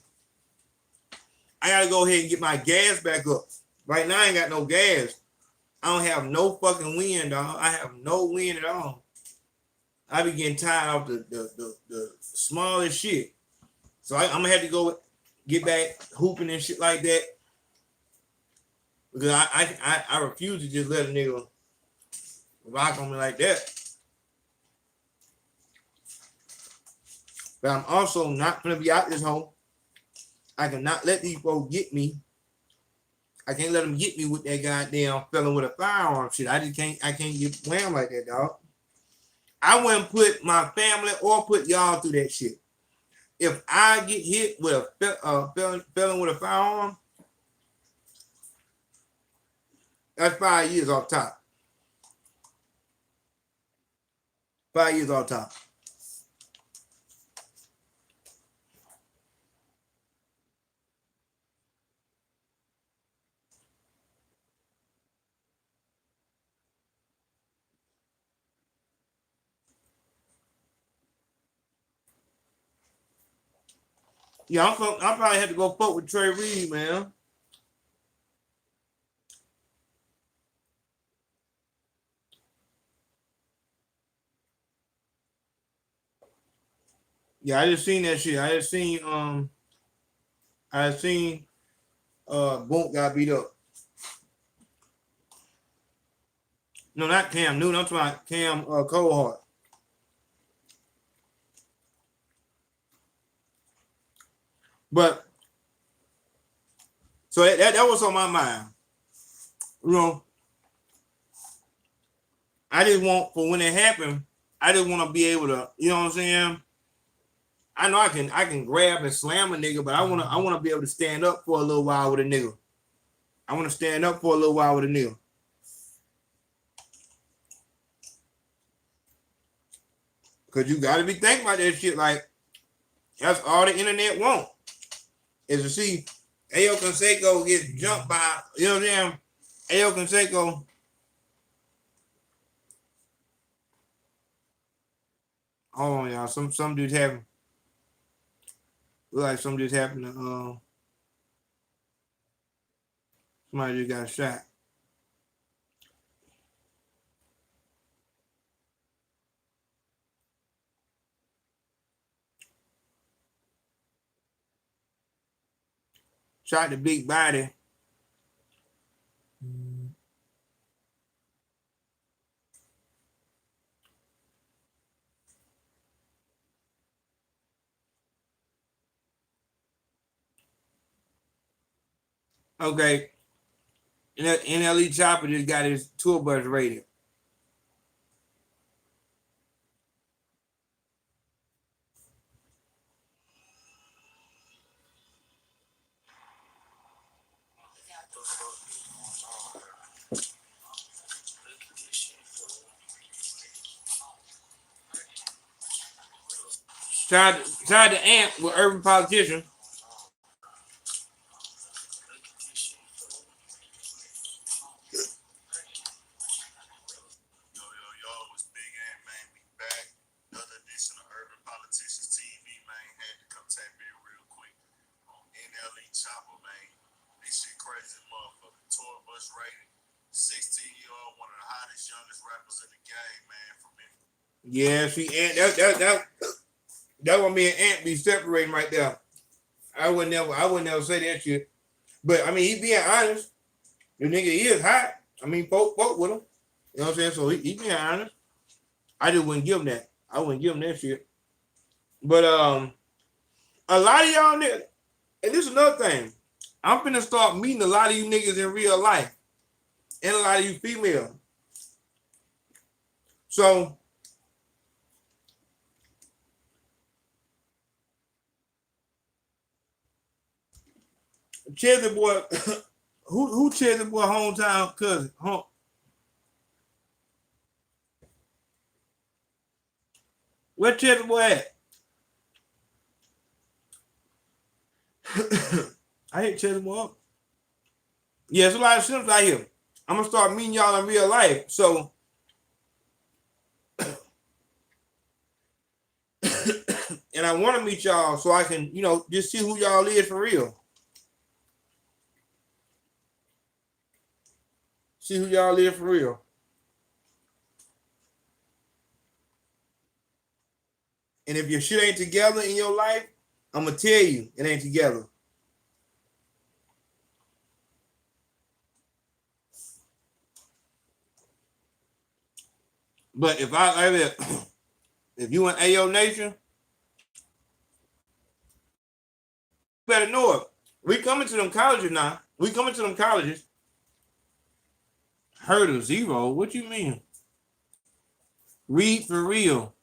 F: I gotta go ahead and get my gas back up. Right now I ain't got no gas. I don't have no fucking wind, dog. I have no wind at all. I be getting tired of the smallest shit. So I'm gonna have to go get back hooping and shit like that. Because I refuse to just let a nigga rock on me like that. But I'm also not gonna be out this hole. I cannot let these folks get me. I can't let them get me with that goddamn felon with a firearm shit. I can't get whammed like that, dog. I wouldn't put my family or put y'all through that shit. If I get hit with a felon with a firearm, that's 5 years off top. 5 years off top. Yeah, I probably had to go fuck with Trey Reed, man. Yeah, I just seen that shit. I just seen Boonk got beat up. No, not Cam Newton. I'm talking about Cam Coldheart. But so that was on my mind. You know, I just want, for when it happened, I just want to be able to, you know what I'm saying? I know I can grab and slam a nigga, but I wanna be able to stand up for a little while with a nigga. I want to stand up for a little while with a nigga. Cause you gotta be thinking about that shit. Like, that's all the internet want, is to see Ayo Consaco get jumped by, you know what I'm saying? Ayo Consaco. Hold on, y'all. Some dudes having, look like some dudes having to somebody just got shot. Shot the big body. Okay. NLE Chopper just got his tour bus rated. Tried to amp with urban politician.
B: Chopper, man. This shit crazy motherfucker. Tour bus rated. 16-year-old, one of the hottest, youngest rappers in the game, man, for me.
F: Yeah, see, Ant, that what me and Ant be separating right there. I would never say that shit. But I mean, he being honest. The nigga is hot. I mean, folk with him. You know what I'm saying? So he being honest. I just wouldn't give him that. I wouldn't give him that shit. But a lot of y'all niggas, and this is another thing. I'm finna start meeting a lot of you niggas in real life. And a lot of you females. So Chesney boy, who Chesney boy hometown cousin? Where Chesney boy at? I hit Chesney boy up. Yeah, there's a lot of Sims out here. I'm gonna start meeting y'all in real life. So and I want to meet y'all so I can, just see who y'all is for real. See who y'all is for real. And if your shit ain't together in your life, I'm gonna tell you it ain't together. But if you in AO Nation, you better know it. We coming to them colleges now. We coming to them colleges. Heard of zero? What you mean? Read for real.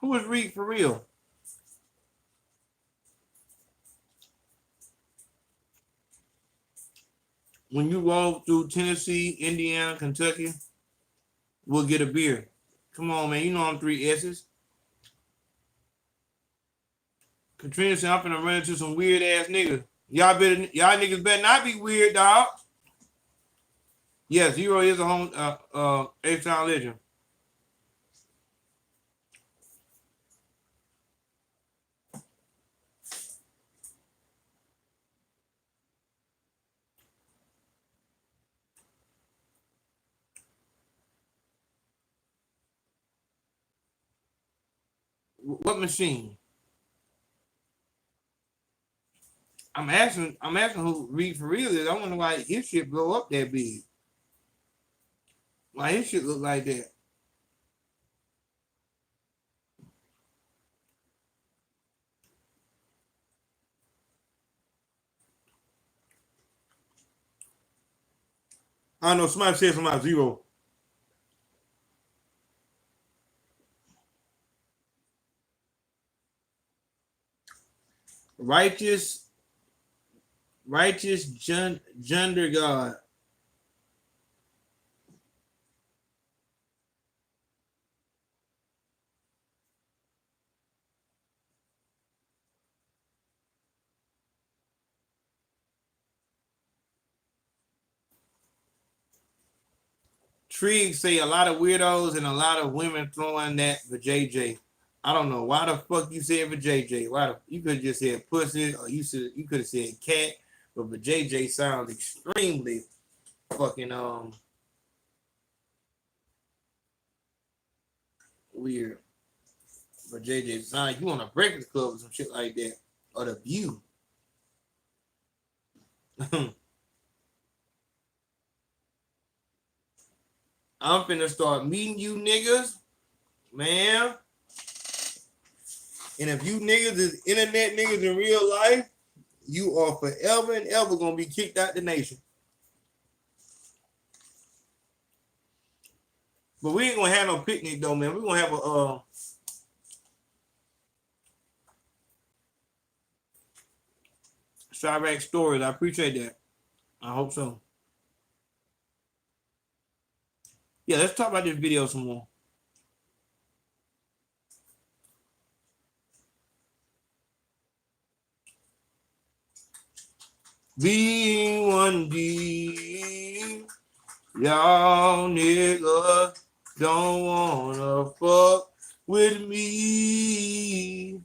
F: Who is Read for real? When you roll through Tennessee, Indiana, Kentucky, we'll get a beer. Come on, man. You know I'm 3 S's. Katrina said I'm finna run into some weird ass niggas. Y'all niggas better not be weird, dog. Yeah, Zero is a home H-Town legend. What machine? I'm asking who Read for real is. I wonder why his shit blow up that big. Why his shit look like that? I don't know. Somebody said something about Zero. Righteous gender God. Trig say a lot of weirdos and a lot of women throwing that for JJ. I don't know why the fuck you said for JJ. You could have just said pussy, or you could have said cat, but for JJ sounds extremely fucking weird. But JJ sound like you on a Breakfast Club or some shit like that, or The View. I'm finna start meeting you niggas, man. And if you niggas is internet niggas in real life, you are forever and ever gonna be kicked out the nation. But we ain't gonna have no picnic though, man. We're gonna have a Chirac stories. I appreciate that. I hope so. Yeah, let's talk about this video some more. B1D, y'all niggas don't wanna fuck with me.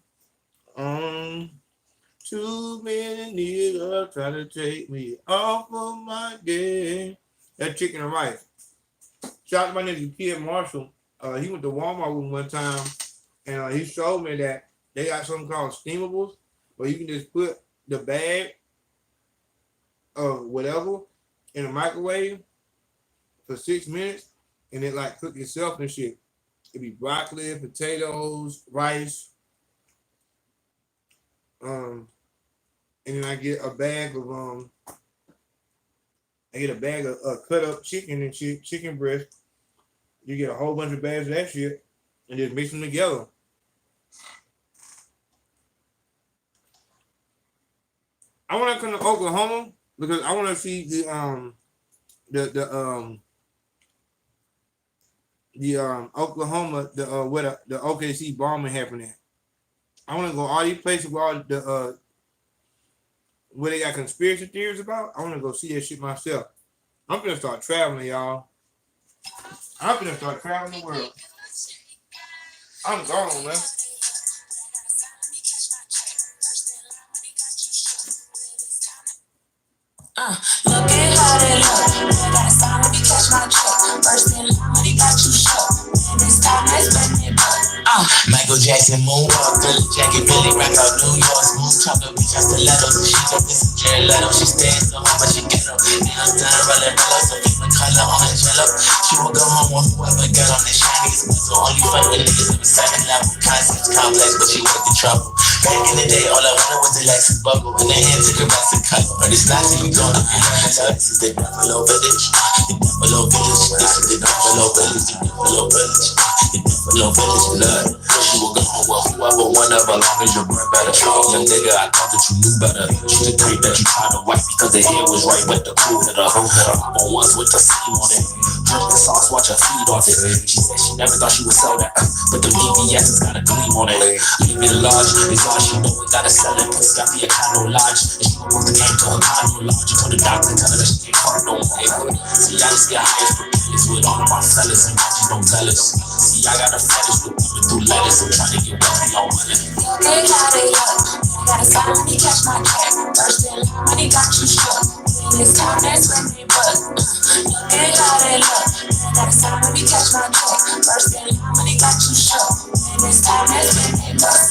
F: Too many niggas try to take me off of my game. That chicken and rice. Shout out to my nigga Kid Marshall. He went to Walmart with me one time, and he showed me that they got something called steamables, where you can just put the bag of whatever in the microwave for 6 minutes, and it like cook itself and shit. It'd be broccoli, potatoes, rice, and then I get a bag of cut up chicken and shit, chicken breast. You get a whole bunch of bags of that shit and just mix them together. I want to come to Oklahoma because I want to see the Oklahoma where the OKC bombing happened at. I want to go all these places where all the where they got conspiracy theories about. I want to go see that shit myself. I'm gonna start traveling, y'all. I'm gonna start traveling the world. I'm gone, man.
C: Look at how they look. I got a sign, let me catch my check. First in line, when he got you shook. Man, this time, let's spend it back. Michael Jackson moonwalk, Billy Jackie, Billy rock out New York, smooth chocolate, bitch, I stilettos. She don't miss a Jared Leto. She stays so hard, but she get up. Nails done, rolling mellow, so keep my color on jello. She will go home with whoever got on the shiny. So only fuck with niggas in the second level. Concepts complex, but she worth the trouble. Back in the day, all I wanted was the Lexus buckle. And the hand took her back to cut. But it's not till you go to so this is the Buffalo Village. The Buffalo Village. This is the Buffalo Village. The Buffalo Village. The Buffalo Village. Blood. She will go home with whoever, whenever, long as your breath better. Young nigga, I thought that you knew better. She the creep that you tried to wipe because the hair was right with the cool hit her. On once with the seam on it. Drink the sauce, watch her feed off it. She said she never thought she would sell that. But the VVS has got a gleam on it. Leave it large, it's all she know. We gotta sell it. Pussy got the condo lodge. And she gon' book the game to her condo lodge. Told the doctor, tell her that she can't fuck no more. See, I just get hired for kids with all of my fellas. And I just don't tell us. See, I got a fetish with women through letters. I'm trying to get wealthy on money. Look how they look. I got a sign, let me catch my check. First in line, when he got you shook. This time, that's when they book. Look at how they look. I got a sign, let me catch my check. First in line, when he got you shook. This time, that's when they book.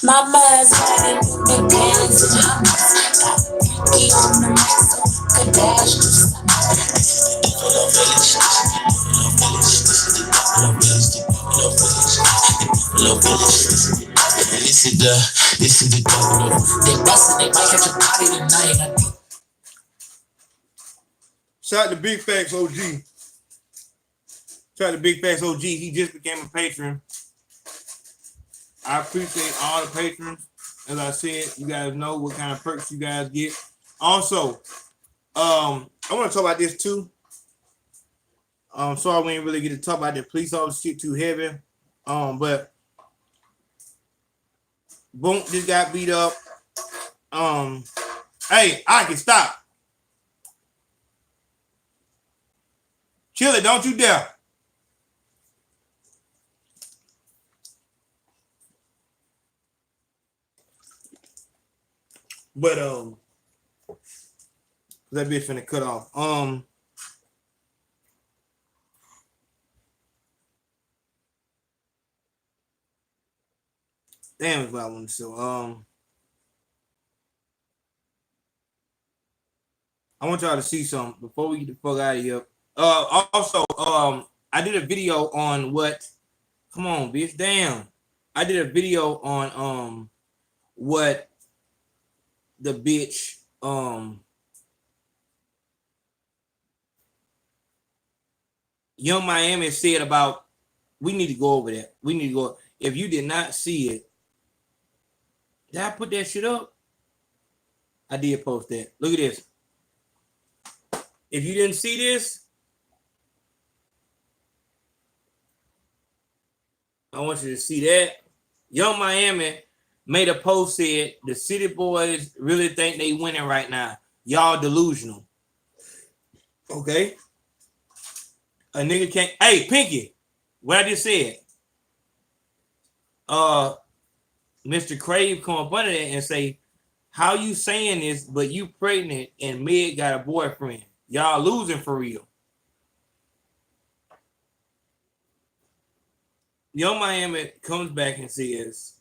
C: My man's got it, big pants and hummus. Got a pinky on the mic, so I could dash to something. This is the Buffalo Village. This is the Buffalo Village. The Buffalo Village. The Buffalo Village. This is the Buffalo. They bustin', they might catch a body tonight.
F: Shout out to Big Facts OG. Shout out to Big Facts OG. He just became a patron. I appreciate all the patrons. As I said, you guys know what kind of perks you guys get. Also, I want to talk about this too. Sorry we ain't really get to talk about the police officer shit too heavy. But Boom just got beat up. Hey, I can stop. Chill it, don't you dare. But that bitch finna cut off. Damn is what I want to say. I want y'all to see something before we get the fuck out of here. Also, I did a video on what. Come on, bitch. Damn. I did a video on what the bitch Young Miami said about. We need to go over that. We need to go. If you did not see it, did I put that shit up? I did post that. Look at this. If you didn't see this, I want you to see that. Young Miami made a post, said the city boys really think they winning right now. Y'all delusional. Okay. A nigga can't. Hey, Pinky, what I just said. Mr. Crave come up under that and say How you saying this, but you pregnant and Meg got a boyfriend? Y'all losing for real. Young Miami comes back and says,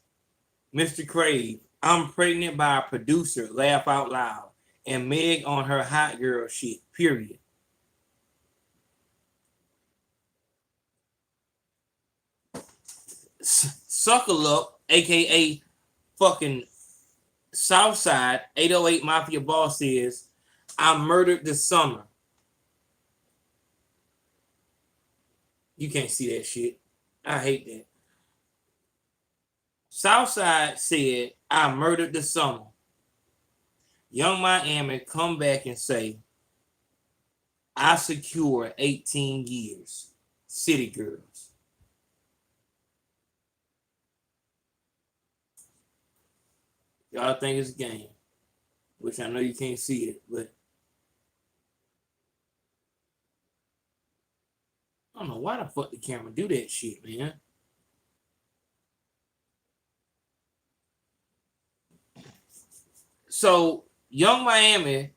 F: Mr. Crave, I'm pregnant by a producer, laugh out loud. And Meg on her hot girl shit, period. Suckle Up, aka fucking Southside 808 Mafia boss says, I murdered this summer. You can't see that shit. I hate that. Southside said, I murdered the summer. Young Miami come back and say, I secure 18 years. City Girls. Y'all think it's a game, which I know you can't see it, but I don't know why the fuck the camera do that shit, man. So Young Miami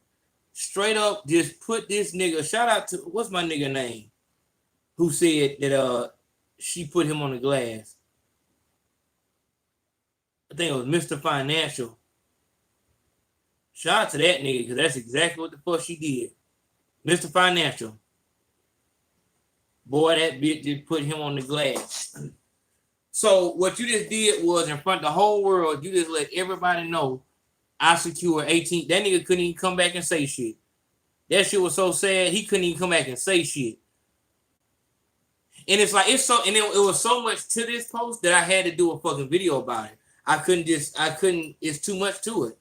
F: straight up just put this nigga, shout out to, what's my nigga name? Who said that she put him on the glass. I think it was Mr. Financial. Shout out to that nigga, because that's exactly what the fuck she did. Mr. Financial. Boy, that bitch just put him on the glass. So what you just did was, in front of the whole world, you just let everybody know I secure 18. That nigga couldn't even come back and say shit. That shit was so sad, he couldn't even come back and say shit. And it's like, it's so, and it was so much to this post that I had to do a fucking video about it. I couldn't, it's too much to it.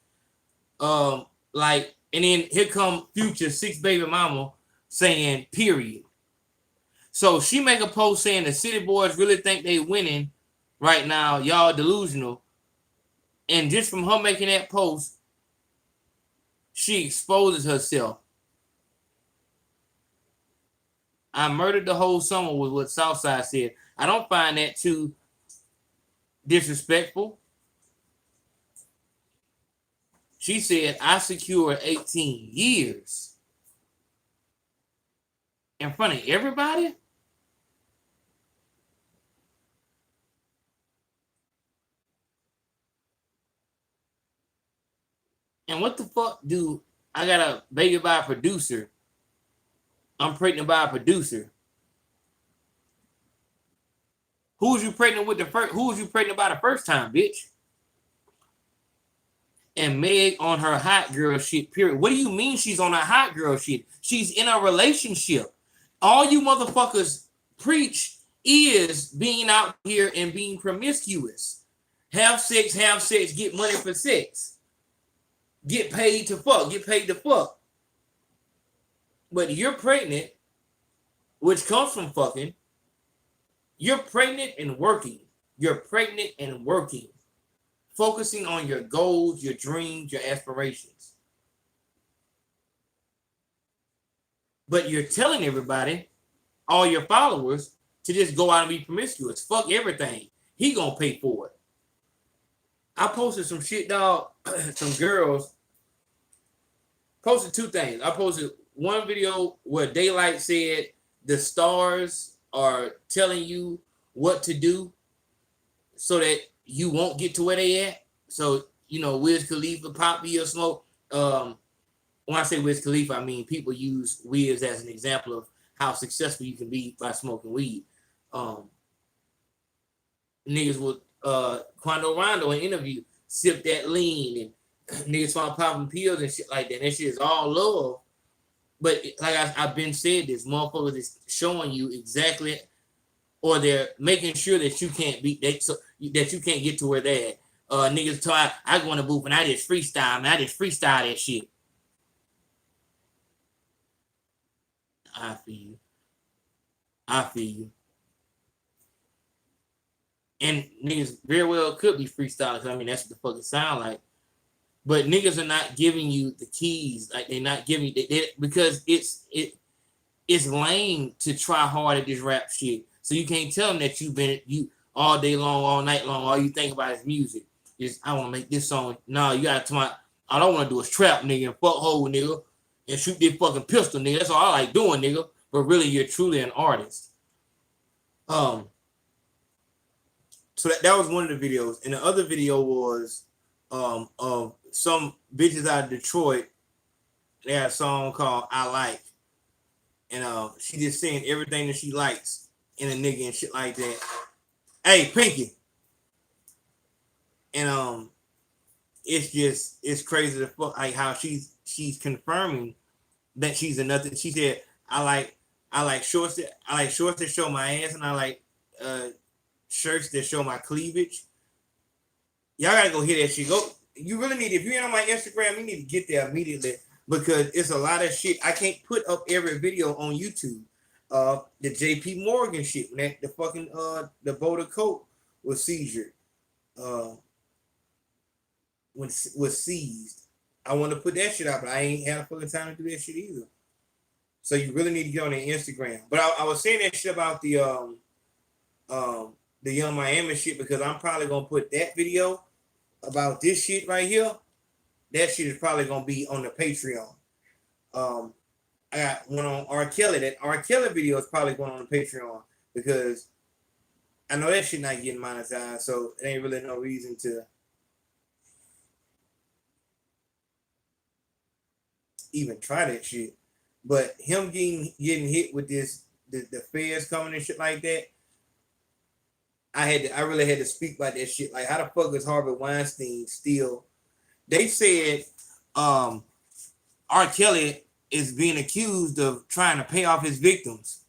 F: Like, and then here come Future 6 baby mama saying, period. So she make a post saying the city boys really think they winning right now. Y'all delusional. And just from her making that post, she exposes herself. I murdered the whole summer was what Southside said. I don't find that too disrespectful. She said, I secured 18 years. In front of everybody? And what the fuck do I got a baby by a producer? I'm pregnant by a producer. Who was you pregnant with the first? Who was you pregnant by the first time, bitch? And Meg on her hot girl shit, period. What do you mean she's on a hot girl shit? She's in a relationship. All you motherfuckers preach is being out here and being promiscuous. Have sex, get money for sex. Get paid to fuck. But you're pregnant, which comes from fucking. You're pregnant and working. Focusing on your goals, your dreams, your aspirations. But you're telling everybody, all your followers, to just go out and be promiscuous. Fuck everything. He gonna pay for it. I posted some shit, dog. Some girls posted two things. I posted one video where Daylight said the stars are telling you what to do so that you won't get to where they at. So, you know, Wiz Khalifa, Pop B or Smoke. When I say Wiz Khalifa, I mean people use Wiz as an example of how successful you can be by smoking weed. Niggas with Quando Rondo in interview sip that lean, and niggas start popping pills and shit like that. That shit is all love. But like I've been said, this motherfucker is showing you exactly, or they're making sure that you can't beat that, so that you can't get to where they're at. Niggas talk, I go in the booth and I just freestyle, man. I just freestyle that shit. I feel you. And niggas very well could be freestyling. I mean, that's what the fuck it sound like. But niggas are not giving you the keys. Like, they're not giving you, because it's lame to try hard at this rap shit. So you can't tell them that you all day long, all night long, all you think about is music. Just, I want to make this song. No, you got to talk about, all I want to do is trap, nigga, and fuck hoe, nigga, and shoot this fucking pistol, nigga. That's all I like doing, nigga. But really, you're truly an artist. So that was one of the videos, and the other video was of some bitches out of Detroit. They had a song called "I Like," and she just saying everything that she likes in a nigga and shit like that. Hey, Pinky, and it's crazy to fuck like how she's confirming that she's another. She said, I like shorts that show my ass, and I like shirts that show my cleavage. Y'all gotta go hear that shit. Go. You really need, if you're on my Instagram, you need to get there immediately because it's a lot of shit. I can't put up every video on YouTube. The JP Morgan shit, when that the fucking the Boulder coat was seized. Was seized. I want to put that shit out, but I ain't had a fucking time to do that shit either. So you really need to get on their Instagram. But I was saying that shit about the Young Miami shit because I'm probably gonna put that video about this shit right here. That shit is probably gonna be on the Patreon. I got one on R. Kelly. That R. Kelly video is probably going on the Patreon because I know that shit not getting monetized, so it ain't really no reason to even try that shit. But him getting hit with this, the feds coming and shit like that, I really had to speak about that shit. Like, how the fuck is Harvey Weinstein still? They said R. Kelly is being accused of trying to pay off his victims.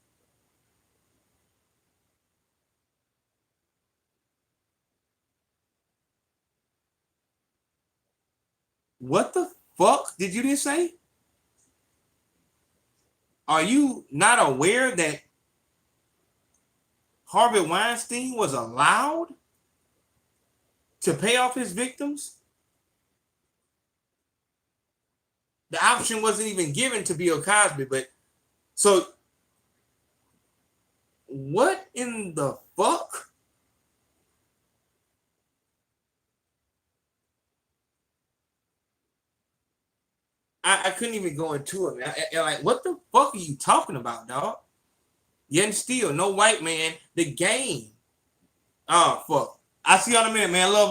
F: What the fuck did you just say? Are you not aware that Harvey Weinstein was allowed to pay off his victims? The option wasn't even given to Bill Cosby, but so what in the fuck? I couldn't even go into it, man. Like, what the fuck are you talking about, dog? Yet still, no white man, the game. Oh, fuck. I see y'all in a minute, man. Love.